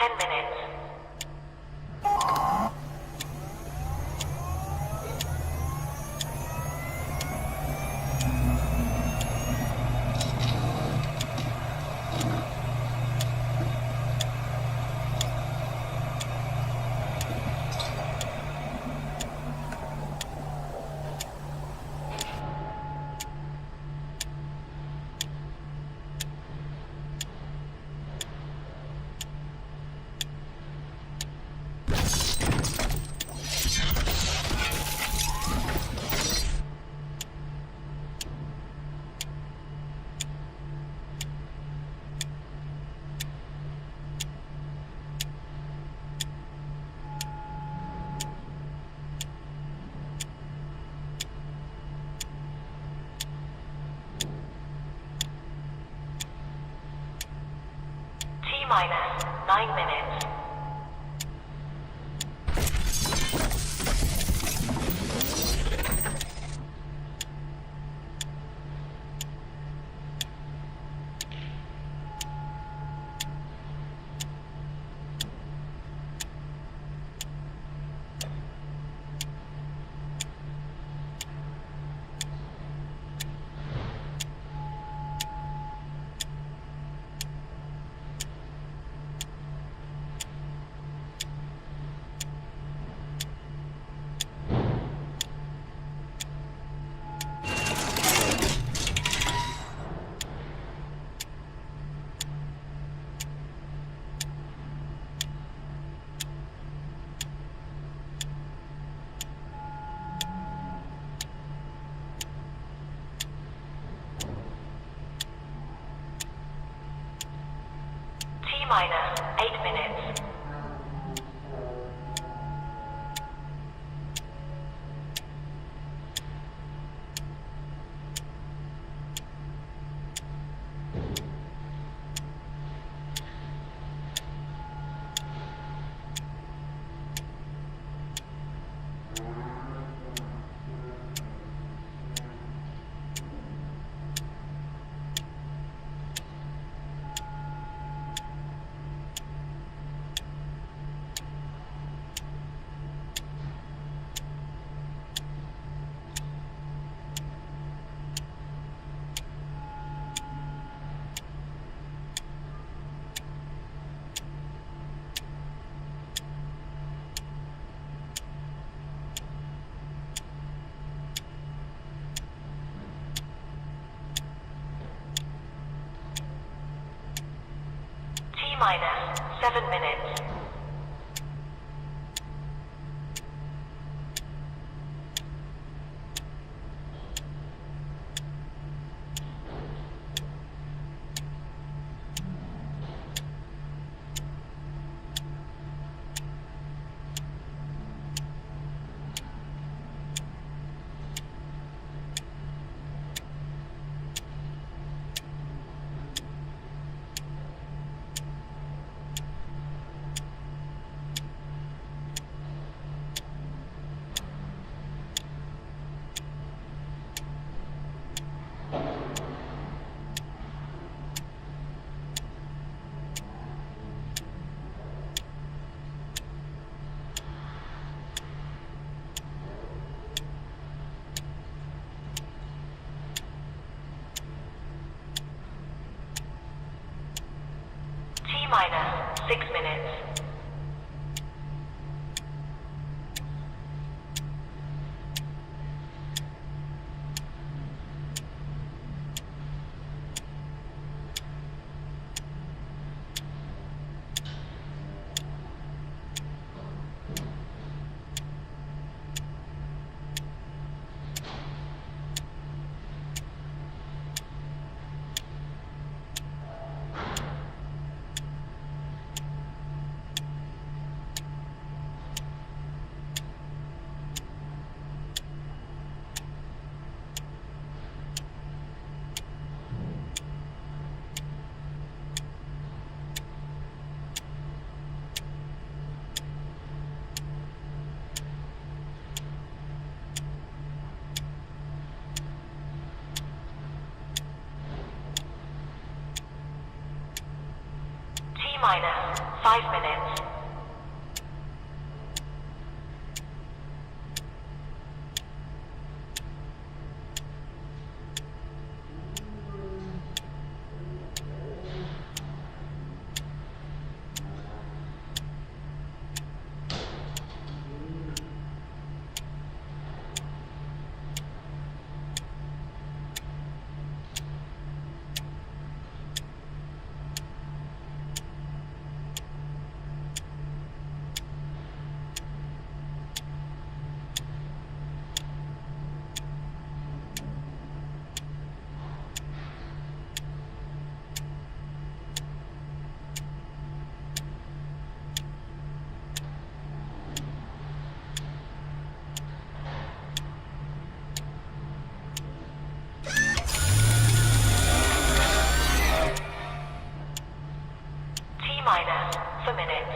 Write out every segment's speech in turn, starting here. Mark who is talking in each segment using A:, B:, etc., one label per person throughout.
A: 10 minutes. T-minus 9 minutes. T-minus 8 minutes. T-minus 7 minutes. T-minus 6 minutes. minus 5 minutes. Minus for minutes.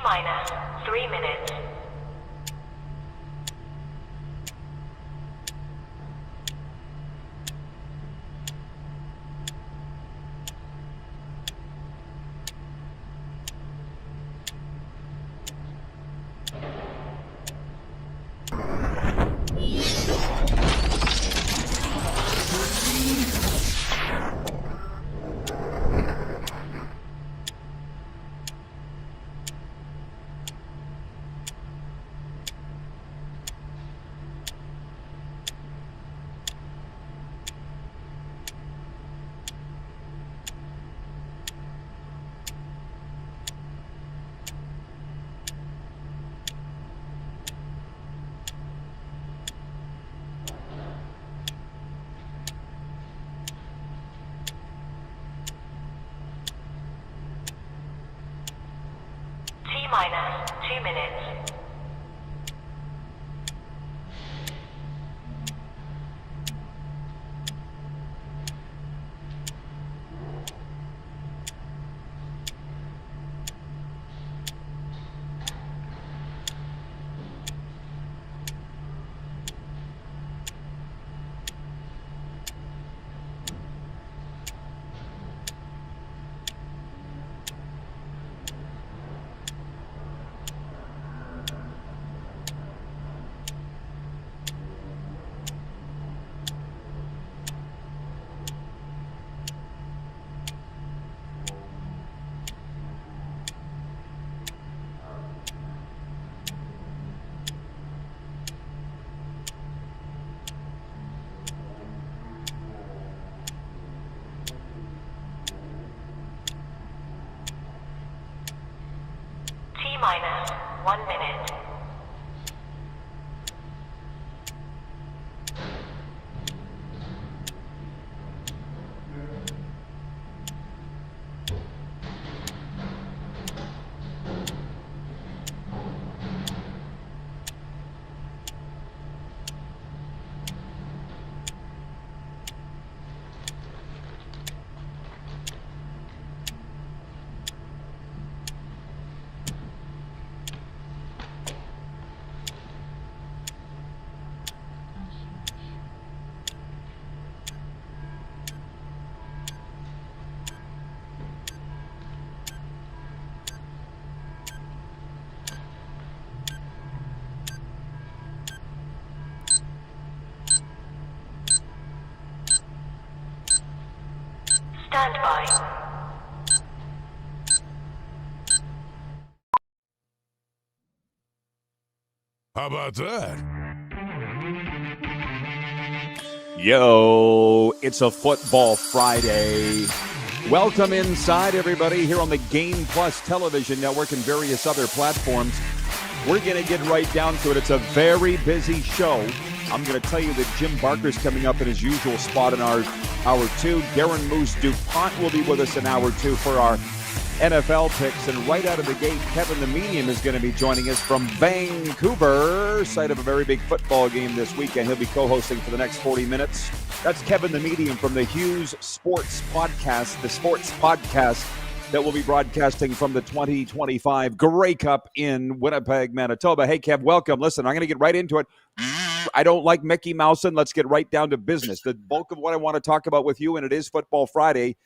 A: Minus 3 minutes. Minus 2 minutes. Minus 1 minute.
B: How about that?
C: Yo, it's a football Friday. Welcome inside, everybody, here on the Game Plus television network and various other platforms. We're going to get right down to it. It's a very busy show. I'm going to tell you that Jim Barker's coming up in his usual spot in our hour two. Darren Moose DuPont will be with us in hour two for our NFL picks. And right out of the gate, Kevin the Medium is going to be joining us from Vancouver, site of a very big football game this weekend. He'll be co-hosting for the next 40 minutes. That's Kevin the Medium from the Hughes Sports Podcast, the sports podcast that will be broadcasting from the 2025 Grey Cup in Winnipeg, Manitoba. Hey, Kev, welcome. Listen, I'm going to get right into it. I don't like Mickey Mouse, and let's get right down to business. The bulk of what I want to talk about with you, and it is Football Friday,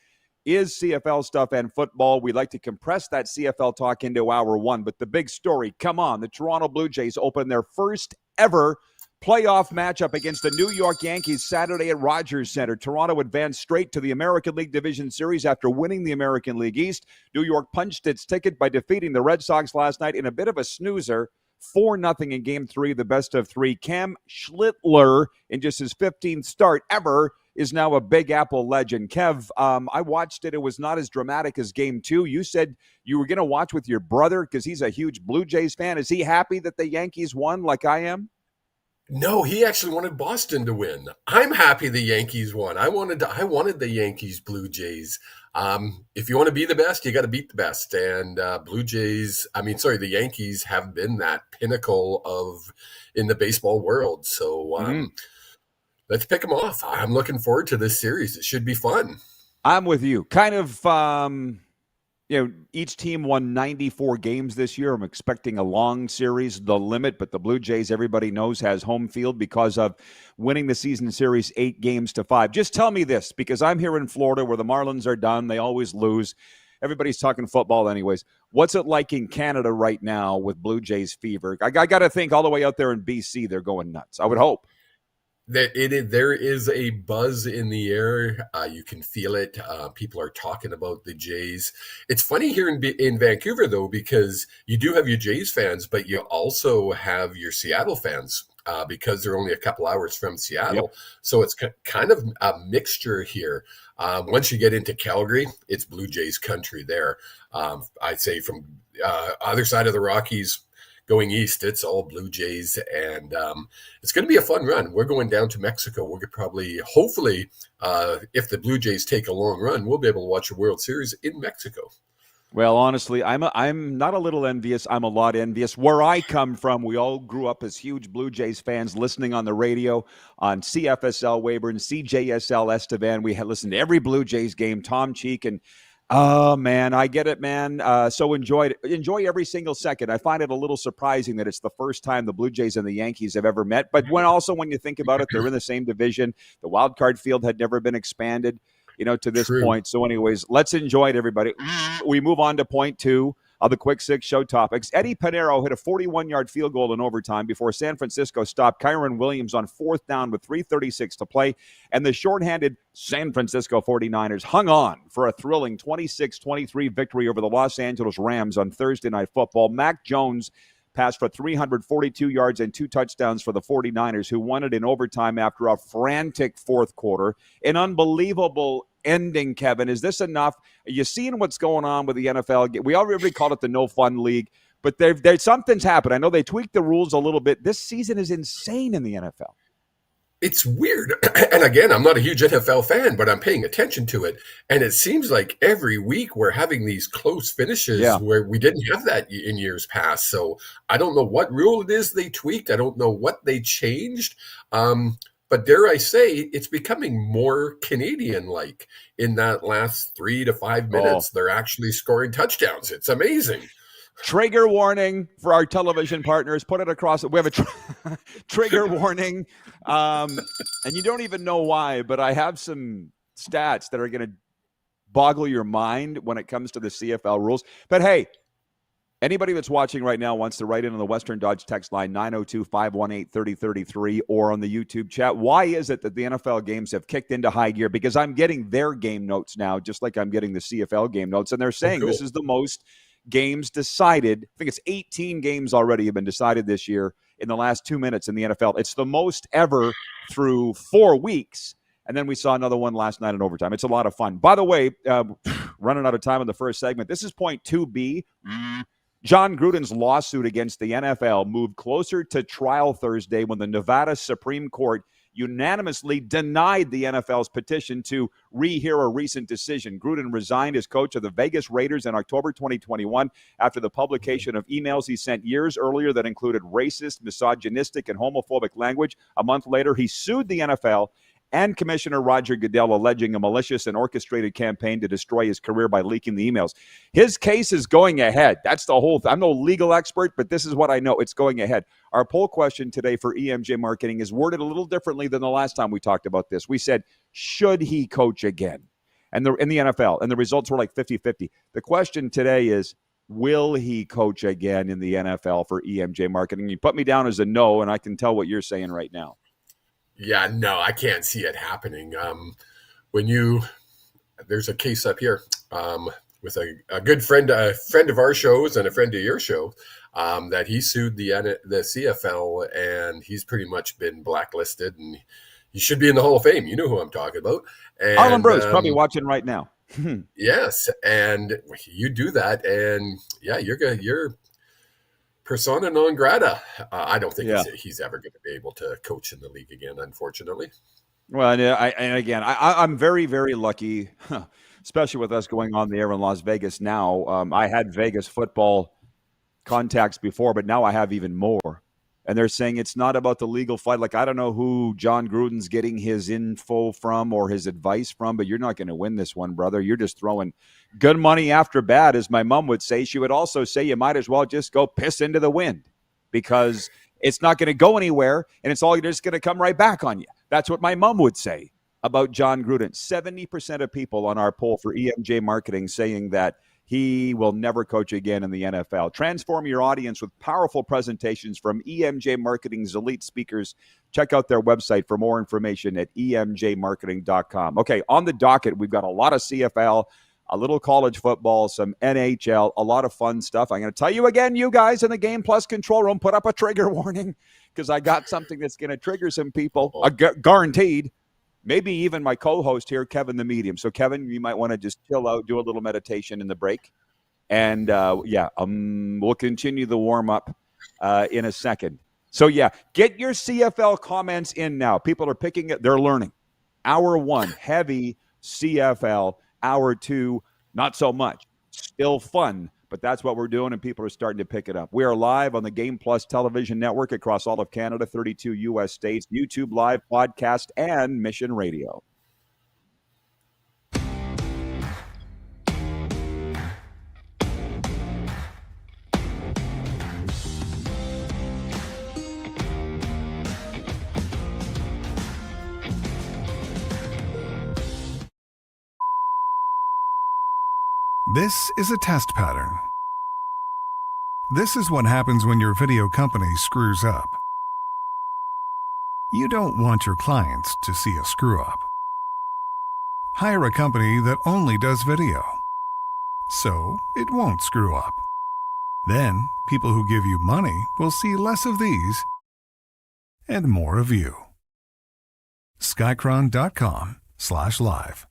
C: is CFL stuff and football. We like to compress that CFL talk into hour one, but the big story, come on, the Toronto Blue Jays open their first ever playoff matchup against the New York Yankees Saturday at Rogers Center. Toronto advanced straight to the American League Division Series after winning the American League East. New York punched its ticket by defeating the Red Sox last night in a bit of a snoozer, 4-0 in Game 3, the best of three. Cam Schlittler, in just his 15th start ever, is now a Big Apple legend. Kev, I watched it. It was not as dramatic as Game 2. You said you were going to watch with your brother because he's a huge Blue Jays fan. Is he happy that the Yankees won like I am?
D: No, he actually wanted Boston to win. I'm happy the Yankees won. I wanted the Yankees Blue Jays. If you want to be the best, you got to beat the best. And the Yankees have been that pinnacle in the baseball world. So let's pick them off. I'm looking forward to this series. It should be fun.
C: I'm with you. Kind of, each team won 94 games this year. I'm expecting a long series, the limit, but the Blue Jays, everybody knows, has home field because of winning the season series 8-5. Just tell me this, because I'm here in Florida where the Marlins are done. They always lose. Everybody's talking football anyways. What's it like in Canada right now with Blue Jays fever? I got to think all the way out there in BC, they're going nuts. I would hope.
D: There is a buzz in the air. You can feel it. People are talking about the Jays. It's funny here in Vancouver, though, because you do have your Jays fans, but you also have your Seattle fans because they're only a couple hours from Seattle. Yep. So it's kind of a mixture here. Once you get into Calgary, it's Blue Jays country there. I'd say from other side of the Rockies, going east, it's all Blue Jays, and it's going to be a fun run. We're going down to Mexico. We're hopefully, if the Blue Jays take a long run, we'll be able to watch a World Series in Mexico.
C: Well, honestly, I'm not a little envious. I'm a lot envious. Where I come from, we all grew up as huge Blue Jays fans, listening on the radio on CFSL Weyburn, CJSL Estevan. We had listened to every Blue Jays game, Tom Cheek, and oh, man, I get it, man. So enjoy every single second. I find it a little surprising that it's the first time the Blue Jays and the Yankees have ever met. But when you think about it, they're in the same division. The wild card field had never been expanded, to this point. So anyways, let's enjoy it, everybody. We move on to point two of the Quick Six show topics. Eddie Pinheiro hit a 41-yard field goal in overtime before San Francisco stopped Kyron Williams on fourth down with 3:36 to play, and the shorthanded San Francisco 49ers hung on for a thrilling 26-23 victory over the Los Angeles Rams on Thursday Night Football. Mac Jones passed for 342 yards and 2 touchdowns for the 49ers, who won it in overtime after a frantic fourth quarter. An unbelievable ending, Kevin. Is this enough? Are you seeing what's going on with the NFL? We already called it the no fun league, but there's something's happened. I know they tweaked the rules a little bit. This season is insane in the NFL.
D: It's weird. And again, I'm not a huge NFL fan, but I'm paying attention to it. And it seems like every week we're having these close finishes where we didn't have that in years past. So I don't know what rule it is they tweaked. I don't know what they changed. But dare I say, it's becoming more Canadian-like in that last 3 to 5 minutes. They're actually scoring touchdowns. It's amazing.
C: Trigger warning for our television partners. Put it across. We have a trigger warning. And you don't even know why, but I have some stats that are going to boggle your mind when it comes to the CFL rules. But hey, anybody that's watching right now wants to write in on the Western Dodge text line 902-518-3033 or on the YouTube chat. Why is it that the NFL games have kicked into high gear? Because I'm getting their game notes now, just like I'm getting the CFL game notes, and they're saying this is the most games decided. I think it's 18 games already have been decided this year in the last 2 minutes in the NFL. It's the most ever through 4 weeks. And then we saw another one last night in overtime. It's a lot of fun. By the way, running out of time in the first segment, this is point 2B. John Gruden's lawsuit against the NFL moved closer to trial Thursday when the Nevada Supreme Court unanimously denied the NFL's petition to rehear a recent decision. Gruden resigned as coach of the Vegas Raiders in October 2021 after the publication of emails he sent years earlier that included racist, misogynistic, and homophobic language. A month later, he sued the NFL and Commissioner Roger Goodell, alleging a malicious and orchestrated campaign to destroy his career by leaking the emails. His case is going ahead. That's the whole thing. I'm no legal expert, but this is what I know. It's going ahead. Our poll question today for EMJ Marketing is worded a little differently than the last time we talked about this. We said, should he coach again? And in the NFL, and the results were like 50-50. The question today is, will he coach again in the NFL for EMJ Marketing? You put me down as a no, and I can tell what you're saying right now.
D: Yeah, no, I can't see it happening. There's a case up here with a good friend of our shows and a friend of your show that he sued the CFL, and he's pretty much been blacklisted, and he should be in the Hall of Fame. You know who I'm talking about. And,
C: Harlan Bruce, probably watching right now.
D: Yes, and you do that, and yeah, you're persona non grata. I don't think he's ever going to be able to coach in the league again, unfortunately.
C: Well, I'm very, very lucky, especially with us going on the air in Las Vegas now. I had Vegas football contacts before, but now I have even more. And they're saying it's not about the legal fight. Like, I don't know who John Gruden's getting his info from or his advice from, but you're not going to win this one, brother. You're just throwing good money after bad, as my mom would say. She would also say you might as well just go piss into the wind because it's not going to go anywhere, and it's all just going to come right back on you. That's what my mom would say about John Gruden. 70% of people on our poll for EMJ Marketing saying that he will never coach again in the NFL. Transform your audience with powerful presentations from EMJ Marketing's elite speakers. Check out their website for more information at emjmarketing.com. Okay, on the docket, we've got a lot of CFL, a little college football, some NHL, a lot of fun stuff. I'm going to tell you again, you guys in the Game Plus control room, put up a trigger warning because I got something that's going to trigger some people, guaranteed. Maybe even my co-host here, Kevin the Medium. So, Kevin, you might want to just chill out, do a little meditation in the break. And, we'll continue the warm-up in a second. So, get your CFL comments in now. People are picking it. They're learning. Hour 1, heavy CFL. Hour 2, not so much. Still fun, but that's what we're doing, and people are starting to pick it up. We are live on the Game Plus television network across all of Canada, 32 U.S. states, YouTube Live, podcast, and Mission Radio.
B: This is a test pattern. This is what happens when your video company screws up. You don't want your clients to see a screw-up. Hire a company that only does video, so it won't screw up. Then, people who give you money will see less of these and more of you. Skycron.com/live.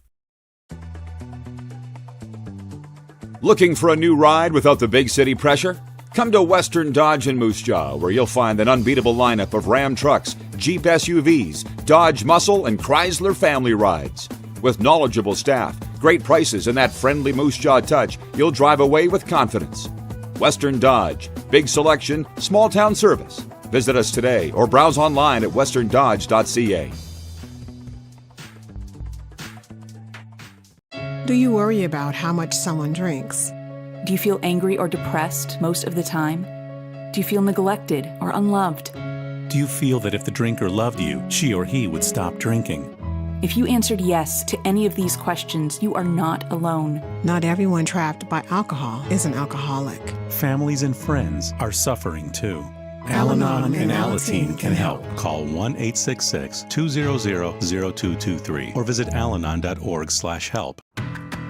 C: Looking for a new ride without the big city pressure? Come to Western Dodge in Moose Jaw, where you'll find an unbeatable lineup of Ram trucks, Jeep SUVs, Dodge Muscle, and Chrysler family rides. With knowledgeable staff, great prices, and that friendly Moose Jaw touch, you'll drive away with confidence. Western Dodge. Big selection, small town service. Visit us today or browse online at westerndodge.ca.
E: Do you worry about how much someone drinks?
F: Do you feel angry or depressed most of the time? Do you feel neglected or unloved?
G: Do you feel that if the drinker loved you, she or he would stop drinking?
F: If you answered yes to any of these questions, you are not alone.
E: Not everyone trapped by alcohol is an alcoholic.
G: Families and friends are suffering too.
E: Al-Anon and Alateen can help.
G: Call 1-866-200-0223 or visit alanon.org/help.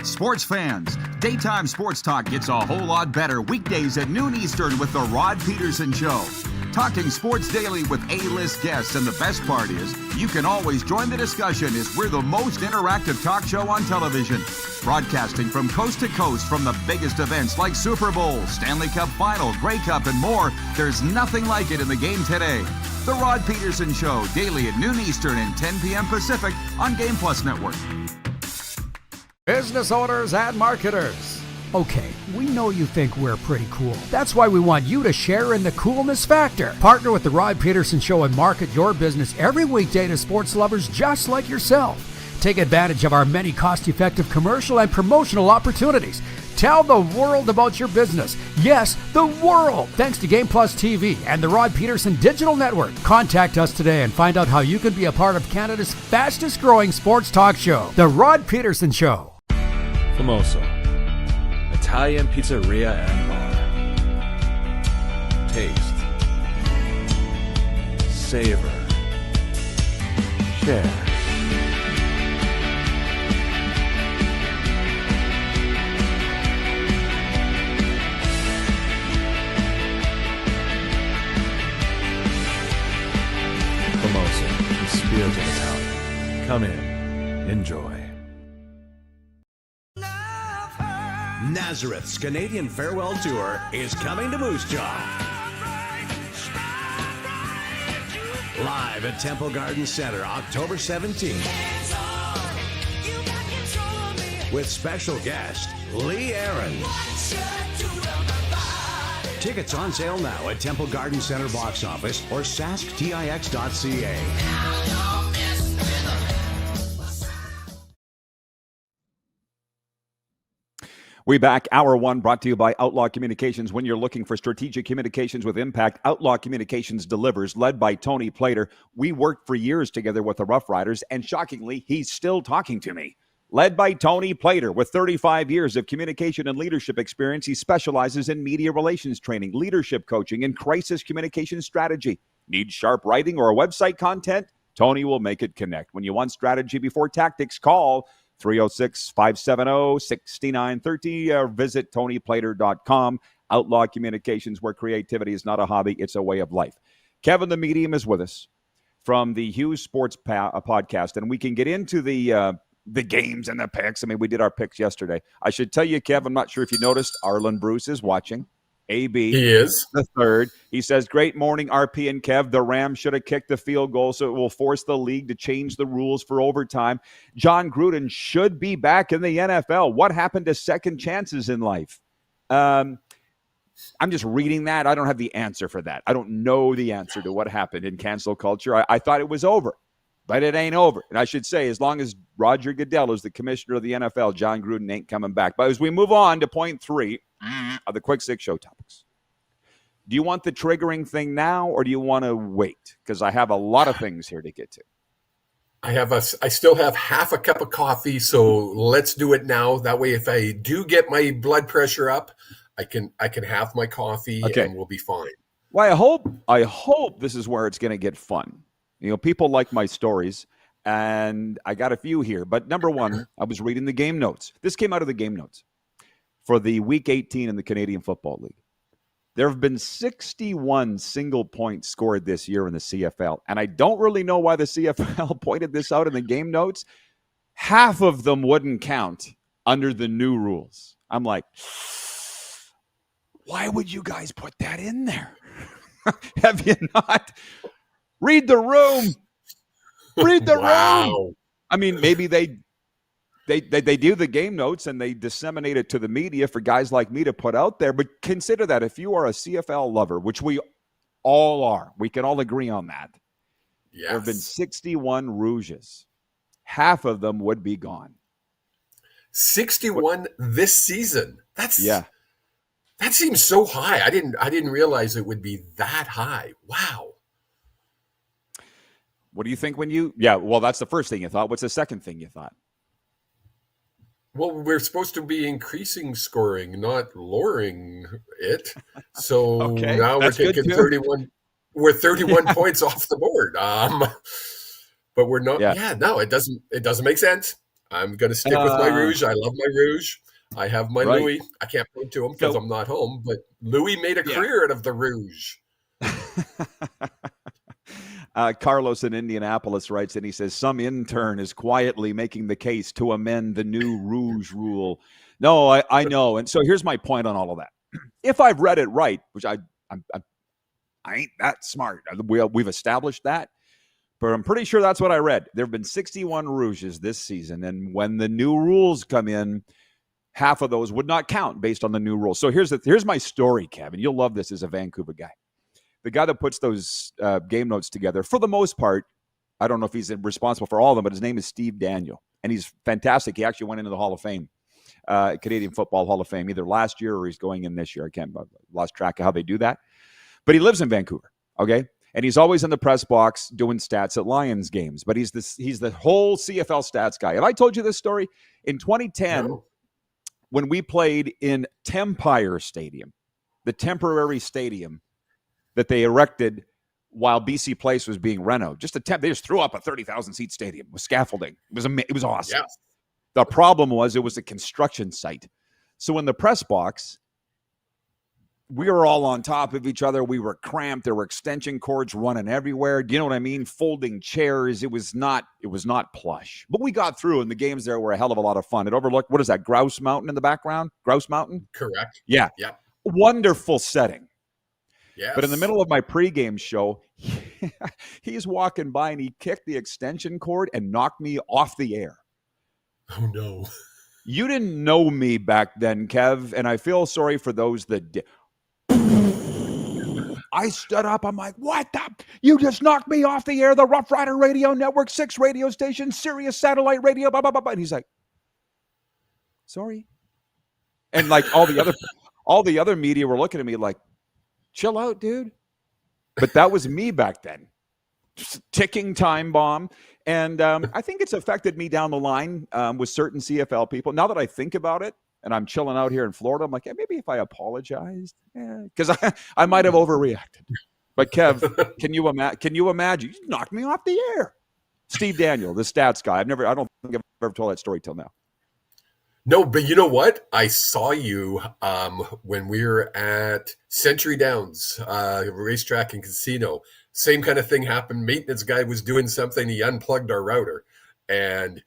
H: Sports fans, daytime sports talk gets a whole lot better weekdays at noon Eastern with the Rod Pedersen Show. Talking sports daily with A-list guests, and the best part is, you can always join the discussion as we're the most interactive talk show on television. Broadcasting from coast to coast from the biggest events like Super Bowl, Stanley Cup Final, Grey Cup, and more, there's nothing like it in the game today. The Rod Pedersen Show, daily at noon Eastern and 10 p.m. Pacific on Game Plus Network.
I: Business owners and marketers. Okay, we know you think we're pretty cool. That's why we want you to share in the coolness factor. Partner with the Rod Pedersen Show and market your business every weekday to sports lovers just like yourself. Take advantage of our many cost-effective commercial and promotional opportunities. Tell the world about your business. Yes, the world. Thanks to Game Plus TV and the Rod Pedersen Digital Network. Contact us today and find out how you can be a part of Canada's fastest-growing sports talk show, The Rod Pedersen Show.
J: Famoso, Italian pizzeria and bar. Taste, savor, share. Famoso, the spirit of Italian. Come in, enjoy.
K: Nazareth's Canadian Farewell Tour is coming to Moose Jaw. Live at Temple Garden Center, October 17th. With special guest, Lee Aaron. Tickets on sale now at Temple Garden Center box office or sasktix.ca.
C: We back hour one, brought to you by Outlaw Communications. When you're looking for strategic communications with impact, Outlaw Communications delivers, led by Tony Plater. We worked for years together with the Rough Riders, and shockingly, he's still talking to me. Led by Tony Plater, with 35 years of communication and leadership experience, he specializes in media relations training, leadership coaching, and crisis communication strategy. Need sharp writing or website content? Tony will make it connect. When you want strategy before tactics, call 306-570-6930 or visit tonyplater.com. Outlaw Communications, where creativity is not a hobby, it's a way of life. Kevin the Medium is with us from the Hughes Sports podcast, and we can get into the games and the picks. I mean, we did our picks yesterday. I should tell you, Kev, I'm not sure if you noticed, Arlen Bruce is watching. AB.
D: He is.
C: The third. He says, great morning, RP and Kev. The Rams should have kicked the field goal, so it will force the league to change the rules for overtime. John Gruden should be back in the NFL. What happened to second chances in life? I'm just reading that. I don't have the answer for that. I don't know the answer to what happened in cancel culture. I thought it was over, but it ain't over. And I should say, as long as Roger Goodell is the commissioner of the NFL, John Gruden ain't coming back. But as we move on to point 3 of the Quick Six show topics, do you want the triggering thing now, or do you want to wait? Because I have a lot of things here to get to.
D: I still have half a cup of coffee, so let's do it now. That way, if I do get my blood pressure up, I can have my coffee, and we'll be fine.
C: Well, I hope this is where it's going to get fun. You know, people like my stories, and I got a few here. But number one, I was reading the game notes. This came out of the game notes for the Week 18 in the Canadian Football League. There have been 61 single points scored this year in the CFL. And I don't really know why the CFL pointed this out in the game notes. Half of them wouldn't count under the new rules. I'm like, why would you guys put that in there? Have you not? Read the room. Read the room. I mean, maybe they do the game notes and they disseminate it to the media for guys like me to put out there. But consider that if you are a CFL lover, which we all are, we can all agree on that. Yes. There have been 61 rouges. Half of them would be gone.
D: 61 this season. That seems so high. I didn't realize it would be that high. Wow.
C: What do you think when you? Yeah, well, that's the first thing you thought. What's the second thing you thought?
D: Well, we're supposed to be increasing scoring, not lowering it. So now we're taking 31. We're 31 points off the board. But we're not. Yeah, no, it doesn't make sense. I'm going to stick with my rouge. I love my rouge. I have my Louis. I can't point to him because I'm not home. But Louis made a career out of the rouge.
C: Carlos in Indianapolis writes, and he says, some intern is quietly making the case to amend the new Rouge rule. No, I know. And so here's my point on all of that. If I've read it right, which I ain't that smart. We've established that. But I'm pretty sure that's what I read. There have been 61 Rouges this season. And when the new rules come in, half of those would not count based on the new rules. So here's my story, Kevin. You'll love this as a Vancouver guy. The guy that puts those game notes together, for the most part, I don't know if he's responsible for all of them, but his name is Steve Daniel. And he's fantastic. He actually went into the Hall of Fame, Canadian Football Hall of Fame, either last year or he's going in this year. I lost track of how they do that. But he lives in Vancouver, okay? And he's always in the press box doing stats at Lions games. But he's the whole CFL stats guy. Have I told you this story? In 2010, when we played in Tempire Stadium, the temporary stadium that they erected while BC Place was being renovated. They just threw up a 30,000-seat stadium with scaffolding. It was awesome. Yeah. The problem was it was a construction site. So in the press box, we were all on top of each other. We were cramped. There were extension cords running everywhere. Do you know what I mean? Folding chairs. It was not plush. But we got through, and the games there were a hell of a lot of fun. It overlooked, what is that, Grouse Mountain in the background? Grouse Mountain?
D: Correct.
C: Yeah.
D: Yeah.
C: Wonderful setting.
D: Yes.
C: But in the middle of my pregame show, he's walking by and he kicked the extension cord and knocked me off the air.
D: Oh, no.
C: You didn't know me back then, Kev, and I feel sorry for those that did. I stood up. I'm like, what the? You just knocked me off the air. The Rough Rider Radio Network, 6 radio stations, Sirius Satellite Radio, blah, blah, blah, blah. And he's like, sorry. And like all the other media were looking at me like, chill out, dude. But that was me back then. Just a ticking time bomb. And I think it's affected me down the line with certain CFL people. Now that I think about it, and I'm chilling out here in Florida, I'm like, yeah, maybe if I apologized, because I might have overreacted. But Kev, can you imagine? You knocked me off the air. Steve Daniel, the stats guy. I don't think I've ever told that story till now.
D: No, but you know what? I saw you when we were at Century Downs racetrack and casino. Same kind of thing happened. Maintenance guy was doing something. He unplugged our router, and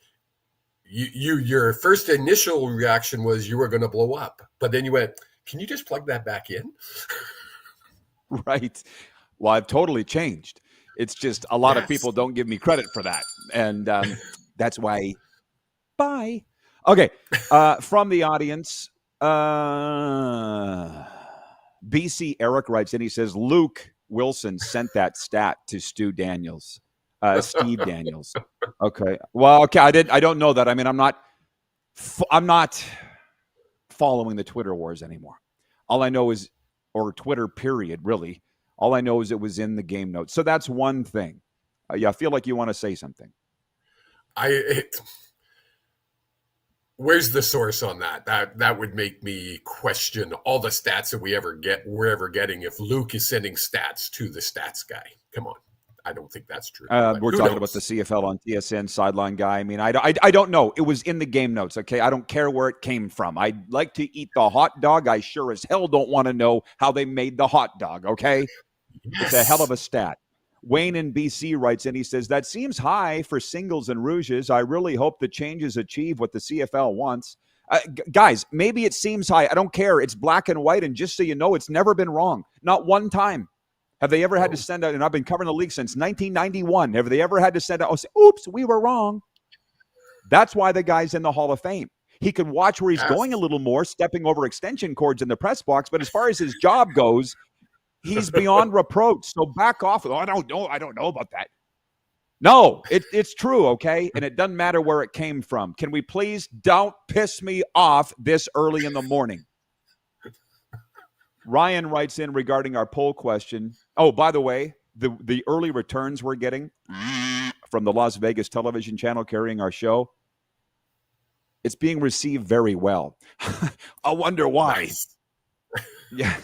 D: your first initial reaction was you were going to blow up, but then you went, "Can you just plug that back in?"
C: Right. Well, I've totally changed. It's just a lot of people don't give me credit for that, and that's why. Bye. Okay, from the audience, BC Eric writes in. He says Luke Wilson sent that stat to Steve Daniels. Okay. Well, okay. I don't know that. I mean, I'm not following the Twitter wars anymore. All I know is, or Twitter period, really. All I know is it was in the game notes. So that's one thing. I feel like you want to say something.
D: Where's the source on that? That would make me question all the stats that we're ever getting if Luke is sending stats to the stats guy. Come on. I don't think that's true.
C: We're talking about the CFL on TSN sideline guy. I mean, I don't know. It was in the game notes, okay? I don't care where it came from. I'd like to eat the hot dog. I sure as hell don't want to know how they made the hot dog, okay? Yes. It's a hell of a stat. Wayne in BC writes in, he says, that seems high for singles and rouges. I really hope the changes achieve what the CFL wants. Guys, maybe it seems high. I don't care. It's black and white. And just so you know, it's never been wrong. Not one time have they ever had to send out, and I've been covering the league since 1991. Have they ever had to send out, say, oops, we were wrong. That's why the guy's in the Hall of Fame. He could watch where he's going a little more, stepping over extension cords in the press box. But as far as his job goes, he's beyond reproach. So back off. Oh, I don't know about that. No, it's true, okay? And it doesn't matter where it came from. Can we please don't piss me off this early in the morning? Ryan writes in regarding our poll question. Oh, by the way, the early returns we're getting from the Las Vegas television channel carrying our show, it's being received very well. I wonder why.
D: Nice.
C: Yeah,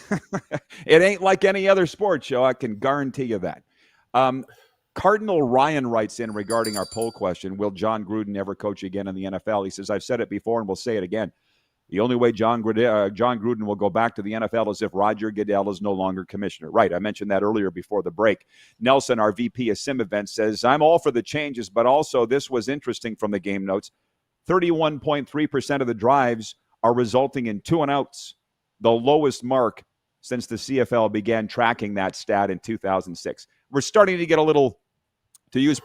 C: it ain't like any other sports show. I can guarantee you that. Cardinal Ryan writes in regarding our poll question, will John Gruden ever coach again in the NFL? He says, I've said it before and we'll say it again. The only way John Gruden will go back to the NFL is if Roger Goodell is no longer commissioner. Right, I mentioned that earlier before the break. Nelson, our VP of Sim Events, says, I'm all for the changes, but also this was interesting from the game notes. 31.3% of the drives are resulting in 2-and-outs, the lowest mark since the CFL began tracking that stat in 2006. We're starting to get a little, to use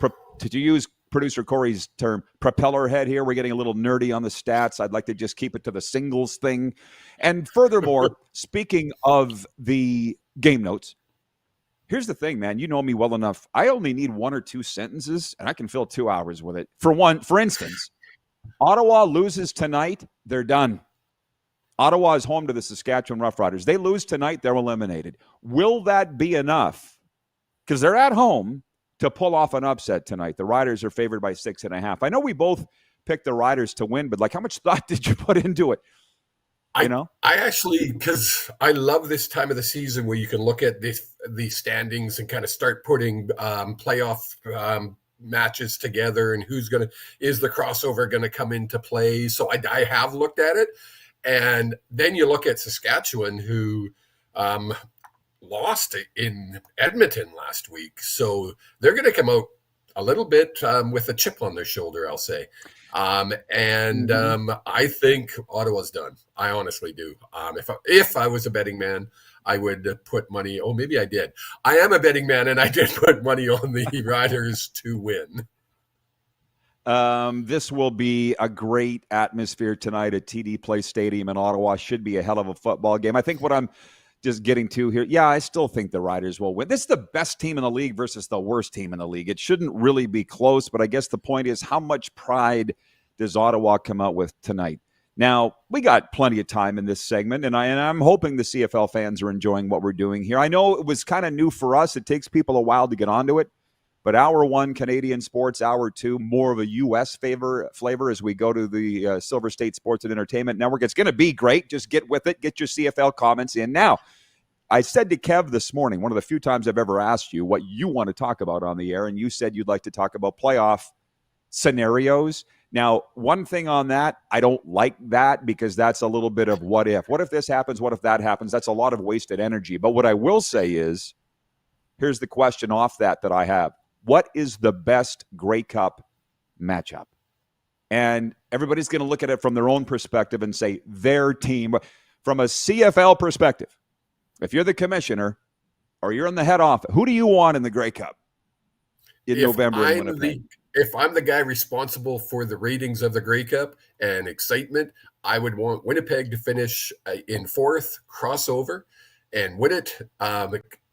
C: producer Corey's term, propeller head here. We're getting a little nerdy on the stats. I'd like to just keep it to the singles thing. And furthermore, speaking of the game notes, here's the thing, man. You know me well enough. I only need 1 or 2 sentences, and I can fill 2 hours with it. For instance, Ottawa loses tonight, they're done. Ottawa is home to the Saskatchewan Roughriders. They lose tonight, they're eliminated. Will that be enough? Because they're at home to pull off an upset tonight. The Riders are favored by 6.5. I know we both picked the Riders to win, but how much thought did you put into it?
D: I actually, because I love this time of the season where you can look at the standings and kind of start putting playoff matches together and is the crossover going to come into play. So I have looked at it. And then you look at Saskatchewan, who lost in Edmonton last week. So they're going to come out a little bit with a chip on their shoulder, I'll say. I think Ottawa's done. I honestly do. If I was a betting man, I would put money. Oh, maybe I did. I am a betting man, and I did put money on the Riders to win.
C: This will be a great atmosphere tonight at TD Place Stadium in Ottawa. Should be a hell of a football game. I think what I'm just getting to here, I still think the Riders will win. This is the best team in the league versus the worst team in the league. It shouldn't really be close, but I guess the point is, how much pride does Ottawa come out with tonight? Now, we got plenty of time in this segment, and I'm hoping the CFL fans are enjoying what we're doing here. I know it was kind of new for us. It takes people a while to get onto it. But hour 1, Canadian sports. Hour 2, more of a U.S. flavor as we go to the Silver State Sports and Entertainment Network. It's going to be great. Just get with it. Get your CFL comments in. Now, I said to Kev this morning, one of the few times I've ever asked you what you want to talk about on the air, and you said you'd like to talk about playoff scenarios. Now, one thing on that, I don't like that because that's a little bit of what if. What if this happens? What if that happens? That's a lot of wasted energy. But what I will say is, here's the question off that I have. What is the best Grey Cup matchup? And everybody's going to look at it from their own perspective and say their team. From a CFL perspective, if you're the commissioner or you're in the head office, who do you want in the Grey Cup in November in Winnipeg?
D: If I'm the guy responsible for the ratings of the Grey Cup and excitement, I would want Winnipeg to finish in 4th, crossover, and win it,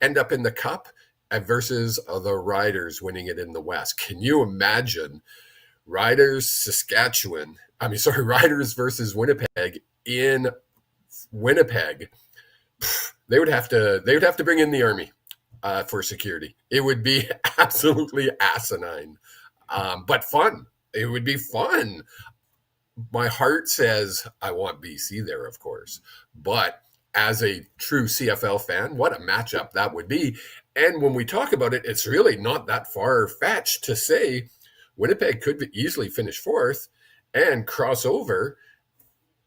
D: end up in the Cup, versus the Riders winning it in the West. Can you imagine Riders versus Winnipeg in Winnipeg? They would have to bring in the army for security. It would be absolutely asinine, but fun. It would be fun. My heart says I want BC there, of course, but as a true CFL fan, what a matchup that would be. And when we talk about it, it's really not that far-fetched to say Winnipeg could easily finish 4th and cross over,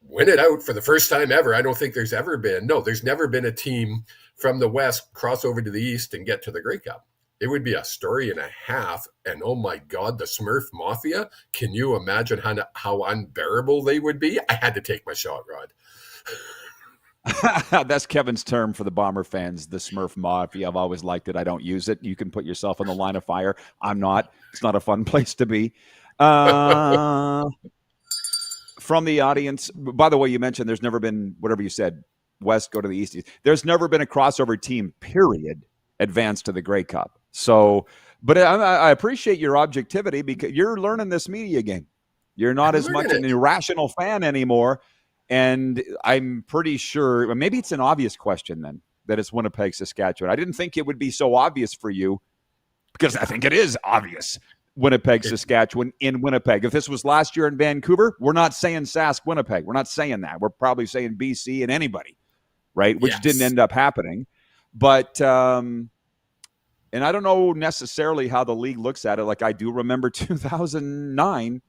D: win it out for the first time ever. I don't think there's never been a team from the West cross over to the East and get to the Grey Cup. It would be a story and a half. And oh my God, the Smurf Mafia, can you imagine how unbearable they would be? I had to take my shot, Rod.
C: That's Kevin's term for the Bomber fans, the Smurf Mafia. I've always liked it. I don't use it. You can put yourself in the line of fire. I'm not. It's not a fun place to be. From the audience, by the way, you mentioned there's never been, whatever you said, West go to the East. There's never been a crossover team, period, advance to the Grey Cup. So, but I appreciate your objectivity because you're learning this media game. You're not as much an irrational fan anymore. And I'm pretty sure, maybe it's an obvious question then, that it's Winnipeg, Saskatchewan. I didn't think it would be so obvious for you because I think it is obvious. Winnipeg, Saskatchewan in Winnipeg. If this was last year in Vancouver, we're not saying Sask, Winnipeg. We're not saying that. We're probably saying BC and anybody, right? Which didn't end up happening. But, and I don't know necessarily how the league looks at it. Like I do remember 2009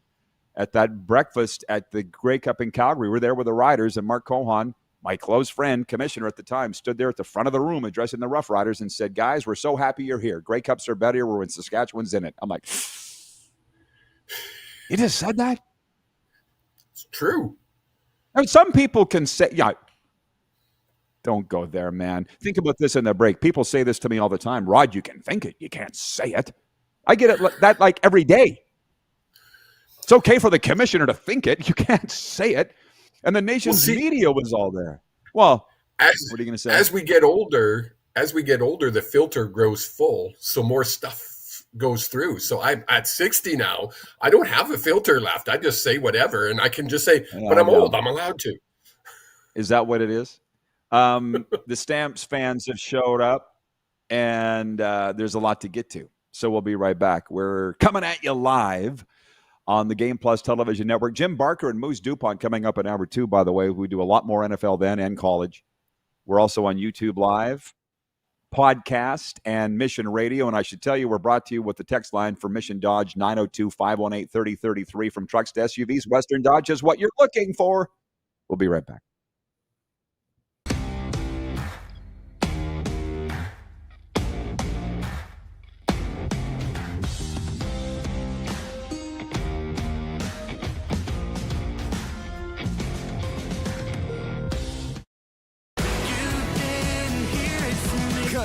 C: at that breakfast at the Grey Cup in Calgary. We're there with the Riders, and Mark Cohan, my close friend, commissioner at the time, stood there at the front of the room addressing the Rough Riders and said, guys, we're so happy you're here. Grey Cups are better. We're when Saskatchewan's in it. I'm like, you just said that?
D: It's true.
C: I mean, some people can say, yeah, don't go there, man. Think about this in the break. People say this to me all the time. Rod, you can think it. You can't say it. I get it that like every day. It's okay for the commissioner to think it. You can't say it. And the nation's media was all there. Well, what are you going to say?
D: As we get older, the filter grows full, so more stuff goes through. So I'm at 60 now. I don't have a filter left. I just say whatever, and I can just say, but I'm old. I'm allowed to.
C: Is that what it is? The Stamps fans have showed up, and there's a lot to get to. So we'll be right back. We're coming at you live on the Game Plus Television Network. Jim Barker and Moose DuPont coming up in hour 2, by the way. We do a lot more NFL then and college. We're also on YouTube Live, podcast, and Mission Radio. And I should tell you, we're brought to you with the text line for Mission Dodge, 902-518-3033. From trucks to SUVs, Western Dodge is what you're looking for. We'll be right back.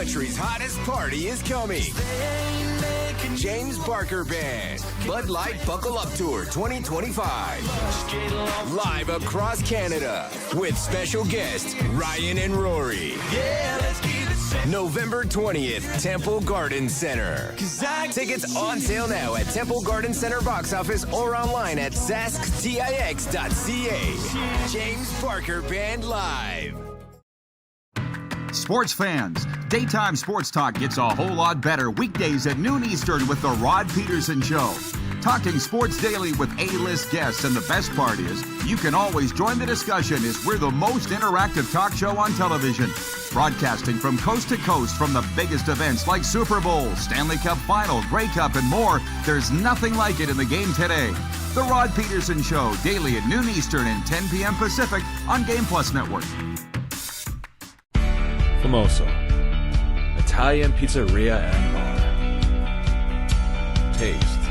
L: Country's hottest party is coming. James Barker Band, Bud Light Buckle Up Tour 2025. Live across Canada with special guests Ryan and Rory. November 20th, Temple Garden Center. Tickets on sale now at Temple Garden Center box office or online at sasktix.ca. James Barker Band Live.
H: Sports fans, daytime sports talk gets a whole lot better weekdays at noon Eastern with The Rod Pedersen Show. Talking sports daily with A-list guests, and the best part is you can always join the discussion as we're the most interactive talk show on television. Broadcasting from coast to coast from the biggest events like Super Bowl, Stanley Cup Final, Grey Cup, and more. There's nothing like it in the game today. The Rod Pedersen Show, daily at noon Eastern and 10 p.m. Pacific on Game Plus Network.
J: Famoso, Italian pizzeria and bar. Taste,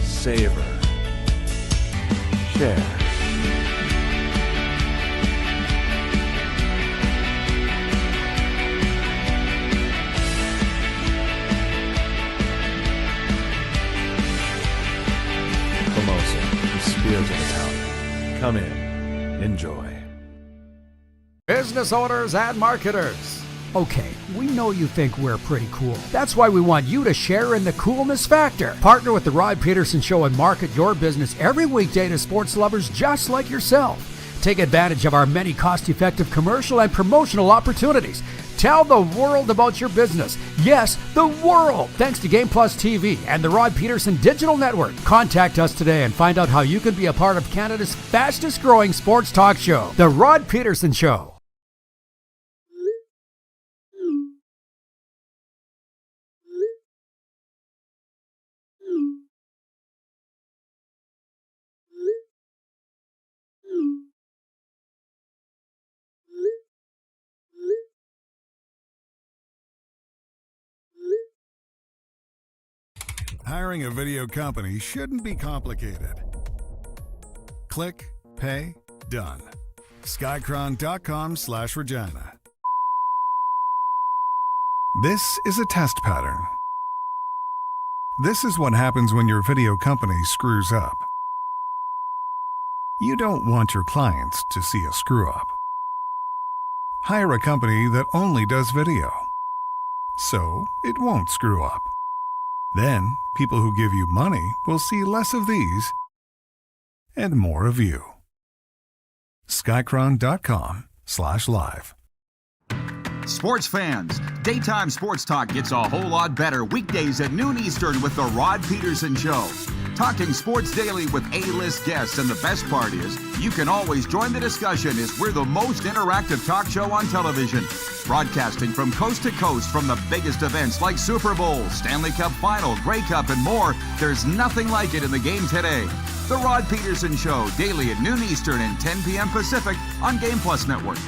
J: savor, share. Famoso, the spirit of Italian. Come in, enjoy.
I: Business owners and marketers. Okay, we know you think we're pretty cool. That's why we want you to share in the coolness factor. Partner with the Rod Pedersen Show and market your business every weekday to sports lovers just like yourself. Take advantage of our many cost-effective commercial and promotional opportunities. Tell the world about your business. Yes, the world. Thanks to Game Plus TV and the Rod Pedersen Digital Network. Contact us today and find out how you can be a part of Canada's fastest growing sports talk show, The Rod Pedersen Show.
B: Hiring a video company shouldn't be complicated. Click, pay, done. Skycron.com/Regina. This is a test pattern. This is what happens when your video company screws up. You don't want your clients to see a screw-up. Hire a company that only does video, so it won't screw up. Then, people who give you money will see less of these and more of you. Skycron.com/live.
H: Sports fans, daytime sports talk gets a whole lot better weekdays at noon Eastern with The Rod Pedersen Show. Talking sports daily with A-list guests, and the best part is you can always join the discussion as we're the most interactive talk show on television. Broadcasting from coast to coast from the biggest events like Super Bowl, Stanley Cup Final, Grey Cup, and more, there's nothing like it in the game today. The Rod Pedersen Show, daily at noon Eastern and 10 p.m. Pacific on Game Plus Network.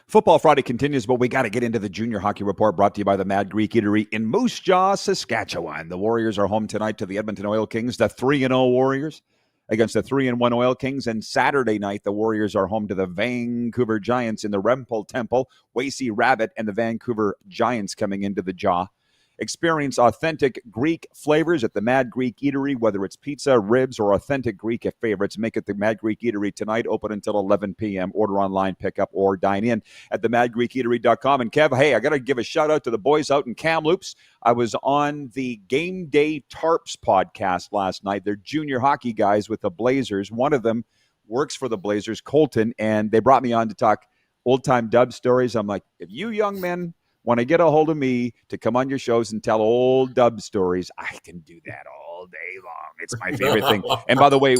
C: Football Friday continues, but we got to get into the Junior Hockey Report brought to you by the Mad Greek Eatery in Moose Jaw, Saskatchewan. The Warriors are home tonight to the Edmonton Oil Kings, the 3-0 Warriors against the 3-1 Oil Kings. And Saturday night, the Warriors are home to the Vancouver Giants in the Rempel Temple. Wasey Rabbit and the Vancouver Giants coming into the Jaw. Experience authentic Greek flavors at the Mad Greek Eatery, whether it's pizza, ribs, or authentic Greek favorites. Make it the Mad Greek Eatery tonight, open until 11 p.m. Order online, pick up, or dine in at themadgreekeatery.com. And Kev, hey, I got to give a shout out to the boys out in Kamloops. I was on the Game Day Tarps podcast last night. They're junior hockey guys with the Blazers. One of them works for the Blazers, Colton, and they brought me on to talk old-time Dub stories. I'm like, if you young men want to get a hold of me to come on your shows and tell old Dub stories, I can do that all day long. It's my favorite thing. And by the way,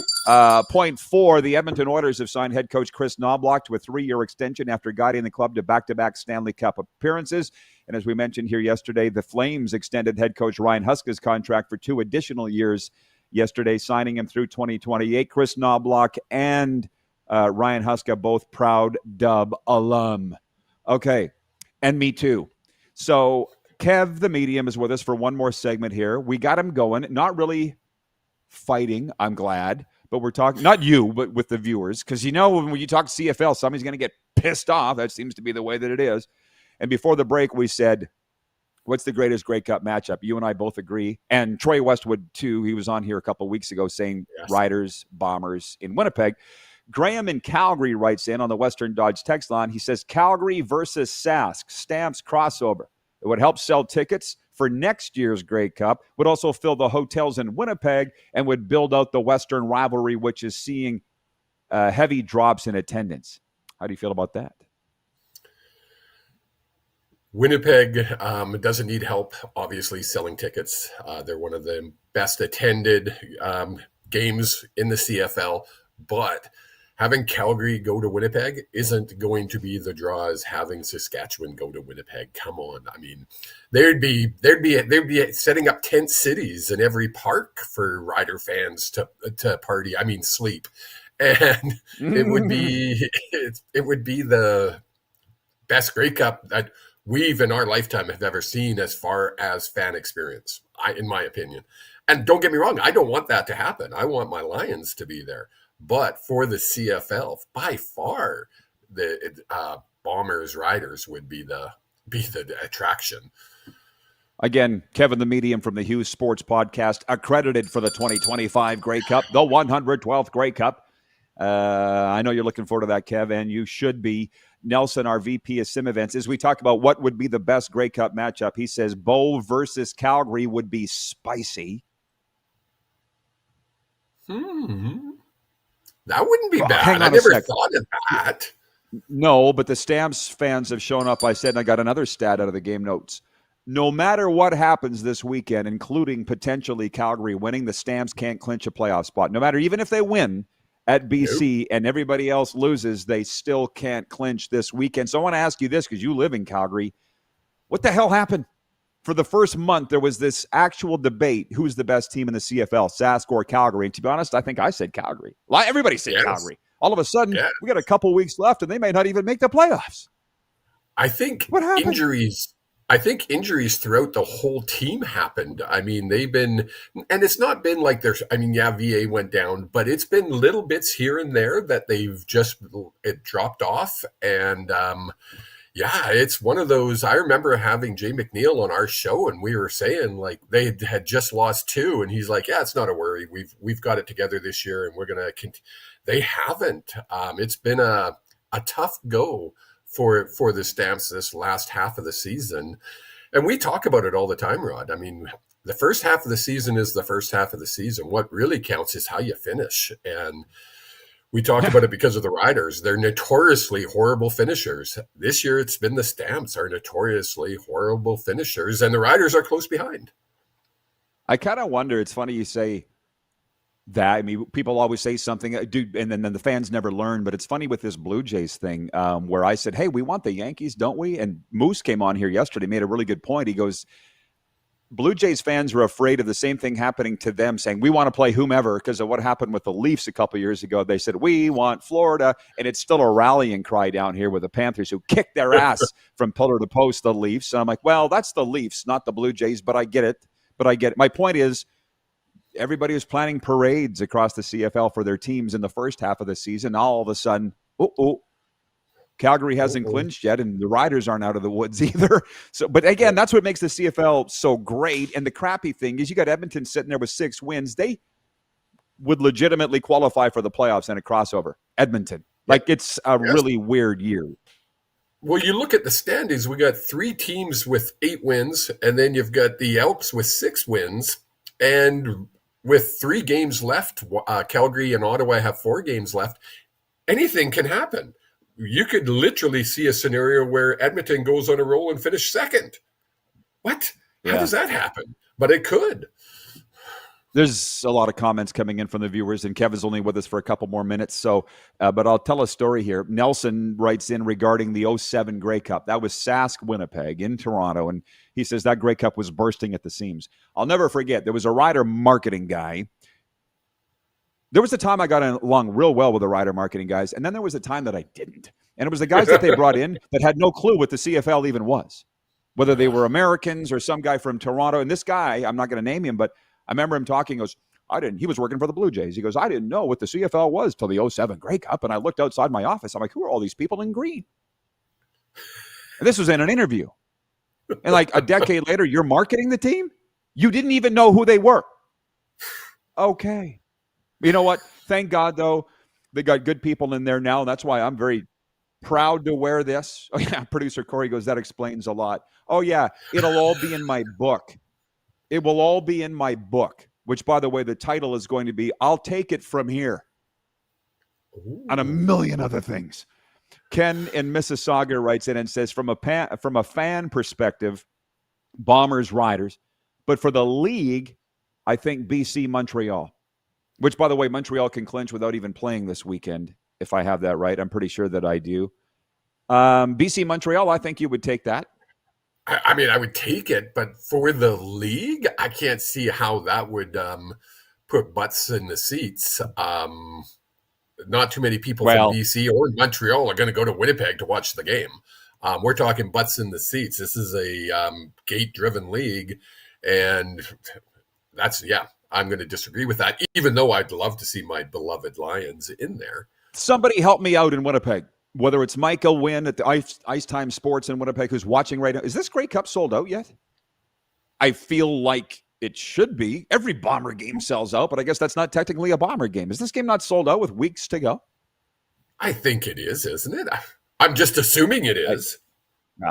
C: point 4, the Edmonton Oilers have signed head coach Chris Knobloch to a 3-year extension after guiding the club to back-to-back Stanley Cup appearances. And as we mentioned here yesterday, the Flames extended head coach Ryan Huska's contract for 2 additional years yesterday, signing him through 2028. Chris Knobloch and Ryan Huska, both proud Dub alum. Okay. And me too. So Kev, the medium, is with us for one more segment here. We got him going, not really fighting, I'm glad, but we're talking, not you, but with the viewers, because you know when you talk CFL, somebody's going to get pissed off. That seems to be the way that it is. And before the break, we said, what's the greatest Grey Cup matchup? You and I both agree. And Troy Westwood, too, he was on here a couple of weeks ago saying Riders, Bombers in Winnipeg. Graham in Calgary writes in on the Western Dodge text line. He says, Calgary versus Sask, Stamps crossover. It would help sell tickets for next year's Grey Cup, would also fill the hotels in Winnipeg, and would build out the Western rivalry, which is seeing heavy drops in attendance. How do you feel about that?
D: Winnipeg doesn't need help, obviously, selling tickets. They're one of the best attended games in the CFL, but having Calgary go to Winnipeg isn't going to be the draw as having Saskatchewan go to Winnipeg. Come on. I mean, they'd be setting up tent cities in every park for Rider fans to party. I mean, sleep. And it would be the best Grey Cup that we've in our lifetime have ever seen as far as fan experience, in my opinion. And don't get me wrong, I don't want that to happen. I want my Lions to be there. But for the CFL, by far, the Bombers Riders would be the attraction.
C: Again, Kevin the Medium from the Hughes Sports Podcast, accredited for the 2025 Grey Cup, the 112th Grey Cup. I know you're looking forward to that, Kev, and you should be. Nelson, our VP of Sim Events, as we talk about what would be the best Grey Cup matchup, he says Bo versus Calgary would be spicy.
D: That wouldn't be bad. I never thought of that.
C: No, but the Stamps fans have shown up. I said, and I got another stat out of the game notes. No matter what happens this weekend, including potentially Calgary winning, the Stamps can't clinch a playoff spot. No matter, even if they win at BC and everybody else loses, they still can't clinch this weekend. So I want to ask you this, because you live in Calgary. What the hell happened? For the first month, there was this actual debate. Who's the best team in the CFL, Sask or Calgary? And to be honest, I think I said Calgary. Everybody said Calgary. All of a sudden, we got a couple weeks left, and they may not even make the playoffs.
D: I think injuries throughout the whole team happened. I mean, they've been, and it's not been like there's, VA went down, but it's been little bits here and there that they've it dropped off. And it's one of those. I remember having Jay McNeil on our show, and we were saying like they had just lost 2, and he's like, "Yeah, it's not a worry. We've got it together this year, and we're gonna." They haven't. It's been a tough go for the Stamps this last half of the season, and we talk about it all the time, Rod. I mean, the first half of the season is the first half of the season. What really counts is how you finish, and we talked about it because of the Riders. They're notoriously horrible finishers. This year, it's been the Stamps are notoriously horrible finishers, and the Riders are close behind.
C: I kind of wonder, it's funny you say that. I mean, people always say something, dude, and then the fans never learn. But it's funny with this Blue Jays thing, where I said, "Hey, we want the Yankees, don't we?" And Moose came on here yesterday, made a really good point. He goes, Blue Jays fans are afraid of the same thing happening to them, saying we want to play whomever because of what happened with the Leafs a couple years ago. They said, we want Florida, and it's still a rallying cry down here with the Panthers who kicked their ass from pillar to post, the Leafs. And I'm like, well, that's the Leafs, not the Blue Jays, but I get it. My point is, everybody was planning parades across the CFL for their teams in the first half of the season. All of a sudden, Calgary hasn't clinched yet, and the Riders aren't out of the woods either. So, but again, that's what makes the CFL so great. And the crappy thing is you got Edmonton sitting there with 6 wins. They would legitimately qualify for the playoffs in a crossover. Edmonton. Like, it's a really weird year.
D: Well, you look at the standings. We got 3 teams with 8 wins, and then you've got the Elks with 6 wins. And with 3 games left, Calgary and Ottawa have 4 games left. Anything can happen. You could literally see a scenario where Edmonton goes on a roll and finish second. What? How does that happen? But it could.
C: There's a lot of comments coming in from the viewers, and Kevin's only with us for a couple more minutes. So, but I'll tell a story here. Nelson writes in regarding the 07 Grey Cup. That was Sask Winnipeg in Toronto, and he says that Grey Cup was bursting at the seams. I'll never forget, there was a Rider marketing guy. There was a time I got along real well with the Rider marketing guys, and then there was a time that I didn't. And it was the guys that they brought in that had no clue what the CFL even was, whether they were Americans or some guy from Toronto. And this guy, I'm not going to name him, but I remember him talking, he was working for the Blue Jays. He goes, I didn't know what the CFL was till the 07 Grey Cup. And I looked outside my office. I'm like, who are all these people in green? And this was in an interview. And like a decade later, you're marketing the team? You didn't even know who they were. Okay. You know what? Thank God, though, they got good people in there now. That's why I'm very proud to wear this. Oh, yeah. Producer Corey goes, that explains a lot. Oh, yeah. It'll all be in my book. It will all be in my book, which, by the way, the title is going to be, I'll Take It From Here. Ooh. And a million other things. Ken in Mississauga writes in and says, from a fan perspective, Bombers, Riders. But for the league, I think BC, Montreal. Which, by the way, Montreal can clinch without even playing this weekend, if I have that right. I'm pretty sure that I do. BC, Montreal, I think you would take that.
D: I mean, I would take it, but for the league, I can't see how that would put butts in the seats. Not too many people from BC or Montreal are going to go to Winnipeg to watch the game. We're talking butts in the seats. This is a gate-driven league, and I'm going to disagree with that, even though I'd love to see my beloved Lions in there.
C: Somebody help me out in Winnipeg, whether it's Michael Wynn at the Ice Time Sports in Winnipeg who's watching right now. Is this Grey Cup sold out yet? I feel like it should be. Every Bomber game sells out, but I guess that's not technically a Bomber game. Is this game not sold out with weeks to go?
D: I think it is, isn't it? I'm just assuming it is.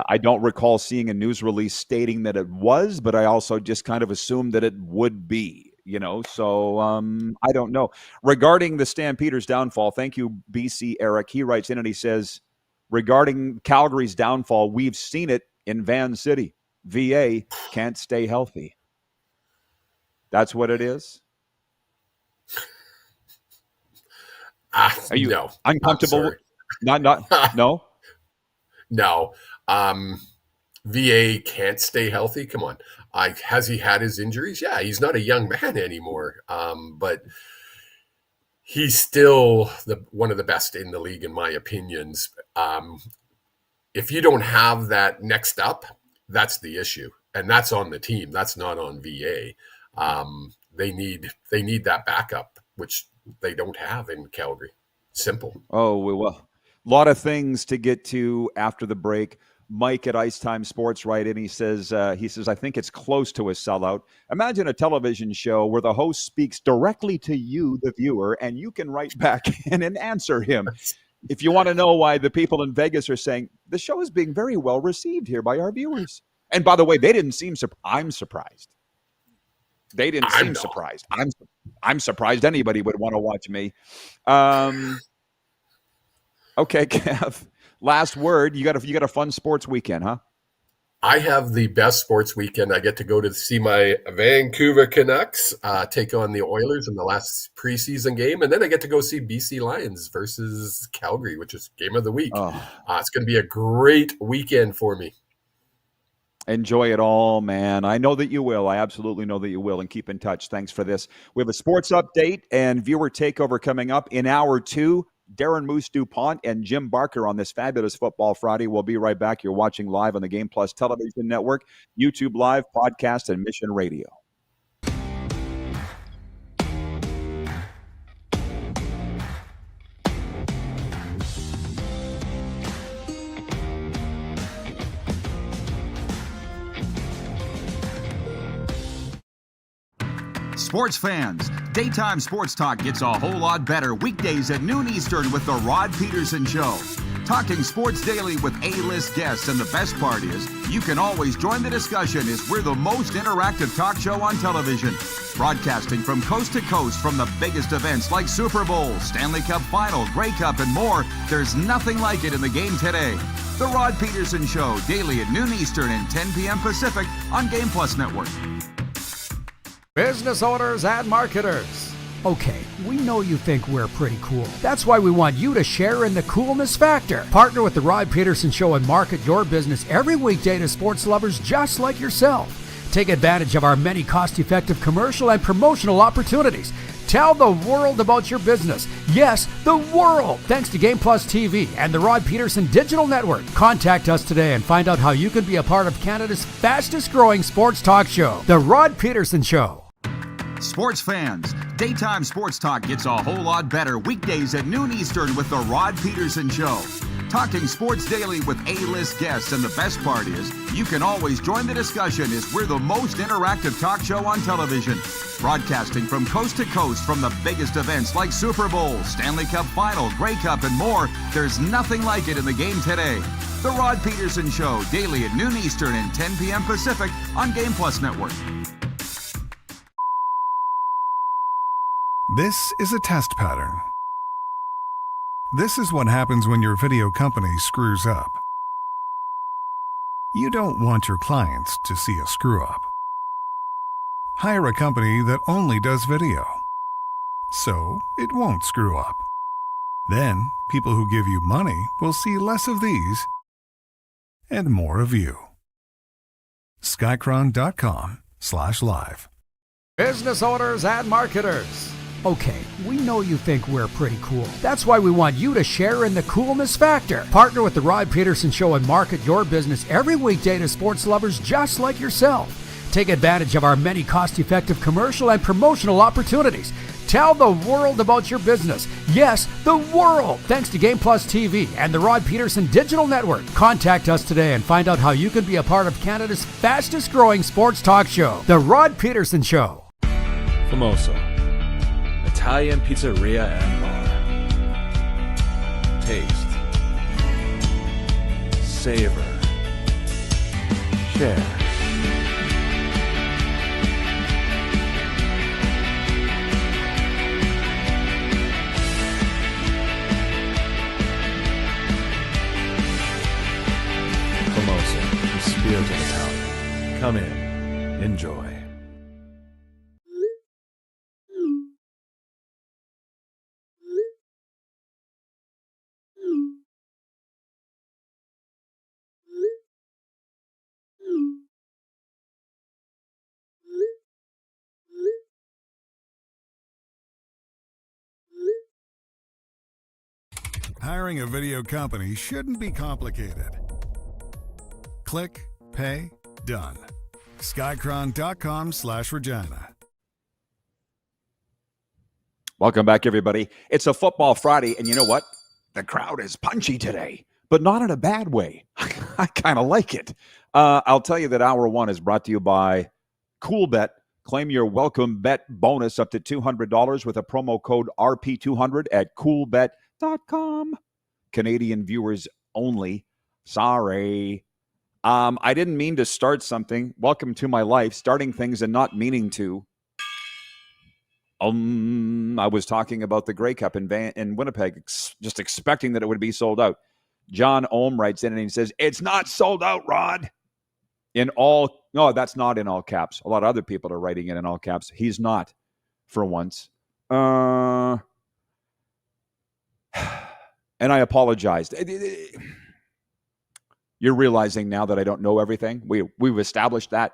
C: I don't recall seeing a news release stating that it was, but I also just kind of assumed that it would be. So I don't know. Regarding the Stampeders' downfall, thank you, BC Eric. He writes in and he says, regarding Calgary's downfall, we've seen it in Van City. VA can't stay healthy. That's what it is? Are you uncomfortable? No?
D: No. VA can't stay healthy. Come on. Has he had his injuries? Yeah, he's not a young man anymore. But he's still one of the best in the league, in my opinions. If you don't have that next up, that's the issue. And that's on the team. That's not on VA. They need that backup, which they don't have in Calgary. Simple.
C: Oh, well, a lot of things to get to after the break. Mike at Ice Time Sports right in. He says, I think it's close to a sellout. Imagine a television show where the host speaks directly to you, the viewer, and you can write back in and answer him. If you want to know why the people in Vegas are saying, the show is being very well received here by our viewers. And by the way, they didn't seem I'm surprised. They didn't seem surprised. I'm surprised anybody would want to watch me. Okay, Kev. Last word. You got a fun sports weekend, huh?
D: I have the best sports weekend. I get to go to see my Vancouver Canucks take on the Oilers in the last preseason game, and then I get to go see BC Lions versus Calgary, which is game of the week. It's going to be a great weekend for me.
C: Enjoy it all, man. I know that you will. I absolutely know that you will, and keep in touch. Thanks for this. We have a sports update and viewer takeover coming up in hour 2. Darren Moose DuPont and Jim Barker on this fabulous Football Friday. We'll be right back. You're watching live on the Game Plus Television Network, YouTube Live, podcast, and Mission Radio.
H: Sports fans, daytime sports talk gets a whole lot better weekdays at noon Eastern with The Rod Pedersen Show. Talking sports daily with A-list guests, and the best part is, you can always join the discussion as we're the most interactive talk show on television. Broadcasting from coast to coast from the biggest events like Super Bowl, Stanley Cup Final, Grey Cup, and more, there's nothing like it in the game today. The Rod Pedersen Show, daily at noon Eastern and 10 p.m. Pacific on Game Plus Network.
I: Business owners and marketers. Okay, we know you think we're pretty cool. That's why we want you to share in the coolness factor. Partner with the Rod Pedersen Show and market your business every weekday to sports lovers just like yourself. Take advantage of our many cost-effective commercial and promotional opportunities. Tell the world about your business. Yes, the world. Thanks to Game Plus TV and the Rod Pedersen Digital Network. Contact us today and find out how you can be a part of Canada's fastest-growing sports talk show, The Rod Pedersen Show.
H: Sports fans, daytime sports talk gets a whole lot better weekdays at noon Eastern with The Rod Pedersen Show. Talking sports daily with A-list guests, and the best part is, you can always join the discussion as we're the most interactive talk show on television. Broadcasting from coast to coast from the biggest events like Super Bowl, Stanley Cup Final, Grey Cup, and more, there's nothing like it in the game today. The Rod Pedersen Show, daily at noon Eastern and 10 p.m. Pacific on Game Plus Network.
B: This is a test pattern. This is what happens when your video company screws up. You don't want your clients to see a screw-up. Hire a company that only does video, so it won't screw up. Then, people who give you money will see less of these and more of you. Skycron.com/live.
I: Business owners and marketers. Okay, we know you think we're pretty cool. That's why we want you to share in the coolness factor. Partner with the Rod Pedersen Show and market your business every weekday to sports lovers just like yourself. Take advantage of our many cost-effective commercial and promotional opportunities. Tell the world about your business. Yes, the world. Thanks to Game Plus TV and the Rod Pedersen Digital Network. Contact us today and find out how you can be a part of Canada's fastest-growing sports talk show, The Rod Pedersen Show.
J: Famoso, Italian pizzeria and bar. Taste, savor, share. Famoso, the spirit of Italian. Come in, enjoy.
B: Hiring a video company shouldn't be complicated. Click, pay, done. Skycron.com/Regina.
C: Welcome back, everybody. It's a Football Friday, and you know what? The crowd is punchy today, but not in a bad way. I kind of like it. I'll tell you that Hour 1 is brought to you by CoolBet. Claim your welcome bet bonus up to $200 with a promo code RP200 at coolbet.com. Canadian viewers only. Sorry. I didn't mean to start something. Welcome to my life, starting things and not meaning to. I was talking about the Grey Cup in Winnipeg, just expecting that it would be sold out. John Ohm writes in and he says, "It's not sold out, Rod." No, that's not in all caps. A lot of other people are writing it in all caps. He's not, for once. And I apologized. You're realizing now that I don't know everything. We've established that.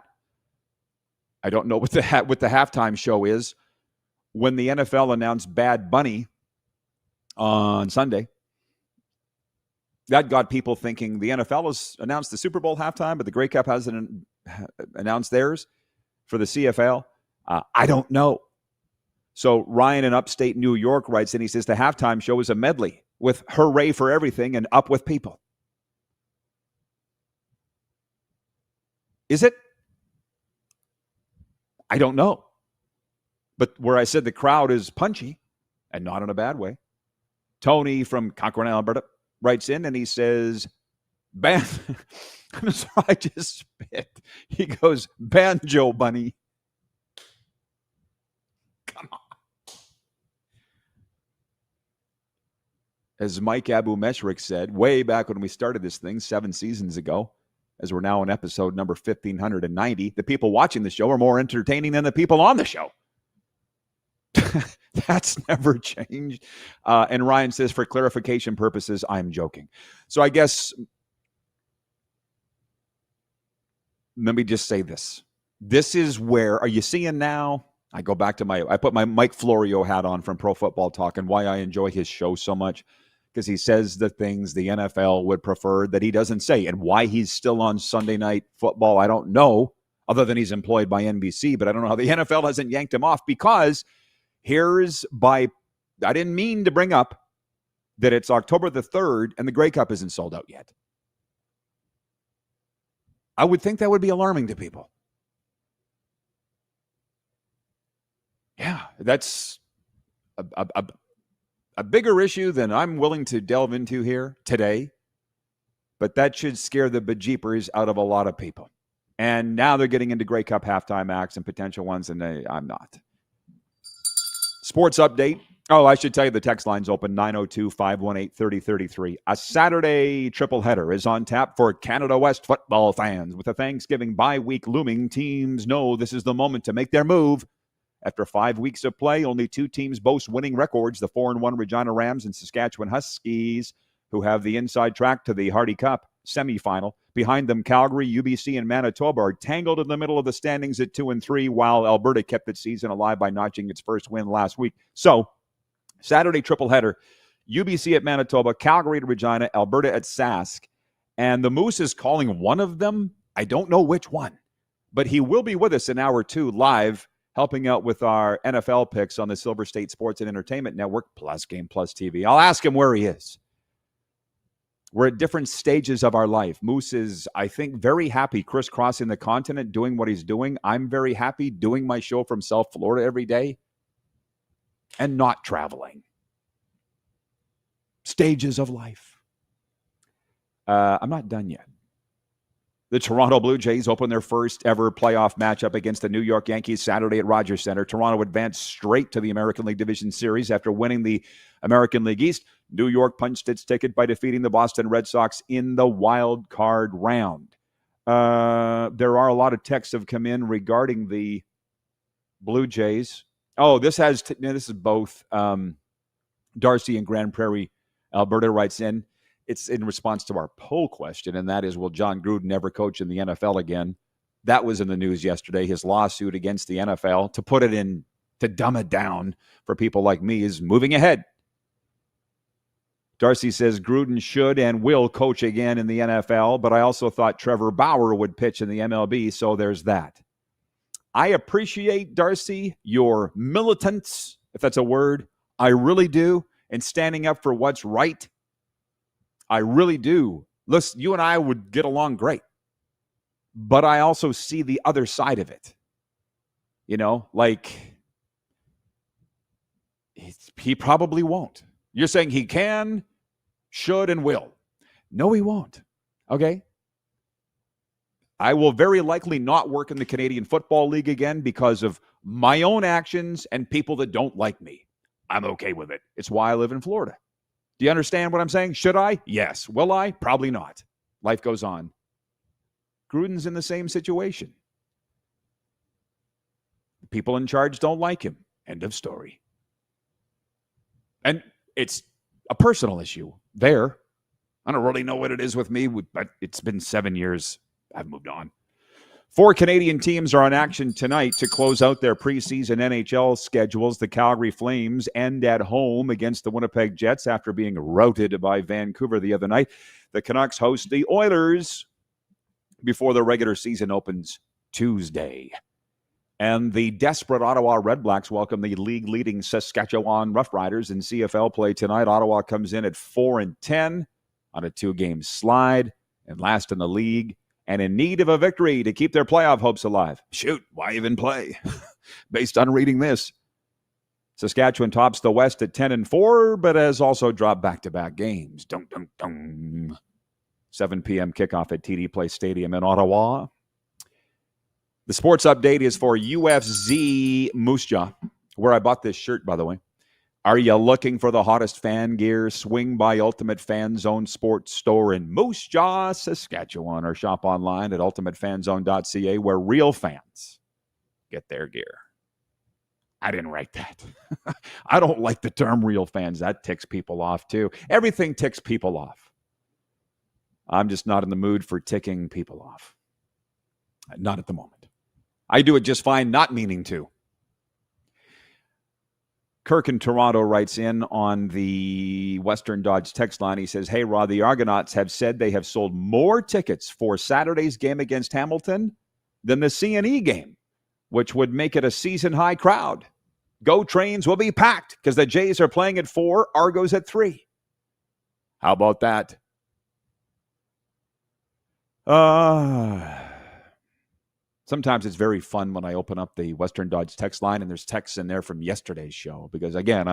C: I don't know what the halftime show is. When the NFL announced Bad Bunny on Sunday, that got people thinking the NFL has announced the Super Bowl halftime, but the Grey Cup hasn't announced theirs for the CFL. I don't know. So Ryan in upstate New York writes in, he says the halftime show is a medley with Hooray for Everything and Up with People. Is it? I don't know. But where I said the crowd is punchy, and not in a bad way, Tony from Concord, Alberta, writes in and he says, I'm sorry, I just spit. He goes, Banjo Bunny. Come on. As Mike Abu Meshrik said, way back when we started this thing 7 seasons ago, as we're now on episode number 1590, the people watching the show are more entertaining than the people on the show. That's never changed. And Ryan says, for clarification purposes, I'm joking. So I guess, let me just say this. This is where, are you seeing now? I go back to I put my Mike Florio hat on from Pro Football Talk and why I enjoy his show so much. Because he says the things the NFL would prefer that he doesn't say. And why he's still on Sunday Night Football, I don't know, other than he's employed by NBC. But I don't know how the NFL hasn't yanked him off, because I didn't mean to bring up that it's October the 3rd and the Grey Cup isn't sold out yet. I would think that would be alarming to people. Yeah, that's a bigger issue than I'm willing to delve into here today, but that should scare the bejeepers out of a lot of people. And now they're getting into Grey Cup halftime acts and potential ones, and I'm not. Sports update. Oh, I should tell you the text line's open, 902-518-3033. A Saturday triple header is on tap for Canada West football fans. With the Thanksgiving bye week looming, teams know this is the moment to make their move. After 5 weeks of play, only 2 teams boast winning records, the 4-1 Regina Rams and Saskatchewan Huskies, who have the inside track to the Hardy Cup semifinal. Behind them, Calgary, UBC, and Manitoba are tangled in the middle of the standings at 2-3, while Alberta kept its season alive by notching its first win last week. So, Saturday triple header, UBC at Manitoba, Calgary at Regina, Alberta at Sask. And the Moose is calling one of them. I don't know which one, but he will be with us in hour 2 live, helping out with our NFL picks on the Silver State Sports and Entertainment Network, plus Game Plus TV. I'll ask him where he is. We're at different stages of our life. Moose is, I think, very happy crisscrossing the continent, doing what he's doing. I'm very happy doing my show from South Florida every day and not traveling. Stages of life. I'm not done yet. The Toronto Blue Jays open their first ever playoff matchup against the New York Yankees Saturday at Rogers Center. Toronto advanced straight to the American League Division Series after winning the American League East. New York punched its ticket by defeating the Boston Red Sox in the wild card round. There are a lot of texts have come in regarding the Blue Jays. Oh, this is both Darcy and Grand Prairie, Alberta writes in. It's in response to our poll question, and that is, will John Gruden ever coach in the NFL again? That was in the news yesterday. His lawsuit against the NFL, to put it in, to dumb it down for people like me, is moving ahead. Darcy says Gruden should and will coach again in the NFL, but I also thought Trevor Bauer would pitch in the MLB, so there's that. I appreciate, Darcy, your militance, if that's a word. I really do, and standing up for what's right. I really do. Listen, you and I would get along great. But I also see the other side of it. You know, like, he probably won't. You're saying he can, should, and will. No, he won't. Okay? I will very likely not work in the Canadian Football League again because of my own actions and people that don't like me. I'm okay with it. It's why I live in Florida. Do you understand what I'm saying? Should I? Yes. Will I? Probably not. Life goes on. Gruden's in the same situation. The people in charge don't like him. End of story. And it's a personal issue there. I don't really know what it is with me, but it's been 7 years. I've moved on. 4 Canadian teams are on action tonight to close out their preseason NHL schedules. The Calgary Flames end at home against the Winnipeg Jets after being routed by Vancouver the other night. The Canucks host the Oilers before the regular season opens Tuesday. And the desperate Ottawa Redblacks welcome the league-leading Saskatchewan Roughriders in CFL play tonight. Ottawa comes in at 4-10 on a 2-game slide and last in the league, and in need of a victory to keep their playoff hopes alive. Shoot, why even play? Based on reading this. Saskatchewan tops the West at 10-4, but has also dropped back-to-back games. Dun, dun, dun. 7 p.m. kickoff at TD Place Stadium in Ottawa. The sports update is for UFC Moose Jaw, where I bought this shirt, by the way. Are you looking for the hottest fan gear? Swing by Ultimate Fan Zone Sports Store in Moose Jaw, Saskatchewan, or shop online at ultimatefanzone.ca, where real fans get their gear. I didn't write that. I don't like the term real fans. That ticks people off, too. Everything ticks people off. I'm just not in the mood for ticking people off. Not at the moment. I do it just fine, not meaning to. Kirk in Toronto writes in on the Western Dodge text line. He says, hey, Rod, the Argonauts have said they have sold more tickets for Saturday's game against Hamilton than the CNE game, which would make it a season-high crowd. Go trains will be packed because the Jays are playing at 4, Argos at 3. How about that? Sometimes it's very fun when I open up the Western Dodge text line and there's texts in there from yesterday's show because, again,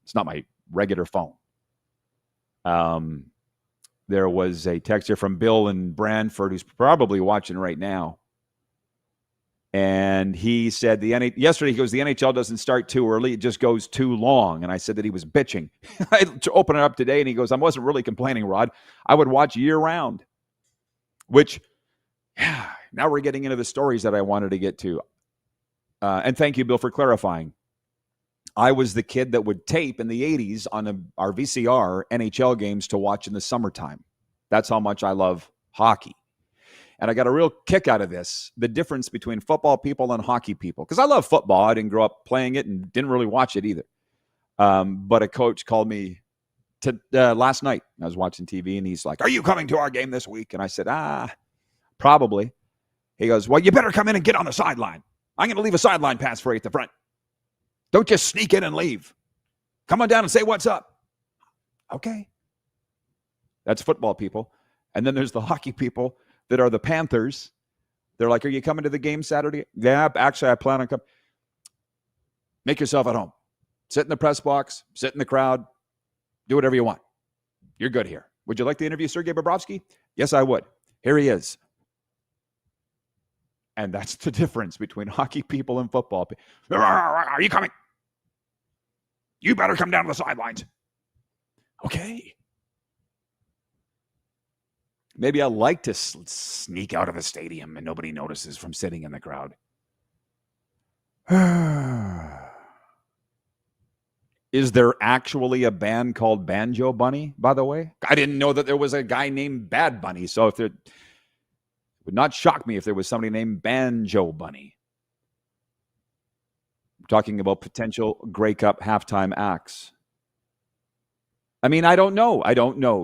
C: it's not my regular phone. There was a text here from Bill in Brantford who's probably watching right now. And he said yesterday, he goes, the NHL doesn't start too early. It just goes too long. And I said that he was bitching. I opened it up today and he goes, I wasn't really complaining, Rod. I would watch year round, which, yeah. Now we're getting into the stories that I wanted to get to. And thank you, Bill, for clarifying. I was the kid that would tape in the 80s on our VCR NHL games to watch in the summertime. That's how much I love hockey. And I got a real kick out of this, the difference between football people and hockey people. Because I love football. I didn't grow up playing it and didn't really watch it either. But a coach called me last night. I was watching TV, and he's like, are you coming to our game this week? And I said, probably. He goes, well, you better come in and get on the sideline. I'm going to leave a sideline pass for you at the front. Don't just sneak in and leave. Come on down and say what's up. Okay. That's football people. And then there's the hockey people that are the Panthers. They're like, are you coming to the game Saturday? Yeah, actually, I plan on coming. Make yourself at home. Sit in the press box. Sit in the crowd. Do whatever you want. You're good here. Would you like to interview Sergei Bobrovsky? Yes, I would. Here he is. And that's the difference between hockey people and football people. Are you coming? You better come down to the sidelines. Okay. Maybe I like to sneak out of the stadium and nobody notices from sitting in the crowd. Is there actually a band called Banjo Bunny, by the way? I didn't know that there was a guy named Bad Bunny. So if there... It would not shock me if there was somebody named Banjo Bunny. I'm talking about potential Grey Cup halftime acts. I mean, I don't know.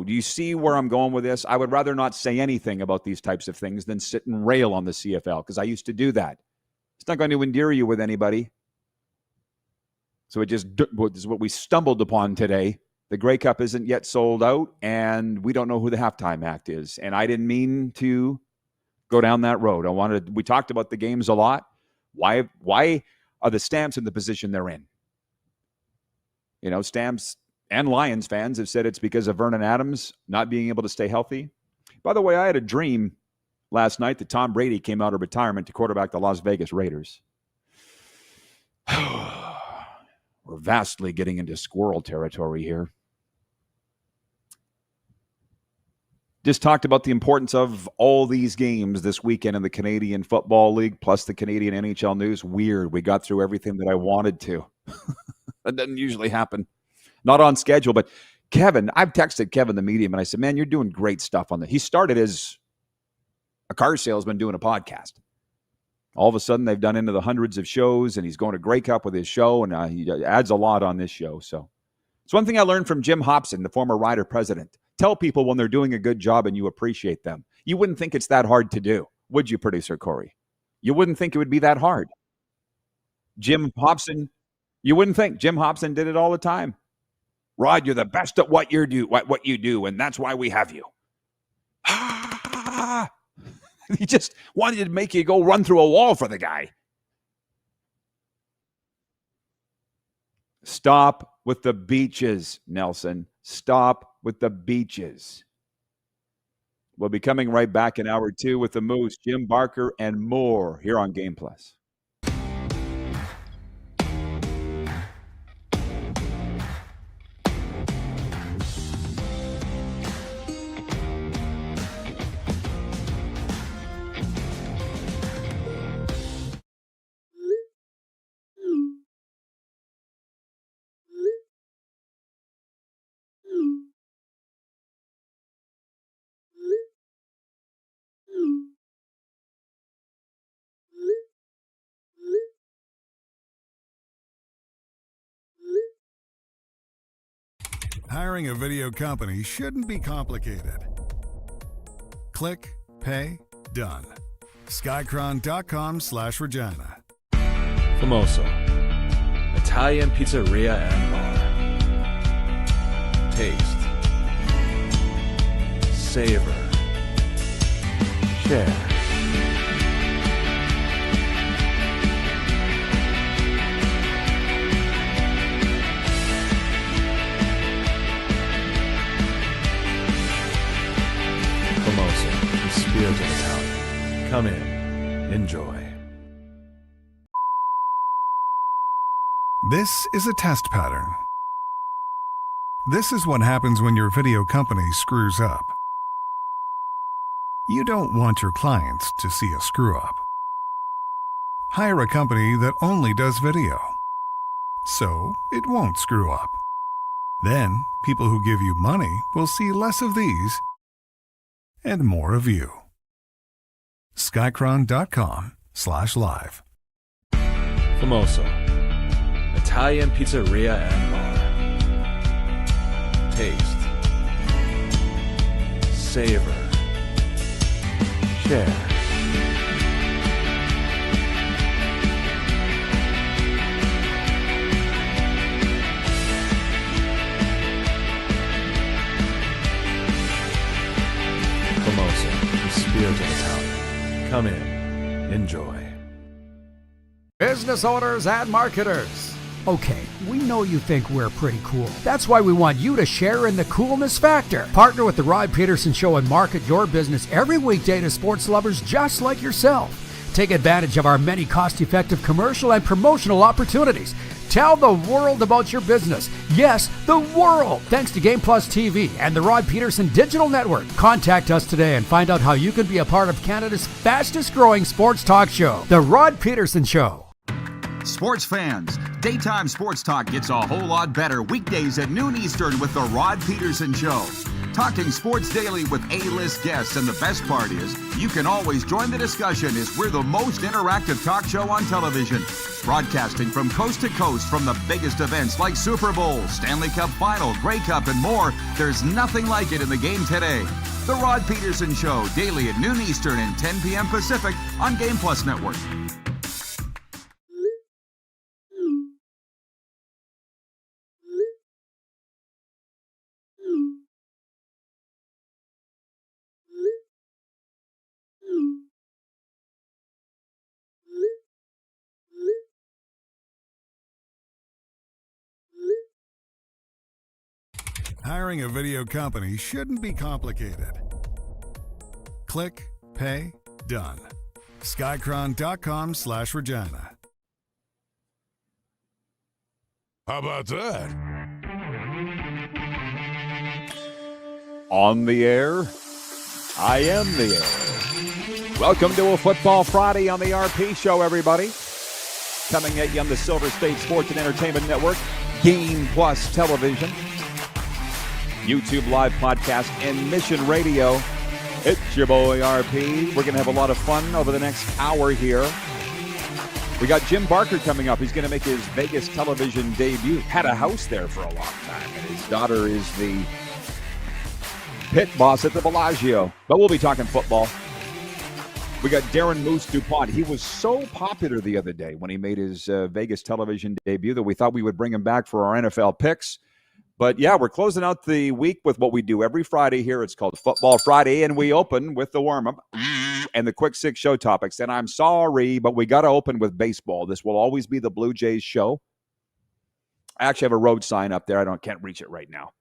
C: Do you see where I'm going with this? I would rather not say anything about these types of things than sit and rail on the CFL because I used to do that. It's not going to endear you with anybody. So this is what we stumbled upon today. The Grey Cup isn't yet sold out, and we don't know who the halftime act is. And I didn't mean to go down that road. We talked about the games a lot. Why are the Stamps in the position they're in? You know, Stamps and Lions fans have said it's because of Vernon Adams not being able to stay healthy. By the way, I had a dream last night that Tom Brady came out of retirement to quarterback the Las Vegas Raiders. We're vastly getting into squirrel territory here. Just talked about the importance of all these games this weekend in the Canadian Football League, plus the Canadian NHL news. Weird. We got through everything that I wanted to. That doesn't usually happen. Not on schedule, but Kevin, I've texted Kevin, the medium, and I said, man, you're doing great stuff on that. He started as a car salesman doing a podcast. All of a sudden, they've done into the hundreds of shows, and he's going to Grey Cup with his show, and he adds a lot on this show. So it's one thing I learned from Jim Hobson, the former Ryder president. Tell people when they're doing a good job and you appreciate them. You wouldn't think it's that hard to do, would you, producer Corey? You wouldn't think it would be that hard. Jim Hobson, you wouldn't think. Jim Hobson did it all the time. Rod, you're the best at what you do, and that's why we have you. He just wanted to make you go run through a wall for the guy. Stop with the beaches, Nelson. Stop with the beaches. We'll be coming right back in hour 2 with the Moose, Jim Barker, and more here on Game Plus.
B: Hiring a video company shouldn't be complicated. Click, pay, done. Skycron.com/Regina.
J: Famoso, Italian pizzeria and bar. Taste, savor, share. Famoso, the spirit of Italian. Come in, enjoy.
B: This is a test pattern. This is what happens when your video company screws up. You don't want your clients to see a screw-up. Hire a company that only does video, so it won't screw up. Then, people who give you money will see less of these and more of you. Skycron.com/live.
J: Famoso, Italian pizzeria and bar. Taste, savor, share. Famoso, the spirit of Italian. Come in, enjoy.
I: Business owners and marketers. Okay, we know you think we're pretty cool. That's why we want you to share in the coolness factor. Partner with the Rod Pedersen Show and market your business every weekday to sports lovers just like yourself. Take advantage of our many cost-effective commercial and promotional opportunities. Tell the world about your business. Yes, the world. Thanks to Game Plus TV and the Rod Pedersen Digital Network. Contact us today and find out how you can be a part of Canada's fastest growing sports talk show, The Rod Pedersen Show.
H: Sports fans, daytime sports talk gets a whole lot better weekdays at noon Eastern with the Rod Pedersen Show. Talking sports daily with A-list guests, and the best part is, you can always join the discussion as we're the most interactive talk show on television. Broadcasting from coast to coast from the biggest events like Super Bowl, Stanley Cup Final, Grey Cup, and more. There's nothing like it in the game today. The Rod Pedersen Show, daily at noon Eastern and 10 p.m. Pacific on Game Plus Network.
B: Hiring a video company shouldn't be complicated. Click, pay, done. Skycron.com/Regina.
M: How about that?
C: On the air, I am the air. Welcome to a Football Friday on the RP Show, everybody. Coming at you on the Silver State Sports and Entertainment Network, Game Plus Television, YouTube Live Podcast, and Mission Radio. It's your boy RP. We're going to have a lot of fun over the next hour here. We got Jim Barker coming up. He's going to make his Vegas television debut. Had a house there for a long time, and his daughter is the pit boss at the Bellagio. But we'll be talking football. We got Darren Moose DuPont. He was so popular the other day when he made his Vegas television debut that we thought we would bring him back for our NFL picks. But yeah, we're closing out the week with what we do every Friday here. It's called Football Friday, and we open with the warm-up and the quick six show topics. And I'm sorry, but we got to open with baseball. This will always be the Blue Jays show. I actually have a road sign up there. Can't reach it right now.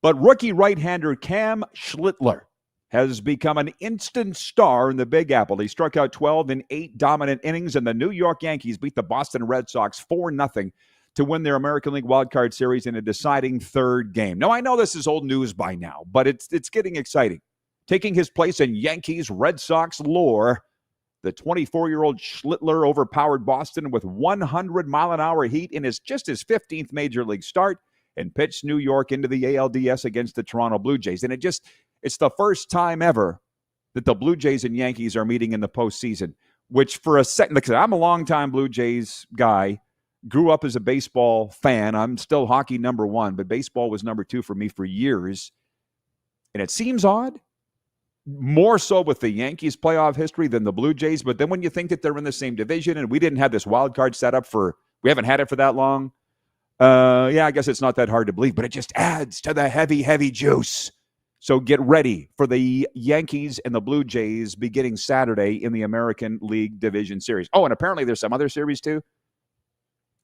C: But rookie right-hander Cam Schlittler has become an instant star in the Big Apple. He struck out 12 in 8 dominant innings, and the New York Yankees beat the Boston Red Sox 4-0 to win their American League wildcard series in a deciding third game. Now, I know this is old news by now, but it's getting exciting. Taking his place in Yankees-Red Sox lore, the 24-year-old Schlittler overpowered Boston with 100-mile-an-hour heat in his 15th Major League start and pitched New York into the ALDS against the Toronto Blue Jays. And it's the first time ever that the Blue Jays and Yankees are meeting in the postseason, which for a second, because I'm a longtime Blue Jays guy, grew up as a baseball fan. I'm still hockey number one, but baseball was number two for me for years. And it seems odd, more so with the Yankees playoff history than the Blue Jays. But then when you think that they're in the same division and we didn't have this wild card set up we haven't had it for that long. I guess it's not that hard to believe, but it just adds to the heavy, heavy juice. So get ready for the Yankees and the Blue Jays beginning Saturday in the American League Division Series. Oh, and apparently there's some other series too.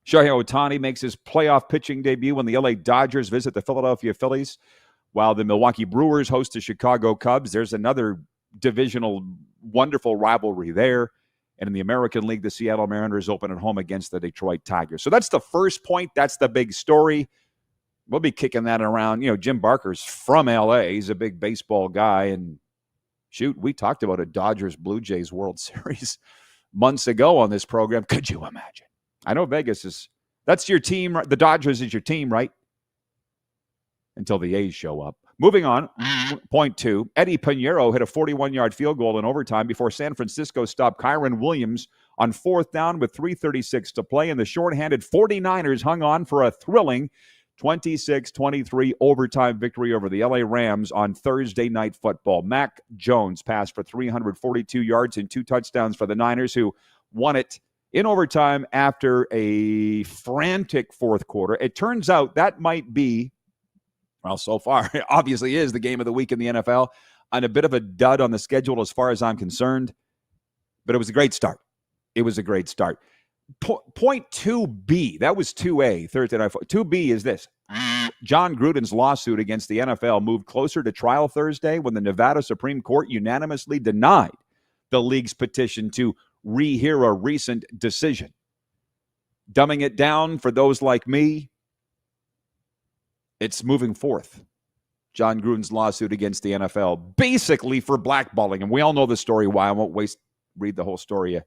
C: Shohei Ohtani makes his playoff pitching debut when the LA Dodgers visit the Philadelphia Phillies, while the Milwaukee Brewers host the Chicago Cubs. There's another divisional wonderful rivalry there. And in the American League, the Seattle Mariners open at home against the Detroit Tigers. So that's the first point. That's the big story. We'll be kicking that around. Jim Barker's from LA. He's a big baseball guy. And shoot, we talked about a Dodgers-Blue Jays World Series months ago on this program. Could you imagine? I know that's your team. The Dodgers is your team, right? Until the A's show up. Moving on, point 2. Eddie Pinheiro hit a 41-yard field goal in overtime before San Francisco stopped Kyron Williams on 4th down with 3:36 to play, and the shorthanded 49ers hung on for a thrilling 26-23 overtime victory over the LA Rams on Thursday Night Football. Mac Jones passed for 342 yards and 2 touchdowns for the Niners, who won it in overtime after a frantic fourth quarter. It turns out that might be, well, so far, it obviously is the game of the week in the NFL, and a bit of a dud on the schedule as far as I'm concerned. But it was a great start. It was a great start. Point 2B, that was 2A, Thursday Night Football. 2B is this. John Gruden's lawsuit against the NFL moved closer to trial Thursday when the Nevada Supreme Court unanimously denied the league's petition to rehear a recent decision. Dumbing it down for those like me, it's moving forth. John Gruden's lawsuit against the NFL, basically for blackballing. And we all know the story why. I won't read the whole story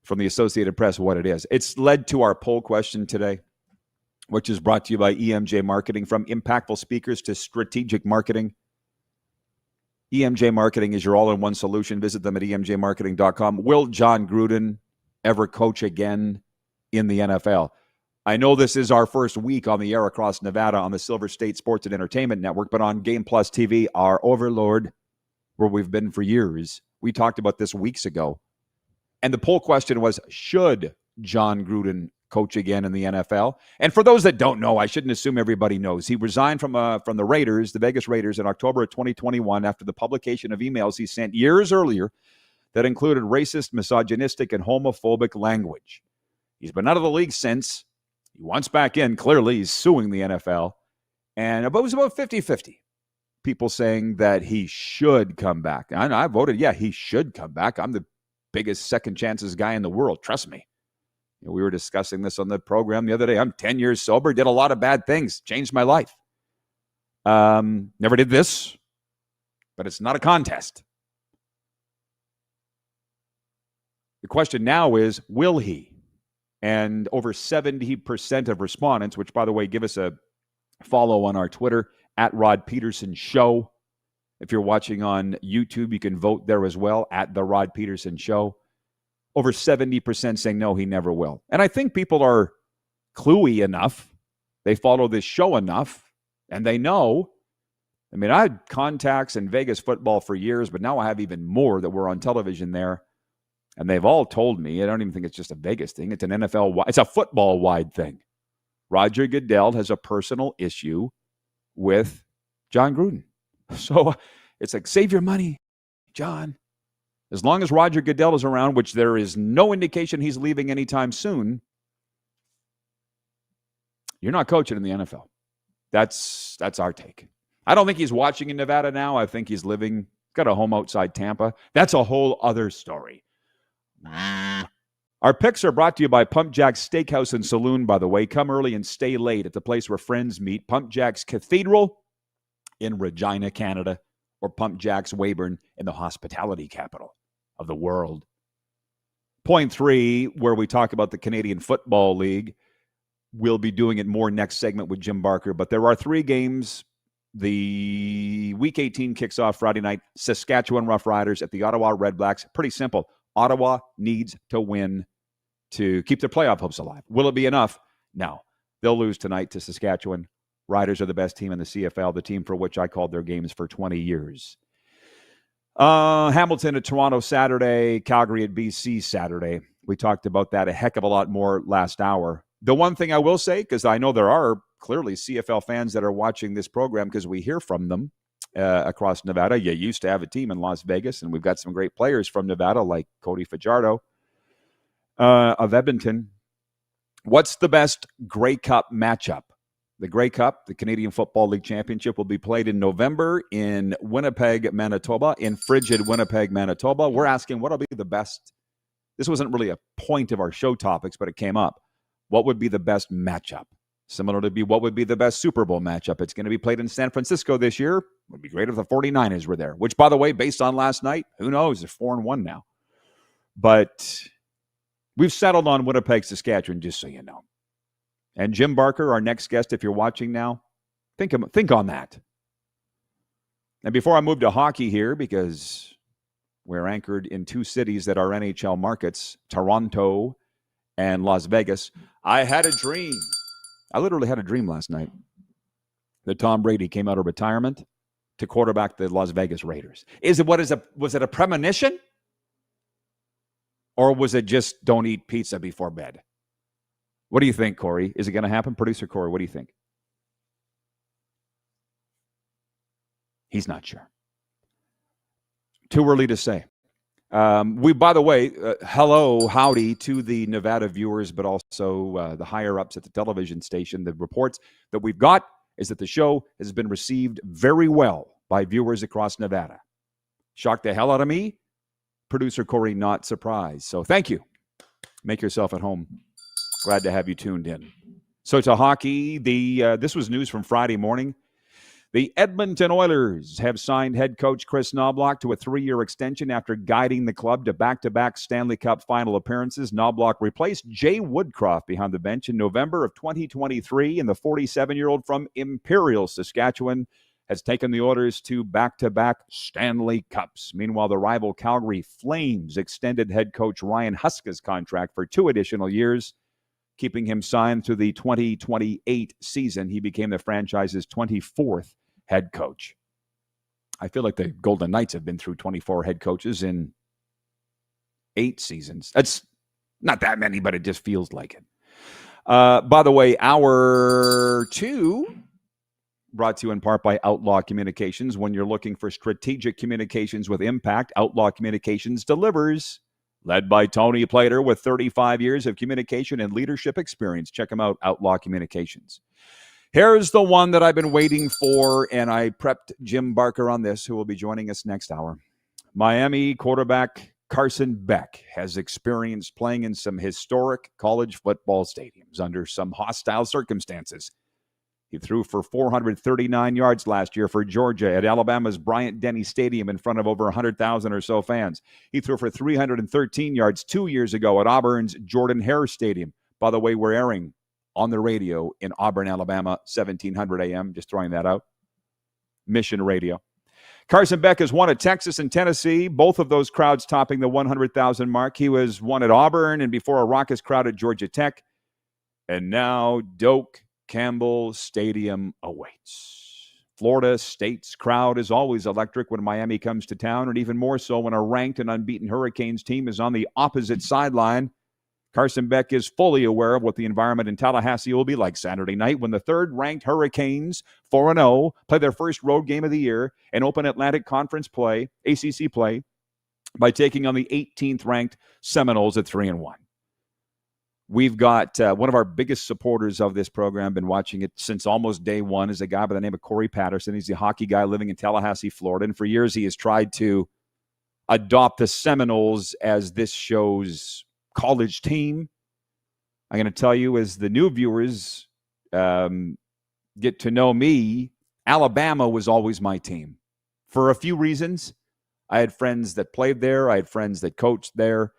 C: from the Associated Press what it is. It's led to our poll question today, which is brought to you by EMJ Marketing. From impactful speakers to strategic marketing, EMJ Marketing is your all-in-one solution. Visit them at emjmarketing.com. Will John Gruden ever coach again in the NFL? I know this is our first week on the air across Nevada on the Silver State Sports and Entertainment Network, but on Game Plus TV, our overlord, where we've been for years, we talked about this weeks ago. And the poll question was, should John Gruden coach again in the NFL? And for those that don't know, I shouldn't assume everybody knows. He resigned from the Raiders, the Vegas Raiders, in October of 2021 after the publication of emails he sent years earlier that included racist, misogynistic, and homophobic language. He's been out of the league since. He wants back in. Clearly, he's suing the NFL. And it was about 50-50. People saying that he should come back. And I voted, yeah, he should come back. I'm the biggest second chances guy in the world. Trust me. We were discussing this on the program the other day. I'm 10 years sober, did a lot of bad things, changed my life. Never did this. but it's not a contest. The question now is, will he? And over 70% of respondents, which, by the way, give us a follow on our Twitter, at Rod Pedersen Show. If you're watching on YouTube, you can vote there as well, at The Rod Pedersen Show. Over 70% saying no, he never will. And I think people are cluey enough. They follow this show enough, and they know. I mean, I had contacts in Vegas football for years, but now I have even more that were on television there. And they've all told me, I don't even think it's just a Vegas thing. It's an NFL, it's a football-wide thing. Roger Goodell has a personal issue with John Gruden. So it's like, save your money, John. As long as Roger Goodell is around, which there is no indication he's leaving anytime soon, you're not coaching in the NFL. That's our take. I don't think he's watching in Nevada now. I think he's got a home outside Tampa. That's a whole other story. Our picks are brought to you by Pump Jack's Steakhouse and Saloon, by the way. Come early and stay late at the place where friends meet. Pump Jack's Cathedral in Regina, Canada, or Pump Jack's Weyburn in the hospitality capital of the world. Point 3, where we talk about the Canadian Football League. We'll be doing it more next segment with Jim Barker, but there are 3 games. The Week 18 kicks off Friday night. Saskatchewan Roughriders at the Ottawa Redblacks. Pretty simple. Ottawa needs to win to keep their playoff hopes alive. Will it be enough? No. They'll lose tonight to Saskatchewan. Riders are the best team in the CFL, the team for which I called their games for 20 years. Hamilton at Toronto Saturday, Calgary at BC Saturday. We talked about that a heck of a lot more last hour. The one thing I will say, because I know there are clearly CFL fans that are watching this program because we hear from them across Nevada. You used to have a team in Las Vegas, and we've got some great players from Nevada like Cody Fajardo of Edmonton. What's the best Grey Cup matchup? The Grey Cup, the Canadian Football League Championship, will be played in November in Winnipeg, Manitoba, in frigid Winnipeg, Manitoba. We're asking what will be the best. This wasn't really a point of our show topics, but it came up. What would be the best matchup? Similar to what would be the best Super Bowl matchup? It's going to be played in San Francisco this year. It would be great if the 49ers were there, which, by the way, based on last night, who knows? They're 4-1 now. But we've settled on Winnipeg, Saskatchewan, just so you know. And Jim Barker, our next guest, if you're watching now, think on that. And before I move to hockey here, because we're anchored in 2 cities that are NHL markets, Toronto and Las Vegas, I had a dream. I literally had a dream last night that Tom Brady came out of retirement to quarterback the Las Vegas Raiders. Was it a premonition? Or was it just don't eat pizza before bed? What do you think, Corey? Is it going to happen? Producer Corey, what do you think? He's not sure. Too early to say. By the way, hello, howdy to the Nevada viewers, but also the higher-ups at the television station. The reports that we've got is that the show has been received very well by viewers across Nevada. Shocked the hell out of me. Producer Corey, not surprised. So thank you. Make yourself at home. Glad to have you tuned in. So to hockey, this was news from Friday morning. The Edmonton Oilers have signed head coach Chris Knobloch to a 3-year extension after guiding the club to back-to-back Stanley Cup final appearances. Knobloch replaced Jay Woodcroft behind the bench in November of 2023, and the 47-year-old from Imperial, Saskatchewan, has taken the Oilers to back-to-back Stanley Cups. Meanwhile, the rival Calgary Flames extended head coach Ryan Huska's contract for 2 additional years, keeping him signed through the 2028 season. He became the franchise's 24th head coach. I feel like the Golden Knights have been through 24 head coaches in 8 seasons. That's not that many, but it just feels like it. By the way, hour 2 brought to you in part by Outlaw Communications. When you're looking for strategic communications with impact, Outlaw Communications delivers. Led by Tony Plater with 35 years of communication and leadership experience. Check him out, Outlaw Communications. Here's the one that I've been waiting for, and I prepped Jim Barker on this, who will be joining us next hour. Miami quarterback Carson Beck has experience playing in some historic college football stadiums under some hostile circumstances. He threw for 439 yards last year for Georgia at Alabama's Bryant-Denny Stadium in front of over 100,000 or so fans. He threw for 313 yards 2 years ago at Auburn's Jordan-Hare Stadium. By the way, we're airing on the radio in Auburn, Alabama, 1700 a.m., just throwing that out. Mission Radio. Carson Beck has won at Texas and Tennessee, both of those crowds topping the 100,000 mark. He was one at Auburn and before a raucous crowd at Georgia Tech. And now Doak Campbell Stadium awaits. Florida State's crowd is always electric when Miami comes to town, and even more so when a ranked and unbeaten Hurricanes team is on the opposite sideline. Carson Beck is fully aware of what the environment in Tallahassee will be like Saturday night when the third-ranked Hurricanes, 4-0, play their first road game of the year and open Atlantic Conference play, ACC play, by taking on the 18th-ranked Seminoles at 3-1. We've got one of our biggest supporters of this program, been watching it since almost day one, is a guy by the name of Corey Pedersen. He's a hockey guy living in Tallahassee, Florida, and for years he has tried to adopt the Seminoles as this show's college team. I'm going to tell you, as the new viewers get to know me, Alabama was always my team for a few reasons. I had friends that played there. I had friends that coached there.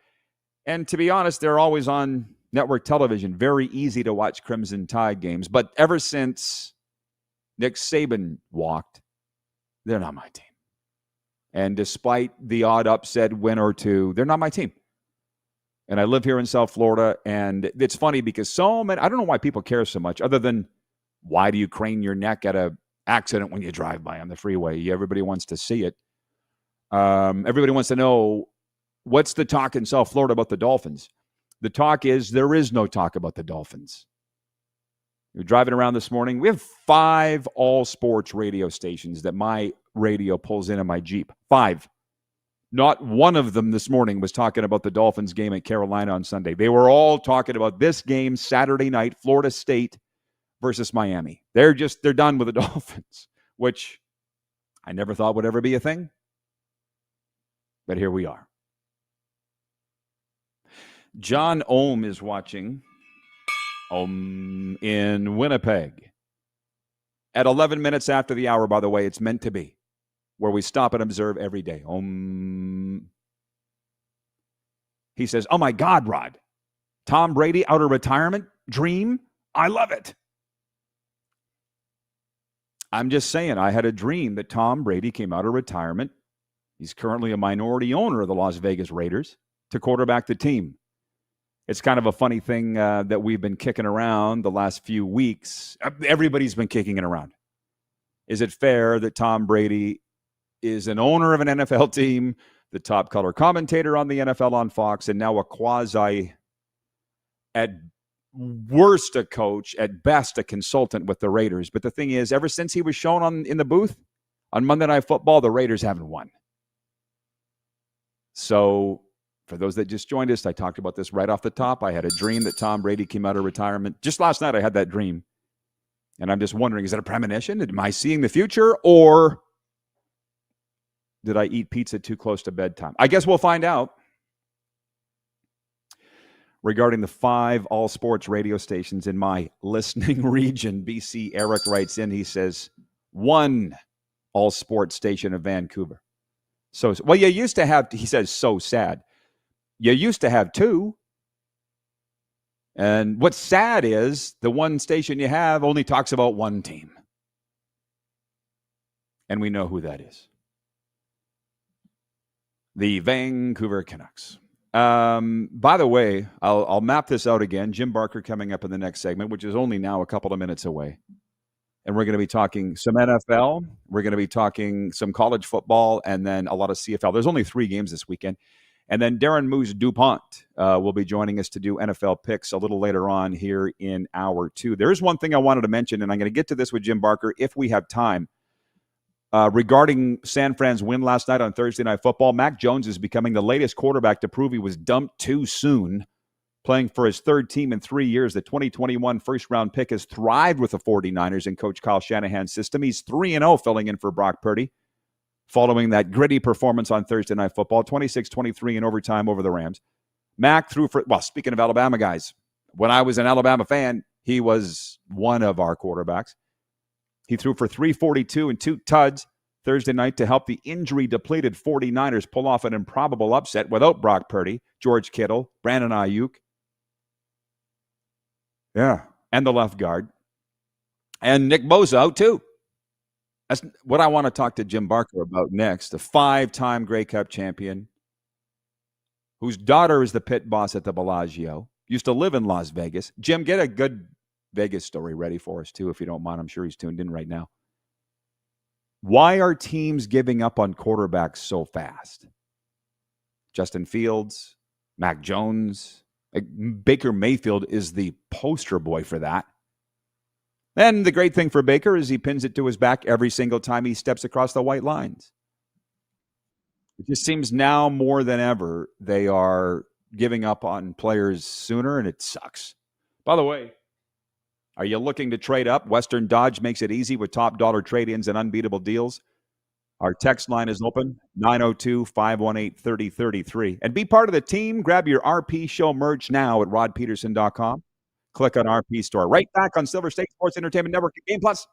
C: And to be honest, they're always on network television. Very easy to watch Crimson Tide games. But ever since Nick Saban walked, they're not my team. And despite the odd upset win or two, they're not my team. And I live here in South Florida, and it's funny because so many, I don't know why people care so much, other than why do you crane your neck at an accident when you drive by on the freeway? Everybody wants to see it. Everybody wants to know, what's the talk in South Florida about the Dolphins? The talk is there is no talk about the Dolphins. You're driving around this morning. We have 5 all-sports radio stations that my radio pulls in my Jeep. 5. Not one of them this morning was talking about the Dolphins game at Carolina on Sunday. They were all talking about this game Saturday night, Florida State versus Miami. They're done with the Dolphins, which I never thought would ever be a thing. But here we are. John Ohm is watching in Winnipeg. At 11 minutes after the hour, by the way, it's meant to be, where we stop and observe every day. He says, oh my God, Rod, Tom Brady out of retirement? Dream? I love it. I'm just saying, I had a dream that Tom Brady came out of retirement. He's currently a minority owner of the Las Vegas Raiders to quarterback the team. It's kind of a funny thing that we've been kicking around the last few weeks. Everybody's been kicking it around. Is it fair that Tom Brady is an owner of an NFL team, the top color commentator on the NFL on Fox, and now a quasi, at worst a coach, at best a consultant with the Raiders? But the thing is, ever since he was shown in the booth on Monday Night Football, the Raiders haven't won. So for those that just joined us, I talked about this right off the top. I had a dream that Tom Brady came out of retirement. Just last night I had that dream. And I'm just wondering, is that a premonition? Am I seeing the future, or did I eat pizza too close to bedtime? I guess we'll find out. Regarding the 5 all-sports radio stations in my listening region, BC Eric writes in, he says, 1 all-sports station of Vancouver. So, well, you used to have, he says, so sad. You used to have 2. And what's sad is the one station you have only talks about one team. And we know who that is. The Vancouver Canucks. By the way, I'll map this out again. Jim Barker coming up in the next segment, which is only now a couple of minutes away. And we're going to be talking some NFL. We're going to be talking some college football and then a lot of CFL. There's only 3 games this weekend. And then Darren Moose DuPont will be joining us to do NFL picks a little later on here in hour 2. There is one thing I wanted to mention, and I'm going to get to this with Jim Barker if we have time. Regarding San Fran's win last night on Thursday Night Football, Mac Jones is becoming the latest quarterback to prove he was dumped too soon. Playing for his 3rd team in 3 years, the 2021 first-round pick has thrived with the 49ers in Coach Kyle Shanahan's system. He's 3-0 filling in for Brock Purdy, following that gritty performance on Thursday Night Football, 26-23 in overtime over the Rams. Mac threw for, well, speaking of Alabama guys, when I was an Alabama fan, he was one of our quarterbacks. He threw for 342 and 2 tuds Thursday night to help the injury-depleted 49ers pull off an improbable upset without Brock Purdy, George Kittle, Brandon Ayuk. Yeah, and the left guard. And Nick Bosa out too. That's what I want to talk to Jim Barker about next, a 5-time Grey Cup champion whose daughter is the pit boss at the Bellagio, used to live in Las Vegas. Jim, get a good Vegas story ready for us too, if you don't mind. I'm sure he's tuned in right now. Why are teams giving up on quarterbacks so fast? Justin Fields, Mac Jones, Baker Mayfield is the poster boy for that. And the great thing for Baker is he pins it to his back every single time he steps across the white lines. It just seems now more than ever they are giving up on players sooner, and it sucks. By the way, are you looking to trade up? Western Dodge makes it easy with top dollar trade-ins and unbeatable deals. Our text line is open, 902-518-3033. And be part of the team. Grab your RP Show merch now at rodpeterson.com. Click on RP Store. Right back on Silver State Sports Entertainment Network at Game Plus.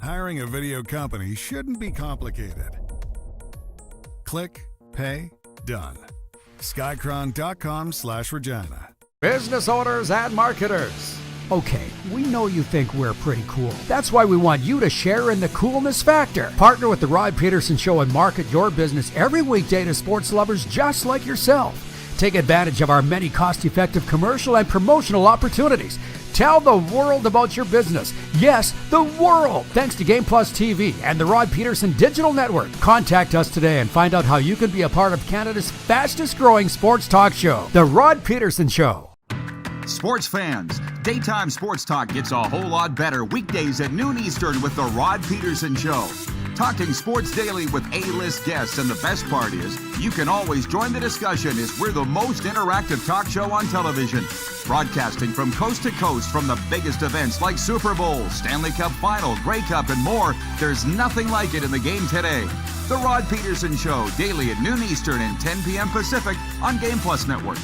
B: Hiring a video company shouldn't be complicated. Click, pay, done. Skycron.com/Regina.
I: Business owners and marketers. Okay, we know you think we're pretty cool. That's why we want you to share in the coolness factor. Partner with the Rod Pedersen Show and market your business every weekday to sports lovers just like yourself. Take advantage of our many cost-effective commercial and promotional opportunities. Tell the world about your business. Yes, the world. Thanks to Game Plus TV and the Rod Pedersen Digital Network. Contact us today and find out how you can be a part of Canada's fastest-growing sports talk show, The Rod Pedersen Show.
H: Sports fans, daytime sports talk gets a whole lot better weekdays at noon Eastern with The Rod Pedersen Show. Talking sports daily with A-list guests, and the best part is you can always join the discussion as we're the most interactive talk show on television. Broadcasting from coast to coast from the biggest events like Super Bowl, Stanley Cup Final, Grey Cup, and more. There's nothing like it in the game today. The Rod Pedersen Show, daily at noon Eastern and 10 p.m. Pacific on Game Plus Network.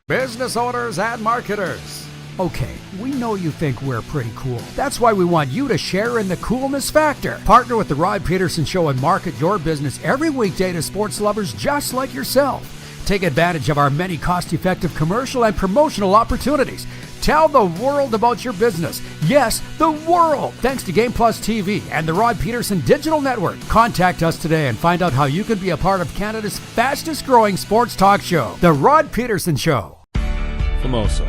I: Business owners and marketers. Okay, we know you think we're pretty cool. That's why we want you to share in the coolness factor. Partner with the Rod Pedersen Show and market your business every weekday to sports lovers just like yourself. Take advantage of our many cost-effective commercial and promotional opportunities. Tell the world about your business. Yes, the world. Thanks to Game Plus TV and the Rod Pedersen Digital Network. Contact us today and find out how you can be a part of Canada's fastest-growing sports talk show, The Rod Pedersen Show.
J: Famoso,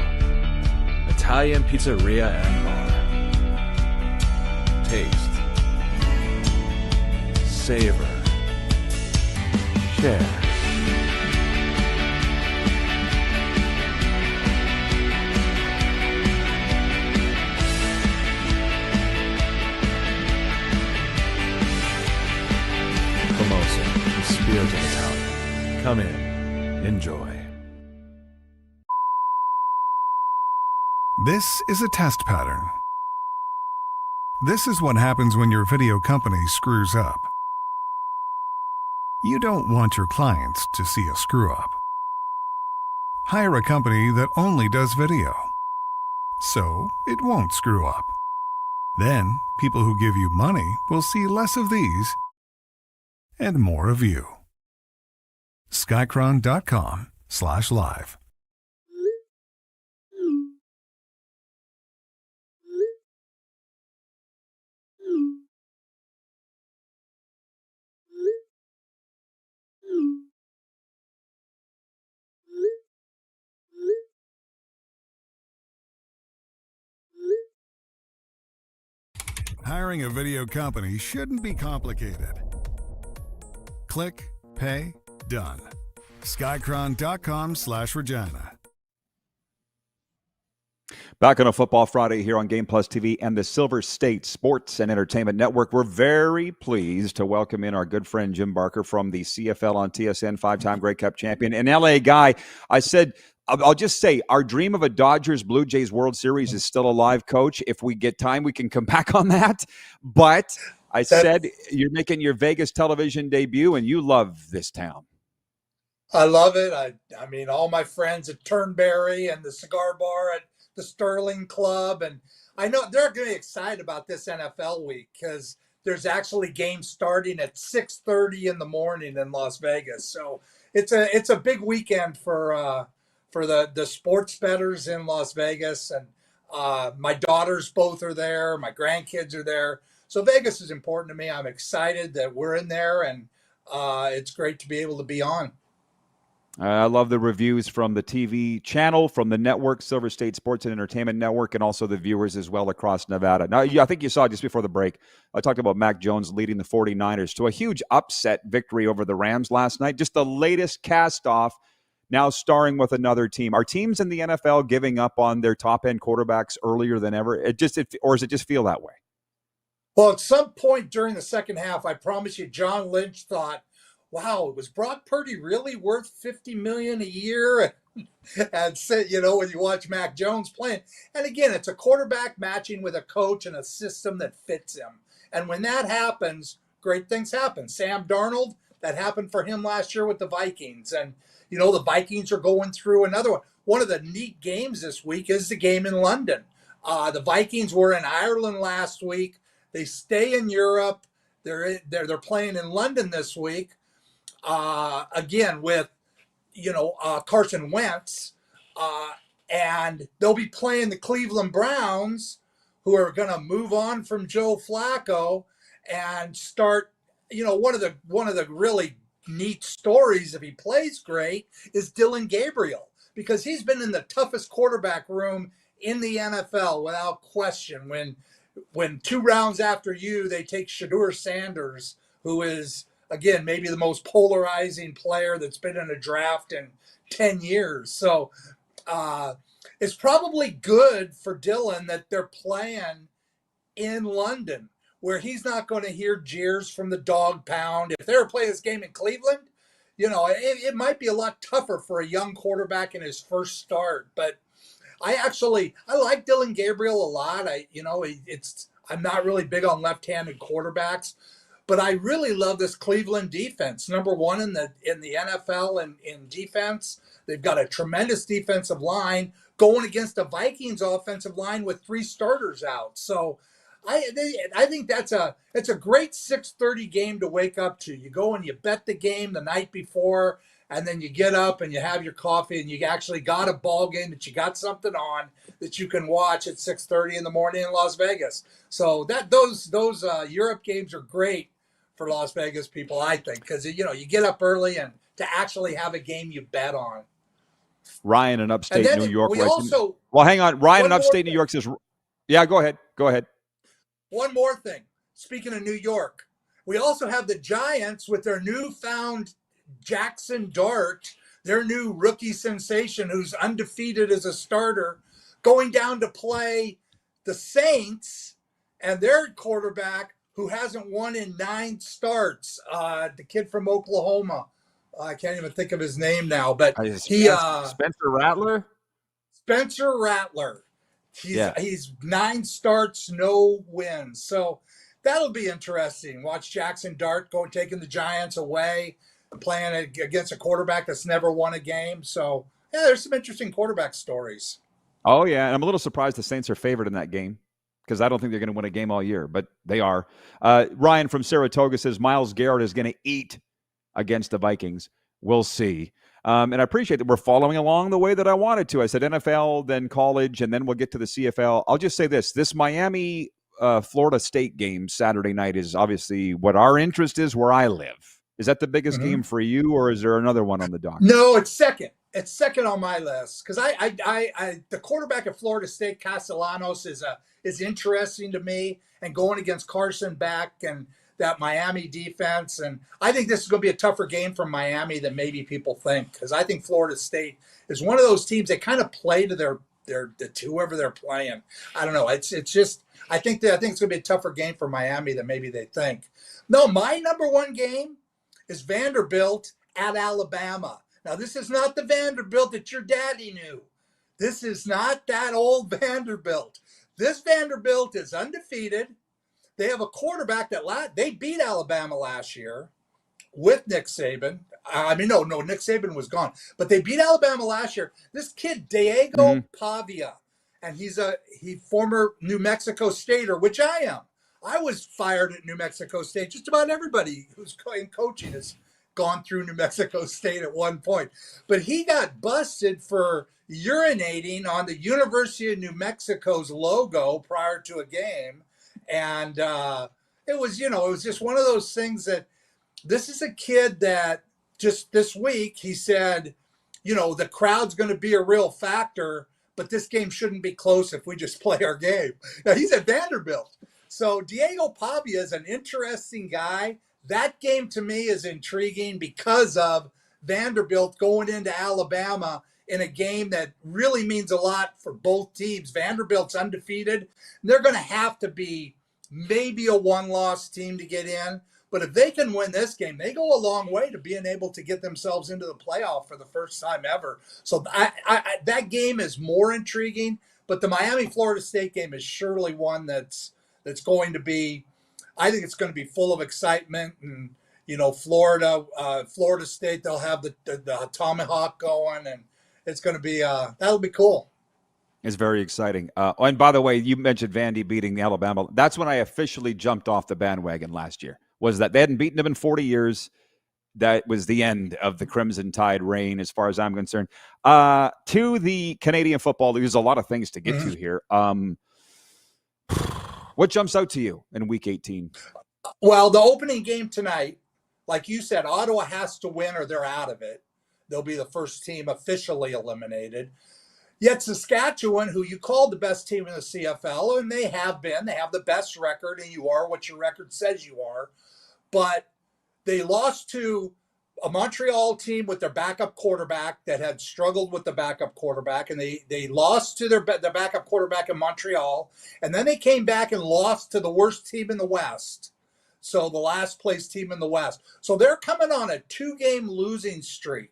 J: Italian pizzeria and bar. Taste, savor, share. Famoso, the spirit of Italian. Come in, enjoy.
B: This is a test pattern. This is what happens when your video company screws up. You don't want your clients to see a screw-up. Hire a company that only does video, so it won't screw up. Then, people who give you money will see less of these and more of you. Skycron.com/live. Hiring a video company shouldn't be complicated. Click, pay, done. Skycron.com/Regina.
C: Back on a Football Friday here on Game Plus TV and the Silver State Sports and Entertainment Network. We're very pleased to welcome in our good friend Jim Barker from the CFL on TSN, 5-time Grey Cup champion, an LA guy. I said, I'll just say, our dream of a Dodgers-Blue Jays World Series is still alive, Coach. If we get time, we can come back on that. But I said you're making your Vegas television debut, and you love this town.
N: I love it. I mean, all my friends at Turnberry and the cigar bar at the Sterling Club, and I know they're going to be excited about this NFL week because there's actually games starting at 6:30 in the morning in Las Vegas. So it's a big weekend for the sports bettors in Las Vegas, and my daughters both are there. My grandkids are there. So Vegas is important to me. I'm excited that we're in there, and it's great to be able to be on.
C: I love the reviews from the TV channel, from the network, Silver State Sports and Entertainment Network, and also the viewers as well across Nevada. Now, I think you saw just before the break, I talked about Mac Jones leading the 49ers to a huge upset victory over the Rams last night. Just the latest cast-off, now starring with another team. Are teams in the NFL giving up on their top-end quarterbacks earlier than ever? Or does it just feel that way?
N: Well, at some point during the second half, I promise you, John Lynch thought, wow, was Brock Purdy really worth $50 million a year? And said, when you watch Mac Jones playing, and again, it's a quarterback matching with a coach and a system that fits him. And when that happens, great things happen. Sam Darnold, that happened for him last year with the Vikings. And, the Vikings are going through another one. One of the neat games this week is the game in London. The Vikings were in Ireland last week. They stay in Europe. They're playing in London this week. Again with Carson Wentz, and they'll be playing the Cleveland Browns, who are going to move on from Joe Flacco and start. One of the really neat stories, if he plays great, is Dylan Gabriel, because he's been in the toughest quarterback room in the NFL without question. When 2 rounds after you, they take Shedeur Sanders, who is, again, maybe the most polarizing player that's been in a draft in 10 years. So it's probably good for Dylan that they're playing in London, where he's not going to hear jeers from the dog pound. If they were playing this game in Cleveland, it might be a lot tougher for a young quarterback in his first start. But I like Dylan Gabriel a lot. I'm not really big on left-handed quarterbacks. But I really love this Cleveland defense. Number one in the NFL in defense. They've got a tremendous defensive line going against a Vikings offensive line with 3 starters out. So I think it's a great 6:30 game to wake up to. You go and you bet the game the night before, and then you get up and you have your coffee, and you actually got a ball game that you got something on that you can watch at 6:30 in the morning in Las Vegas. So those Europe games are great for Las Vegas people, I think, because you get up early and to actually have a game you bet on.
C: Ryan in upstate New York.
N: Hang
C: on. Ryan in upstate New York says, yeah, go ahead.
N: One more thing. Speaking of New York, we also have the Giants with their newfound Jackson Dart, their new rookie sensation who's undefeated as a starter, going down to play the Saints and their quarterback who hasn't won in 9 starts, the kid from Oklahoma. I can't even think of his name now, but
C: Spencer Rattler?
N: Spencer Rattler. He's 9 starts, no wins. So that'll be interesting. Watch Jackson Dart taking the Giants away, playing against a quarterback that's never won a game. So, yeah, there's some interesting quarterback stories.
C: Oh, yeah, and I'm a little surprised the Saints are favored in that game, because I don't think they're going to win a game all year, but they are. Ryan from Saratoga says Myles Garrett is going to eat against the Vikings. We'll see. And I appreciate that we're following along the way that I wanted to. I said NFL, then college, and then we'll get to the CFL. I'll just say this Miami Florida State game Saturday night is obviously what our interest is where I live. Is that the biggest game for you, or is there another one on the docket?
N: No, it's second. It's second on my list because the quarterback at Florida State, Castellanos, is interesting to me, and going against Carson Beck and that Miami defense. And I think this is going to be a tougher game for Miami than maybe people think, because I think Florida State is one of those teams that kind of play to whoever they're playing. I don't know. It's just I think it's going to be a tougher game for Miami than maybe they think. No, my number one game is Vanderbilt at Alabama. Now, this is not the Vanderbilt that your daddy knew. This is not that old Vanderbilt. This Vanderbilt is undefeated. They have a quarterback that they beat Alabama last year with Nick Saban. No, Nick Saban was gone. But they beat Alabama last year. This kid, Diego Pavia, and he's former New Mexico Stater, which I am. I was fired at New Mexico State. Just about everybody who's in coaching has gone through New Mexico State at one point. But he got busted for urinating on the University of New Mexico's logo prior to a game. And it was just one of those things that this is a kid that just this week he said, the crowd's going to be a real factor, but this game shouldn't be close if we just play our game. Now, he's at Vanderbilt. So Diego Pavia is an interesting guy. That game to me is intriguing because of Vanderbilt going into Alabama in a game that really means a lot for both teams. Vanderbilt's undefeated. They're going to have to be maybe a one-loss team to get in. But if they can win this game, they go a long way to being able to get themselves into the playoff for the first time ever. So that game is more intriguing. But the Miami-Florida State game is surely one that's going to be, I think it's going to be full of excitement. And, Florida State, they'll have the tomahawk going, and it's going to be, that'll be cool.
C: It's very exciting. And by the way, you mentioned Vandy beating Alabama. That's when I officially jumped off the bandwagon last year, was that they hadn't beaten them in 40 years. That was the end of the Crimson Tide reign, as far as I'm concerned. To the Canadian Football League, there's a lot of things to get to here. What jumps out to you in Week 18?
N: Well, the opening game tonight, like you said, Ottawa has to win or they're out of it. They'll be the first team officially eliminated. Yet Saskatchewan, who you called the best team in the CFL, and they have the best record, and you are what your record says you are. But they lost to a Montreal team with their backup quarterback that had struggled with the backup quarterback, and they lost to their backup quarterback in Montreal, and then they came back and lost to the worst team in the West, so the last place team in the West. So they're coming on a 2-game losing streak,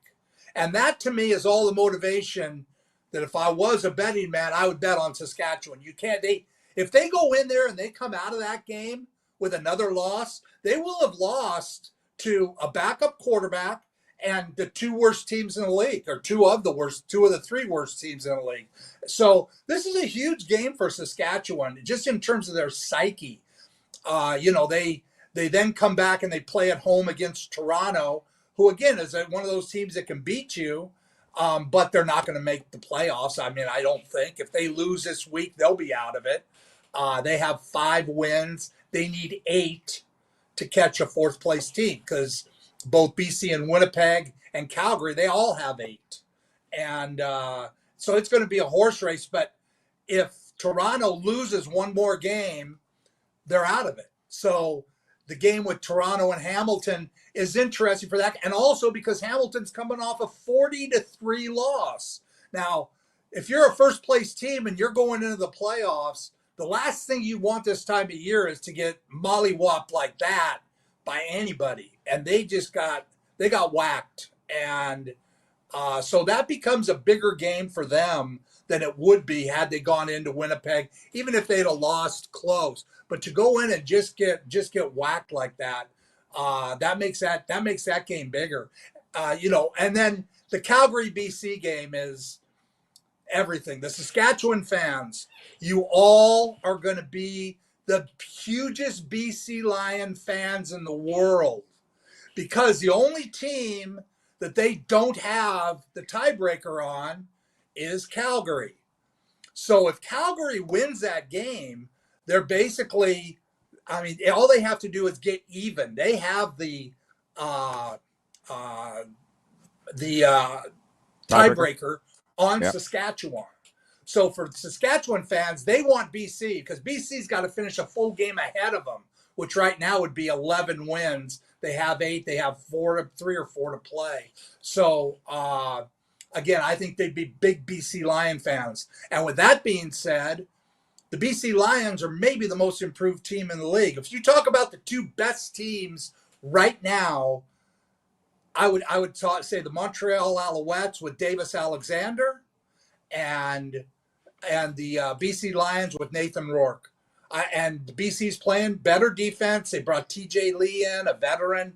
N: and that to me is all the motivation that if I was a betting man, I would bet on Saskatchewan. If they go in there and they come out of that game with another loss, they will have lost to a backup quarterback and the two worst teams in the league, or two of the three worst teams in the league. So this is a huge game for Saskatchewan, just in terms of their psyche. They then come back and they play at home against Toronto, who again is one of those teams that can beat you, but they're not going to make the playoffs. I mean, I don't think. If they lose this week, they'll be out of it. They have 5 wins. They need 8 to catch a fourth-place team, because both BC and Winnipeg and Calgary, they all have 8. And so it's going to be a horse race. But if Toronto loses one more game, they're out of it. So the game with Toronto and Hamilton is interesting for that. And also because Hamilton's coming off a 40-3 loss. Now, if you're a first-place team and you're going into the playoffs, the last thing you want this time of year is to get mollywopped like that by anybody. And they got whacked. And so that becomes a bigger game for them than it would be had they gone into Winnipeg, even if they'd have lost close. But to go in and just get whacked like that, that makes that game bigger. And then the Calgary BC game is everything. The Saskatchewan fans, you all are going to be the hugest BC Lion fans in the world, because the only team that they don't have the tiebreaker on is Calgary. So if Calgary wins that game, they're basically, all they have to do is get even. They have the tiebreaker on Saskatchewan. So for Saskatchewan fans, they want BC, because BC's got to finish a full game ahead of them, which right now would be 11 wins. They have 8. They have 3 or 4 to play. So again, I think they'd be big BC Lion fans. And with that being said, the BC Lions are maybe the most improved team in the league. If you talk about the two best teams right now, I would say the Montreal Alouettes with Davis Alexander and the BC Lions with Nathan Rourke. And the BC's playing better defense. They brought TJ Lee in, a veteran.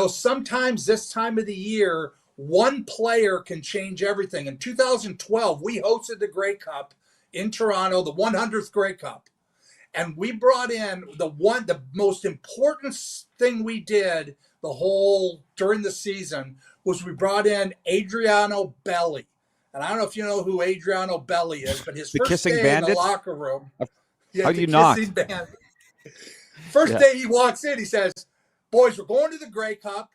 N: Sometimes this time of the year, one player can change everything. In 2012, we hosted the Grey Cup in Toronto, the 100th Grey Cup. And we brought in the most important thing we did during the season was we brought in Adriano Belli. And I don't know if you know who Adriano Belli is, but his first
C: kissing
N: day
C: bandit?
N: in the locker room.
C: How do you not?
N: First day he walks in, he says, "Boys, we're going to the Grey Cup,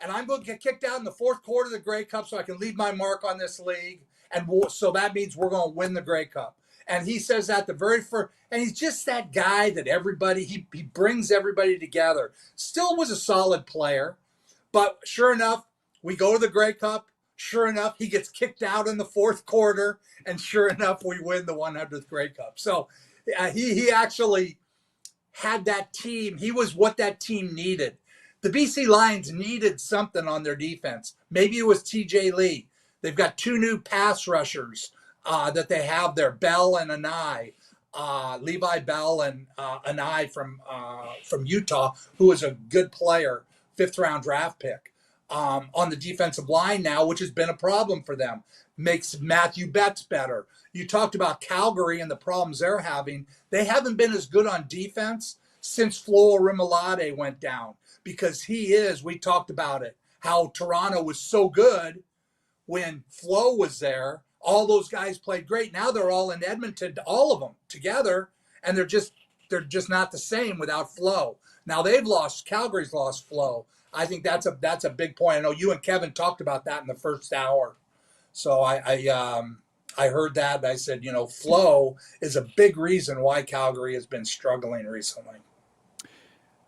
N: and I'm going to get kicked out in the fourth quarter of the Grey Cup so I can leave my mark on this league. And so that means we're going to win the Grey Cup." And he says that the very first, and he's just that guy that he brings everybody together. Still was a solid player, but sure enough, we go to the Grey Cup. Sure enough, he gets kicked out in the fourth quarter, and sure enough, we win the 100th Grey Cup. So he actually had that team. He was what that team needed. The BC Lions needed something on their defense. Maybe it was TJ Lee. They've got two new pass rushers that they have there, Bell and Anai. Levi Bell and Anai from Utah, who is a good player, 5th-round draft pick. On the defensive line now, which has been a problem for them, makes Matthew Betts better. You talked about Calgary and the problems they're having. They haven't been as good on defense since Flo Orimolade went down because we talked about it, how Toronto was so good when Flo was there. All those guys played great. Now they're all in Edmonton, all of them together, and they're just not the same without Flo. Now Calgary's lost Flo. I think that's a big point. I know you and Kevin talked about that in the first hour. So I heard that, and I said, Flo is a big reason why Calgary has been struggling recently.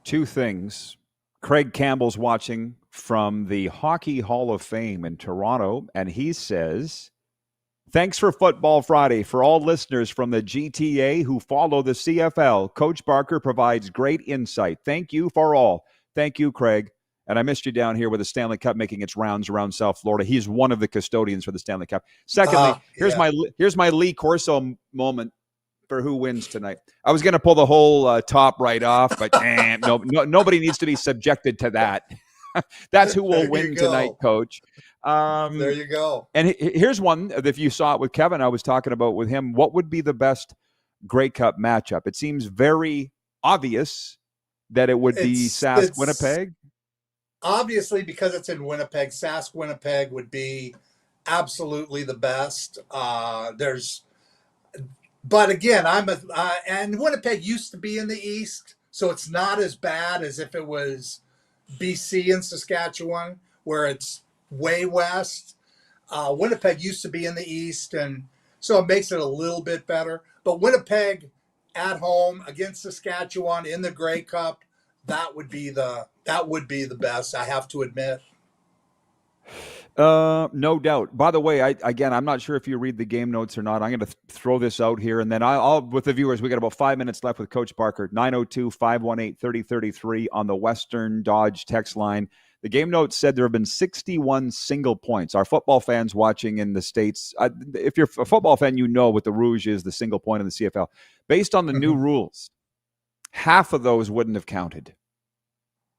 C: Two things. Craig Campbell's watching from the Hockey Hall of Fame in Toronto, and he says, "Thanks for Football Friday. For all listeners from the GTA who follow the CFL, Coach Barker provides great insight. Thank you for all." Thank you, Craig. And I missed you down here with the Stanley Cup making its rounds around South Florida. He's one of the custodians for the Stanley Cup. Secondly, here's my Lee Corso moment for who wins tonight. I was going to pull the whole top right off, but nobody needs to be subjected to that. That's who will win tonight, Coach.
N: There you go.
C: And here's one. If you saw it with Kevin, I was talking about with him, what would be the best Grey Cup matchup? It seems very obvious that it would be Sask Winnipeg.
N: Obviously, because it's in Winnipeg, Sask Winnipeg would be absolutely the best. But again, and Winnipeg used to be in the East, so it's not as bad as if it was BC and Saskatchewan, where it's way west. Winnipeg used to be in the East, and so it makes it a little bit better. But Winnipeg at home against Saskatchewan in the Grey Cup, that would be the best, I have to admit.
C: No doubt. By the way, I'm not sure if you read the game notes or not. I'm going to throw this out here, and then I'll with the viewers, we got about 5 minutes left with Coach Barker. 902-518-3033 on the Western Dodge text line. The game notes said there have been 61 single points. Our football fans watching in the States, if you're a football fan, you know what the Rouge is, the single point in the CFL. Based on the new rules, half of those wouldn't have counted.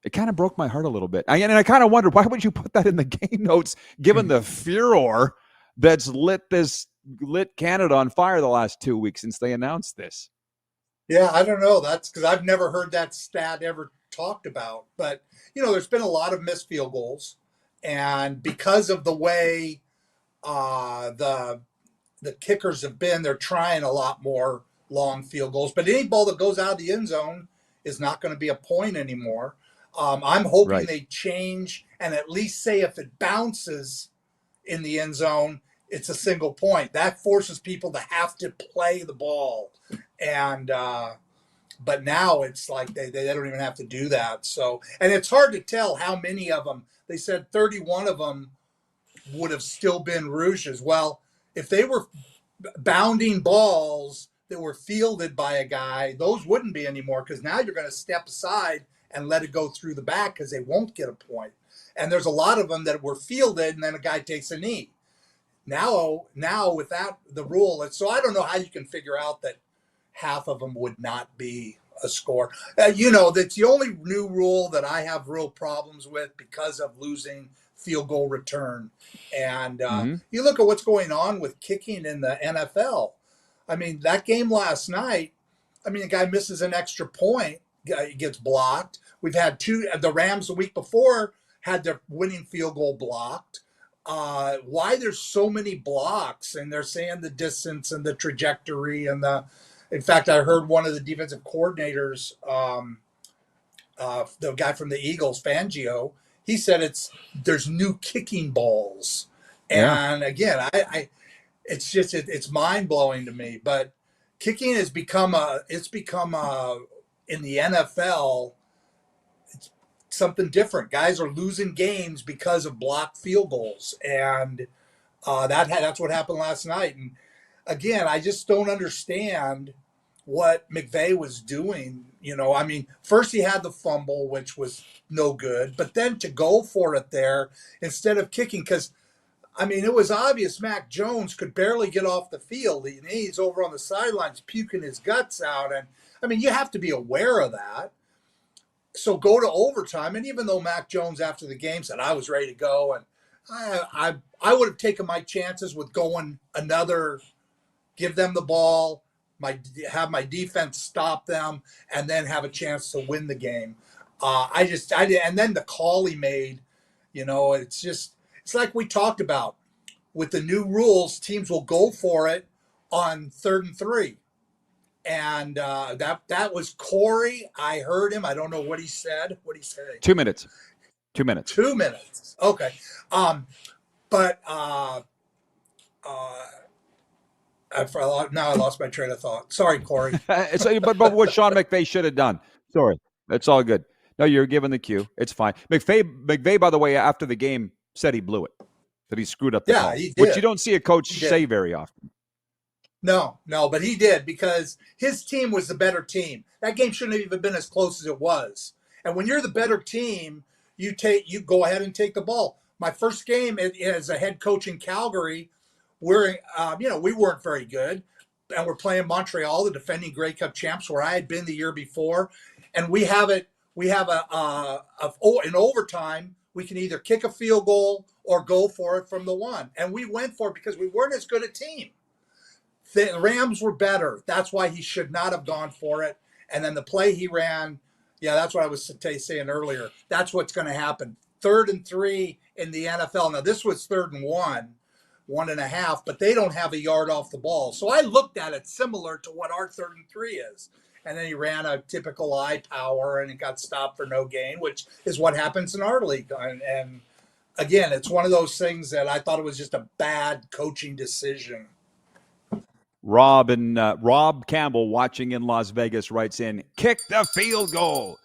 C: It kind of broke my heart a little bit. And I kind of wondered, why would you put that in the game notes, given the furor that's lit Canada on fire the last 2 weeks since they announced this?
N: Yeah, I don't know. That's because I've never heard that stat ever talked about. But, there's been a lot of missed field goals. And because of the way the kickers have been, they're trying a lot more long field goals. But any ball that goes out of the end zone is not going to be a point anymore. I'm hoping they change and at least say if it bounces in the end zone, it's a single point. That forces people to have to play the ball. And but now it's like they don't even have to do that. So, and it's hard to tell how many of them. They said 31 of them would have still been Rouge's. Well, if they were bounding balls that were fielded by a guy, those wouldn't be anymore, because now you're going to step aside and let it go through the back because they won't get a point. And there's a lot of them that were fielded and then a guy takes a knee. Now with that, the rule, so I don't know how you can figure out that half of them would not be a score. That's the only new rule that I have real problems with because of losing field goal return. And you look at what's going on with kicking in the NFL. I mean, that game last night, a guy misses an extra point, gets blocked. We've had the Rams the week before had their winning field goal blocked. Why there's so many blocks, and they're saying the distance and the trajectory and in fact, I heard one of the defensive coordinators, the guy from the Eagles, Fangio, he said there's new kicking balls. And again, it's mind blowing to me, but kicking has become in the NFL, it's something different. Guys are losing games because of blocked field goals. And that's what happened last night. And again, I just don't understand what McVay was doing. First he had the fumble, which was no good, but then to go for it there instead of kicking, because it was obvious Mac Jones could barely get off the field. He's over on the sidelines puking his guts out. And you have to be aware of that. So go to overtime. And even though Mac Jones after the game said, I was ready to go, and I would have taken my chances with going give them the ball, have my defense stop them, and then have a chance to win the game. And then the call he made, it's like we talked about with the new rules, teams will go for it on 3rd and 3. And that was Corey. I heard him. I don't know what he said. What did he say?
C: 2 minutes. 2 minutes.
N: 2 minutes. Okay. But now I lost my train of thought. Sorry, Corey.
C: But what Sean McVay should have done. Sorry. It's all good. No, you're given the cue. It's fine. McVay, by the way, after the game said he blew it, that he screwed up the call,
N: he did.
C: which you don't see a coach say very often.
N: No, but he did, because his team was the better team. That game shouldn't have even been as close as it was. And when you're the better team, you go ahead and take the ball. My first game as a head coach in Calgary, we weren't very good, and we're playing Montreal, the defending Grey Cup champs, where I had been the year before, and we have in overtime, we can either kick a field goal or go for it from the 1, and we went for it because we weren't as good a team. The Rams were better. That's why he should not have gone for it. And then the play he ran, that's what I was saying earlier. That's what's going to happen. 3rd and 3 in the NFL. Now, this was 3rd and 1.5, but they don't have a yard off the ball. So I looked at it similar to what our 3rd and 3 is. And then he ran a typical eye power, and it got stopped for no gain, which is what happens in our league. And again, it's one of those things that I thought it was just a bad coaching decision.
C: Rob Campbell, watching in Las Vegas, writes in, kick the field goal.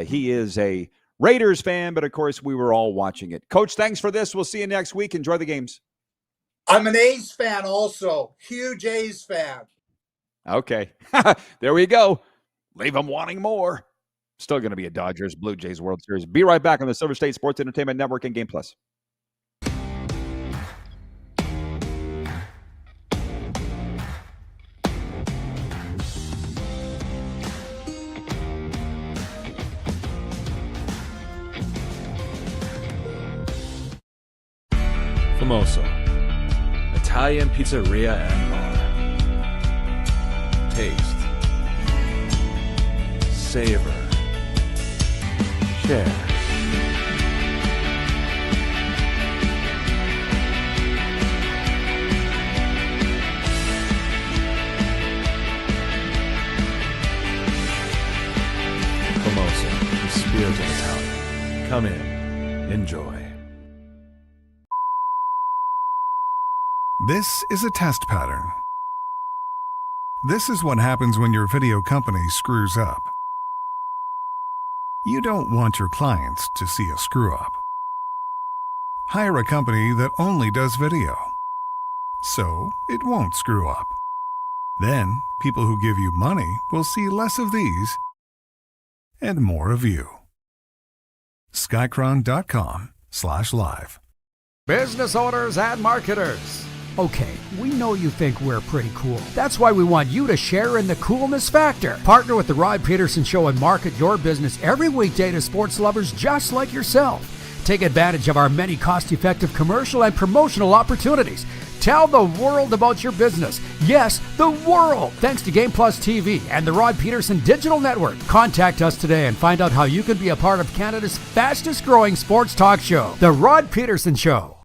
C: He is a Raiders fan, but of course we were all watching it. Coach, thanks for this. We'll see you next week. Enjoy the games.
N: I'm an A's fan also. Huge A's fan.
C: Okay. There we go. Leave them wanting more. Still going to be a Dodgers Blue Jays World Series. Be right back on the Silver State Sports Entertainment Network and Game Plus.
J: Famoso, Italian pizzeria and bar. Taste, savor, share. Famoso, the spirit of Italian. Come in, enjoy.
B: This is a test pattern. This is what happens when your video company screws up. You don't want your clients to see a screw up. Hire a company that only does video, so it won't screw up. Then, people who give you money will see less of these and more of you. Skycron.com/live.
I: Business owners and marketers. Okay, we know you think we're pretty cool. That's why we want you to share in the coolness factor. Partner with the Rod Pedersen Show and market your business every weekday to sports lovers just like yourself. Take advantage of our many cost-effective commercial and promotional opportunities. Tell the world about your business. Yes, the world. Thanks to Game Plus TV and the Rod Pedersen Digital Network. Contact us today and find out how you can be a part of Canada's fastest-growing sports talk show, The Rod Pedersen Show.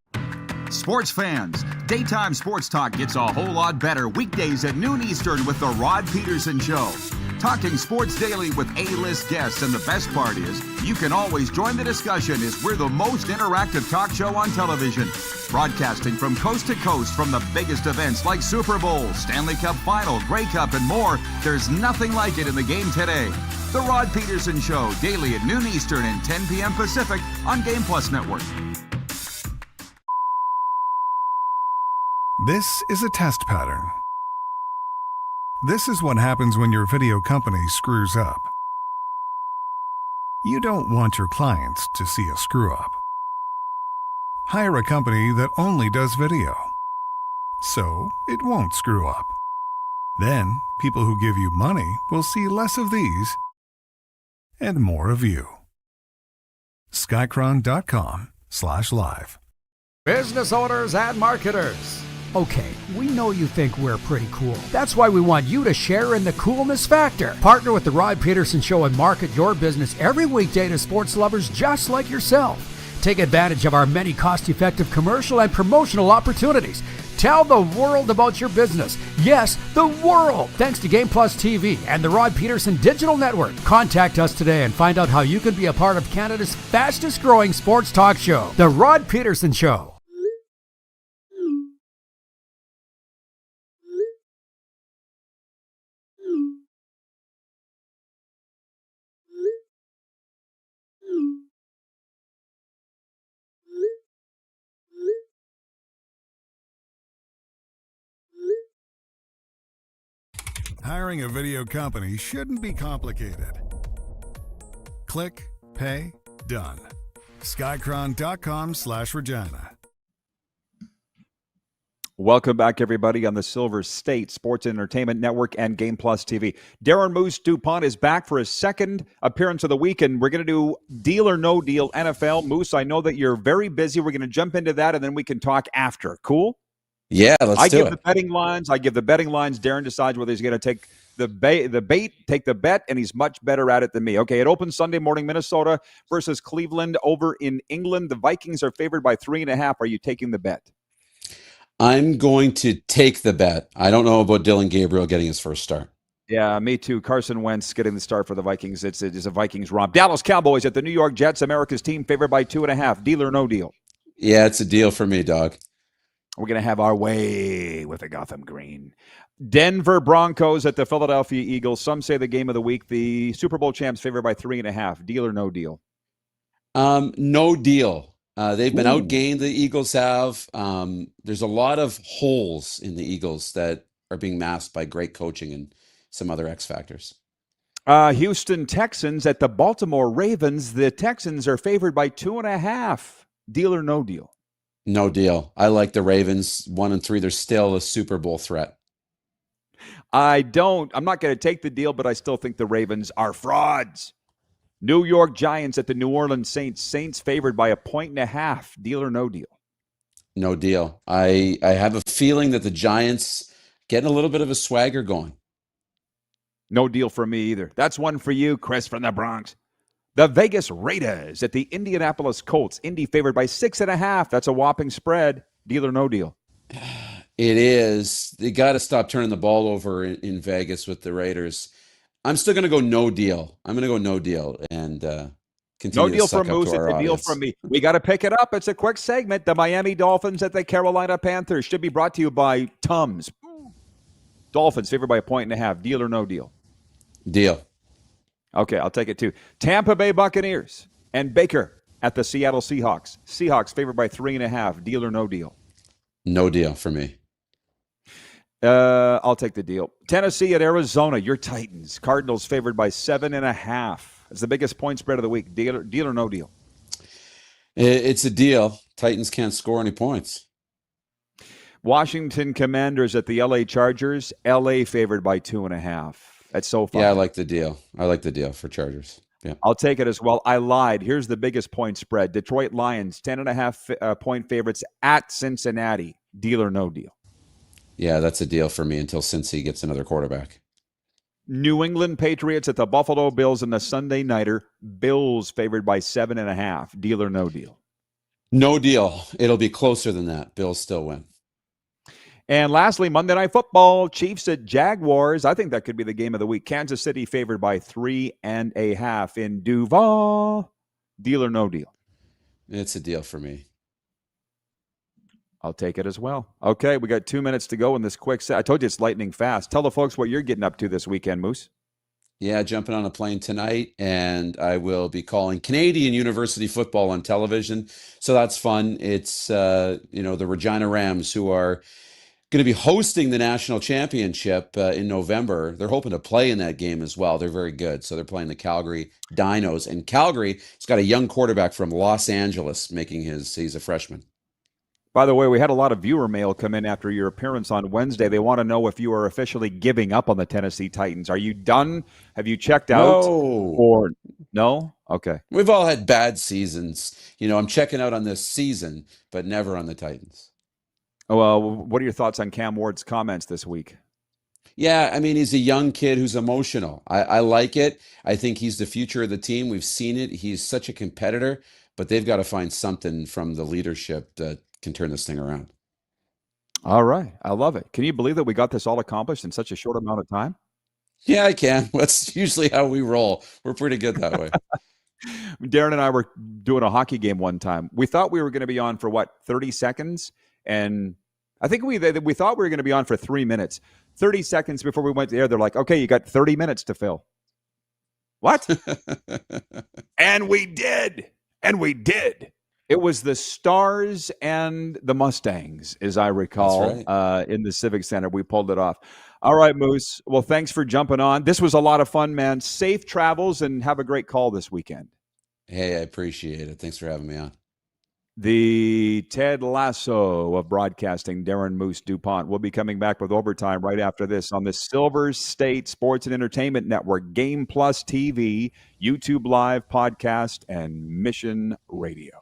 H: Sports fans, daytime sports talk gets a whole lot better weekdays at noon Eastern with The Rod Pedersen Show. Talking sports daily with A-list guests, and the best part is you can always join the discussion as we're the most interactive talk show on television. Broadcasting from coast to coast from the biggest events like Super Bowl, Stanley Cup Final, Grey Cup, and more. There's nothing like it in the game today. The Rod Pedersen Show, daily at noon Eastern and 10 p.m. Pacific on Game Plus Network.
B: This is a test pattern. This is what happens when your video company screws up. You don't want your clients to see a screw up. Hire a company that only does video, so it won't screw up. Then, people who give you money will see less of these and more of you. Skycron.com/live.
I: Business owners and marketers. Okay, we know you think we're pretty cool. That's why we want you to share in the coolness factor. Partner with the Rod Pedersen Show and market your business every weekday to sports lovers just like yourself. Take advantage of our many cost-effective commercial and promotional opportunities. Tell the world about your business. Yes, the world. Thanks to Game Plus TV and the Rod Pedersen Digital Network. Contact us today and find out how you can be a part of Canada's fastest-growing sports talk show, The Rod Pedersen Show.
B: Hiring a video company shouldn't be complicated. Click, pay, done. Skycron.com/Regina.
C: Welcome back, everybody, on the Silver State Sports Entertainment Network and Game Plus TV. Darren Moose DuPont is back for his second appearance of the week, and we're going to do Deal or No Deal NFL. Moose, I know that you're very busy. We're going to jump into that, and then we can talk after. Cool?
O: Yeah, let's do it.
C: I give the betting lines. Darren decides whether he's going to take the bait, take the bet, and he's much better at it than me. Okay, it opens Sunday morning, Minnesota versus Cleveland over in England. The Vikings are favored by 3.5. Are you taking the bet?
O: I'm going to take the bet. I don't know about Dylan Gabriel getting his first start.
C: Yeah, me too. Carson Wentz getting the start for the Vikings. It's a Vikings romp. Dallas Cowboys at the New York Jets, America's team, favored by 2.5. Deal or no deal?
O: Yeah, it's a deal for me, dog.
C: We're going to have our way with the Gotham Green. Denver Broncos at the Philadelphia Eagles. Some say the game of the week. The Super Bowl champs favored by 3.5. Deal or no deal?
O: No deal. They've been outgained, the Eagles have. There's a lot of holes in the Eagles that are being masked by great coaching and some other X factors.
C: Houston Texans at the Baltimore Ravens. The Texans are favored by 2.5. Deal or no deal?
O: No deal. I like the Ravens 1-3. They're still a Super Bowl threat.
C: I'm not going to take the deal, but I still think the Ravens are frauds. New York Giants at the New Orleans Saints. Saints favored by 1.5. Deal or no deal?
O: No deal. I have a feeling that the Giants getting a little bit of a swagger going.
C: No deal for me either. That's one for you, Chris from the Bronx. The Vegas Raiders at the Indianapolis Colts. Indy favored by 6.5. That's a whopping spread. Deal or no deal?
O: It is. They got to stop turning the ball over in Vegas with the Raiders. I'm still going to go no deal. I'm going to go no deal and continue.
C: No deal
O: to suck
C: from Moose.
O: It's
C: a deal from me. We got to pick it up. It's a quick segment. The Miami Dolphins at the Carolina Panthers should be brought to you by Tums. Dolphins favored by 1.5. Deal or no deal?
O: Deal.
C: Okay, I'll take it too. Tampa Bay Buccaneers and Baker at the Seattle Seahawks. Seahawks favored by 3.5. Deal or no deal?
O: No deal for me.
C: I'll take the deal. Tennessee at Arizona. Your Titans. Cardinals favored by 7.5. It's the biggest point spread of the week. Deal or no deal?
O: It's a deal. Titans can't score any points.
C: Washington Commanders at the LA Chargers. LA favored by 2.5. That's so fun.
O: Yeah, I like the deal. I like the deal for Chargers. Yeah,
C: I'll take it as well. I lied. Here's the biggest point spread. Detroit Lions, 10.5 point favorites at Cincinnati. Deal or no deal?
O: Yeah, that's a deal for me until Cincy gets another quarterback.
C: New England Patriots at the Buffalo Bills in the Sunday Nighter. Bills favored by 7.5. Deal or no deal?
O: No deal. It'll be closer than that. Bills still win.
C: And lastly, Monday Night Football, Chiefs at Jaguars. I think that could be the game of the week. Kansas City favored by 3.5 in Duval. Deal or no deal?
O: It's a deal for me.
C: I'll take it as well. Okay, we got 2 minutes to go in this quick set. I told you it's lightning fast. Tell the folks what you're getting up to this weekend, Moose.
O: Yeah, jumping on a plane tonight, and I will be calling Canadian University football on television. So that's fun. It's, the Regina Rams, who are going to be hosting the national championship in November. They're hoping to play in that game as well. They're very good. So they're playing the Calgary Dinos. And Calgary has got a young quarterback from Los Angeles he's a freshman.
C: By the way, we had a lot of viewer mail come in after your appearance on Wednesday. They want to know if you are officially giving up on the Tennessee Titans. Are you done? Have you checked out?
O: No.
C: Or no? Okay.
O: We've all had bad seasons. I'm checking out on this season, but never on the Titans.
C: Well, what are your thoughts on Cam Ward's comments this week?
O: Yeah, I mean, he's a young kid who's emotional. I like it. I think he's the future of the team. We've seen it. He's such a competitor, but they've got to find something from the leadership that can turn this thing around.
C: All right. I love it. Can you believe that we got this all accomplished in such a short amount of time?
O: Yeah, I can. That's usually how we roll. We're pretty good that way.
C: Darren and I were doing a hockey game one time. We thought we were going to be on for 30 seconds? And I think we thought we were going to be on for 3 minutes. 30 seconds before we went to air, they're like, okay, you got 30 minutes to fill. What? And we did. It was the Stars and the Mustangs, as I recall,
O: right.
C: In the Civic Center. We pulled it off. All right, Moose. Well, thanks for jumping on. This was a lot of fun, man. Safe travels and have a great call this weekend.
O: Hey, I appreciate it. Thanks for having me on.
C: The Ted Lasso of broadcasting, Darren Moose DuPont. We'll be coming back with Overtime right after this on the Silver State Sports and Entertainment Network, Game Plus TV, YouTube Live podcast, and Mission Radio.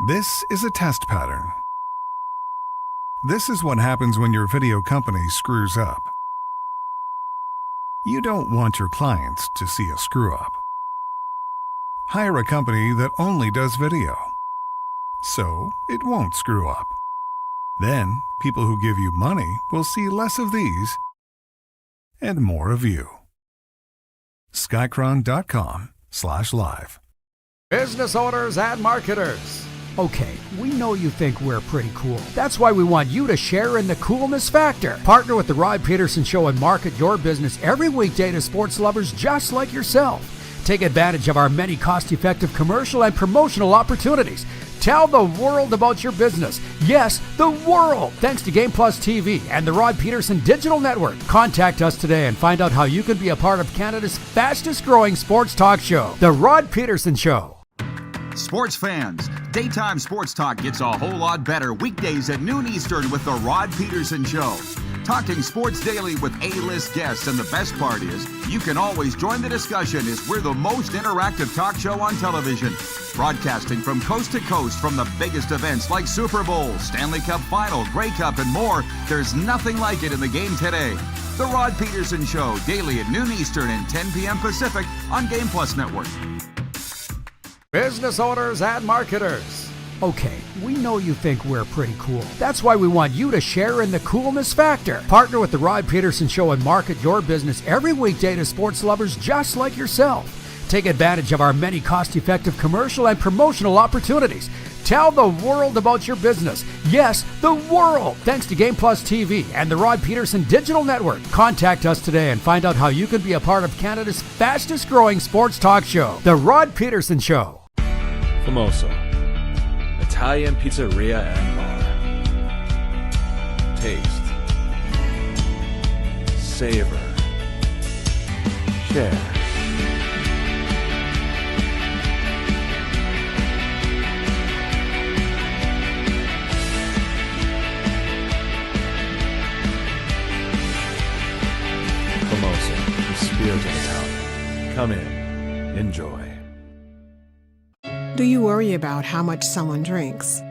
B: This is a test pattern. This is what happens when your video company screws up. You don't want your clients to see a screw up. Hire a company that only does video, so it won't screw up. Then, people who give you money will see less of these and more of you. Skycron.com/live.
I: Business owners and marketers. Okay, we know you think we're pretty cool. That's why we want you to share in the coolness factor. Partner with the Rod Pedersen Show and market your business every weekday to sports lovers just like yourself. Take advantage of our many cost-effective commercial and promotional opportunities. Tell the world about your business. Yes, the world. Thanks to Game Plus TV and the Rod Pedersen Digital Network. Contact us today and find out how you can be a part of Canada's fastest-growing sports talk show, The Rod Pedersen Show.
H: Sports fans, daytime sports talk gets a whole lot better weekdays at noon Eastern with The Rod Pedersen Show. Talking sports daily with A-list guests, and the best part is, you can always join the discussion as we're the most interactive talk show on television. Broadcasting from coast to coast from the biggest events like Super Bowl, Stanley Cup Final, Grey Cup, and more. There's nothing like it in the game today. The Rod Pedersen Show, daily at noon Eastern and 10 p.m. Pacific on Game Plus Network.
I: Business owners and marketers. Okay, we know you think we're pretty cool. That's why we want you to share in the coolness factor. Partner with the Rod Pedersen Show and market your business every weekday to sports lovers just like yourself. Take advantage of our many cost-effective commercial and promotional opportunities. Tell the world about your business. Yes, the world. Thanks to Game Plus TV and the Rod Pedersen Digital Network. Contact us today and find out how you can be a part of Canada's fastest growing sports talk show, The Rod Pedersen Show.
J: Famoso, Italian pizzeria and bar. Taste, savor, share. Famoso, the spirit of Italian. Come in, enjoy.
E: Do you worry about how much someone drinks?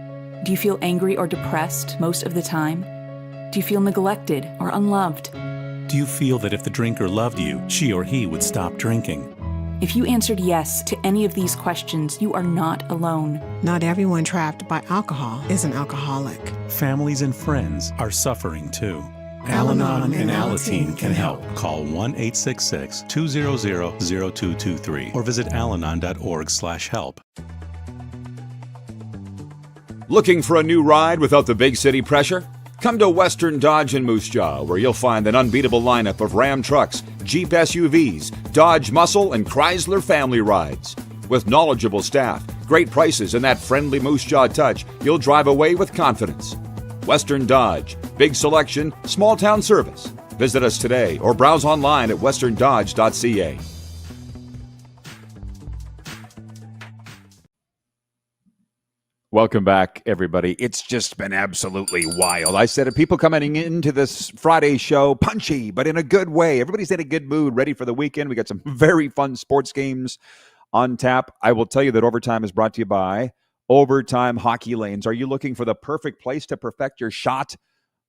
F: Do you feel angry or depressed most of the time? Do you feel neglected or unloved?
G: Do you feel that if the drinker loved you, she or he would stop drinking?
F: If you answered yes to any of these questions, you are not alone.
E: Not everyone trapped by alcohol is an alcoholic.
G: Families and friends are suffering too.
E: Al-Anon
G: and Alateen can help. Call 1-866-200-0223 or visit alanon.org/help.
C: Looking for a new ride without the big city pressure? Come to Western Dodge in Moose Jaw, where you'll find an unbeatable lineup of Ram trucks, Jeep SUVs, Dodge Muscle, and Chrysler family rides. With knowledgeable staff, great prices, and that friendly Moose Jaw touch, you'll drive away with confidence. Western Dodge. Big selection, small town service. Visit us today or browse online at westerndodge.ca. Welcome back, everybody. It's just been absolutely wild. I said it, people coming into this Friday show, punchy, but in a good way. Everybody's in a good mood, ready for the weekend. We got some very fun sports games on tap. I will tell you that Overtime is brought to you by Overtime Hockey Lanes. Are you looking for the perfect place to perfect your shot?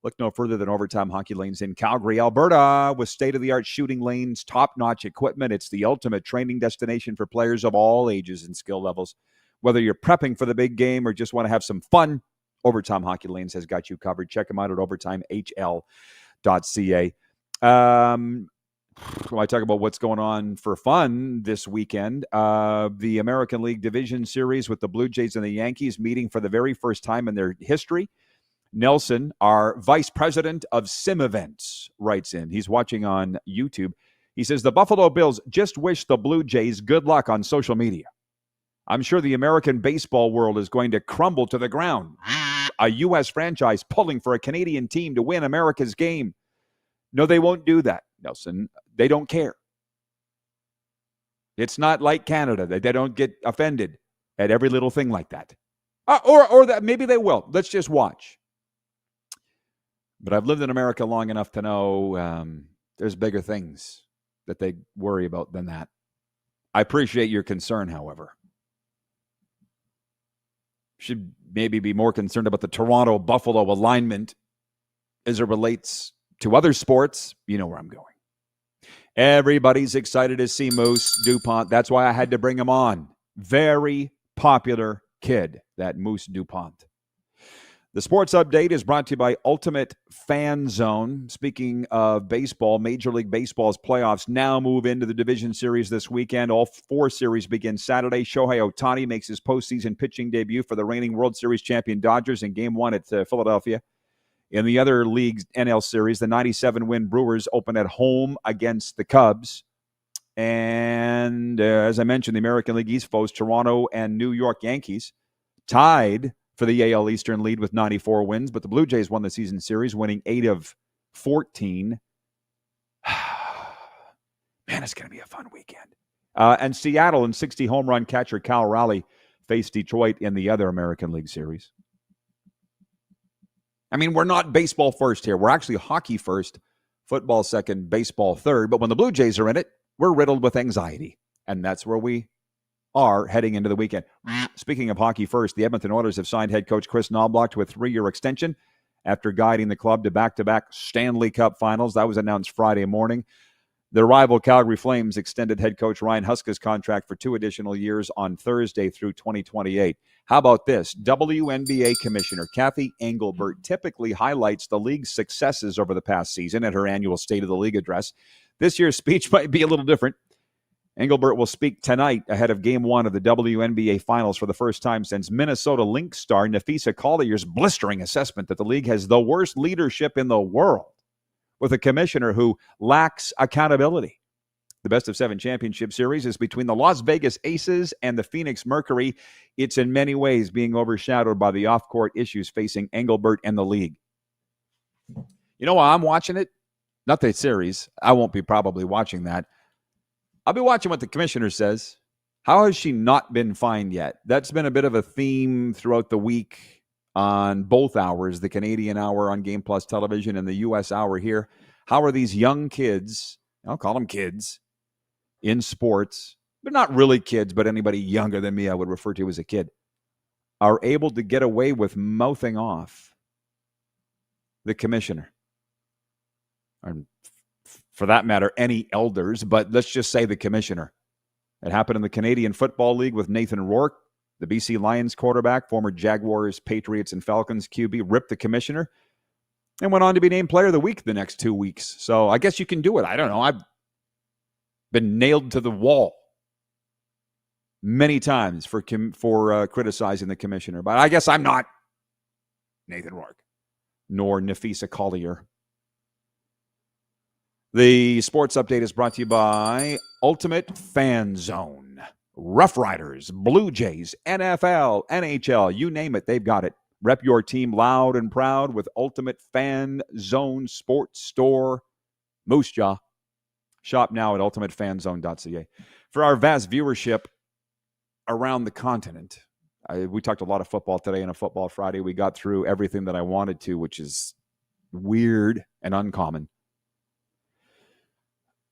C: Look no further than Overtime Hockey Lanes in Calgary, Alberta, with state-of-the-art shooting lanes, top-notch equipment. It's the ultimate training destination for players of all ages and skill levels. Whether you're prepping for the big game or just want to have some fun, Overtime Hockey Lanes has got you covered. Check them out at overtimehl.ca. When I talk about what's going on for fun this weekend, the American League Division Series with the Blue Jays and the Yankees meeting for the very first time in their history. Nelson, our vice president of sim events, writes in. He's watching on YouTube. He says, the Buffalo Bills just wish the Blue Jays good luck on social media. I'm sure the American baseball world is going to crumble to the ground. A U.S. franchise pulling for a Canadian team to win America's game. No, they won't do that, Nelson. They don't care. It's not like Canada. They don't get offended at every little thing like that. Or that maybe they will. Let's just watch. But I've lived in America long enough to know there's bigger things that they worry about than that. I appreciate your concern, however. Should maybe be more concerned about the Toronto-Buffalo alignment as it relates to other sports. You know where I'm going. Everybody's excited to see Moose DuPont. That's why I had to bring him on. Very popular kid, that Moose DuPont. The sports update is brought to you by Ultimate Fan Zone. Speaking of baseball, Major League Baseball's playoffs now move into the division series this weekend. All four series begin Saturday. Shohei Ohtani makes his postseason pitching debut for the reigning World Series champion Dodgers in Game 1 at Philadelphia. In the other league's NL Series, the 97-win Brewers open at home against the Cubs. And as I mentioned, the American League East foes, Toronto and New York Yankees, tied for the AL Eastern lead with 94 wins, but the Blue Jays won the season series, winning 8 of 14. Man, it's going to be a fun weekend. And Seattle and 60 home run catcher Cal Raleigh faced Detroit in the other American League Series. I mean, we're not baseball first here. We're actually hockey first, football second, baseball third. But when the Blue Jays are in it, we're riddled with anxiety. And that's where we are heading into the weekend. Speaking of hockey first, the Edmonton Oilers have signed head coach Chris Knobloch to a 3-year extension after guiding the club to back-to-back Stanley Cup finals. That was announced Friday morning. The rival Calgary Flames extended head coach Ryan Huska's contract for 2 additional years on Thursday through 2028. How about this? WNBA Commissioner Kathy Engelbert typically highlights the league's successes over the past season at her annual State of the League address. This year's speech might be a little different. Engelbert will speak tonight ahead of Game 1 of the WNBA Finals for the first time since Minnesota Lynx star Nafisa Collier's blistering assessment that the league has the worst leadership in the world, with a commissioner who lacks accountability. The best-of-7 championship series is between the Las Vegas Aces and the Phoenix Mercury. It's in many ways being overshadowed by the off-court issues facing Engelbert and the league. You know why I'm watching it? Not the series. I won't be probably watching that. I'll be watching what the commissioner says. How has she not been fined yet? That's been a bit of a theme throughout the week on both hours, the Canadian hour on Game Plus Television and the U.S. hour here. How are these young kids, I'll call them kids, in sports, they're not really kids, but anybody younger than me I would refer to as a kid, are able to get away with mouthing off the commissioner? And for that matter, any elders, but let's just say the commissioner. It happened in the Canadian Football League with Nathan Rourke, the BC Lions quarterback, former Jaguars, Patriots, and Falcons QB, ripped the commissioner and went on to be named Player of the Week the next 2 weeks. So I guess you can do it. I don't know. I've been nailed to the wall many times for criticizing the commissioner, but I guess I'm not Nathan Rourke nor Nafisa Collier. The sports update is brought to you by Ultimate Fan Zone. Rough Riders, Blue Jays, NFL, NHL, you name it, they've got it. Rep your team loud and proud with Ultimate Fan Zone Sports Store, Moose Jaw. Shop now at ultimatefanzone.ca. For our vast viewership around the continent, we talked a lot of football today on a Football Friday. We got through everything that I wanted to, which is weird and uncommon.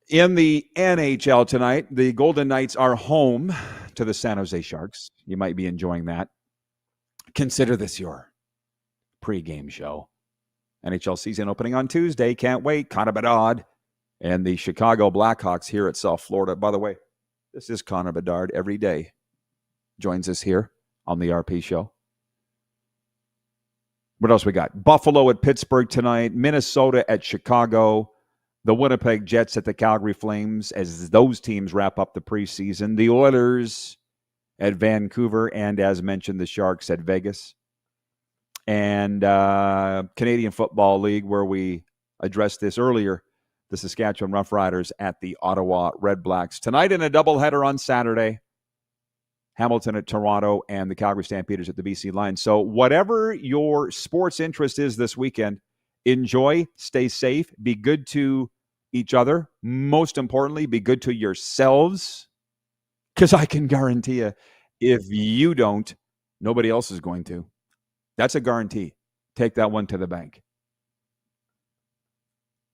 C: In the NHL tonight, the Golden Knights are home to the San Jose Sharks. You might be enjoying that. Consider this your pregame show. NHL season opening on Tuesday. Can't wait. Connor Bedard and the Chicago Blackhawks here at South Florida. By the way, this is Connor Bedard every day. Joins us here on the RP show. What else we got? Buffalo at Pittsburgh tonight. Minnesota at Chicago. The Winnipeg Jets at the Calgary Flames as those teams wrap up the preseason. The Oilers at Vancouver, and as mentioned, the Sharks at Vegas. And Canadian Football League, where we addressed this earlier, the Saskatchewan Roughriders at the Ottawa Redblacks. Tonight in a doubleheader on Saturday, Hamilton at Toronto and the Calgary Stampeders at the BC Lions. So whatever your sports interest is this weekend, enjoy, stay safe, be good to each other. Most importantly, be good to yourselves, because I can guarantee you, if you don't, nobody else is going to. That's a guarantee. Take that one to the bank.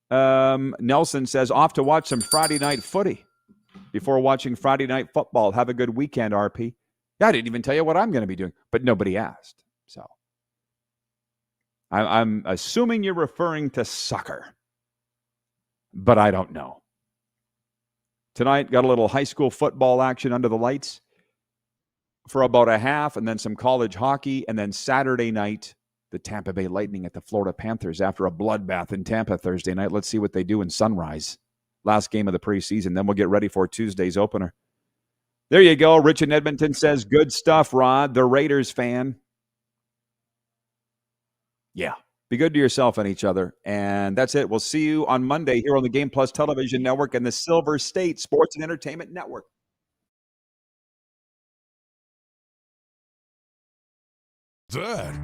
C: Nelson says, off to watch some Friday night footy before watching Friday night football. Have a good weekend, RP. Yeah, I didn't even tell you what I'm going to be doing, but nobody asked. So I'm assuming you're referring to soccer, but I don't know. Tonight, got a little high school football action under the lights for about a half, and then some college hockey, and then Saturday night, the Tampa Bay Lightning at the Florida Panthers after a bloodbath in Tampa Thursday night. Let's see what they do in Sunrise. Last game of the preseason. Then we'll get ready for Tuesday's opener. There you go. Rich in Edmonton says, good stuff, Rod, the Raiders fan. Yeah. Be good to yourself and each other. And that's it. We'll see you on Monday here on the Game Plus Television Network and the Silver State Sports and Entertainment Network.
M: That.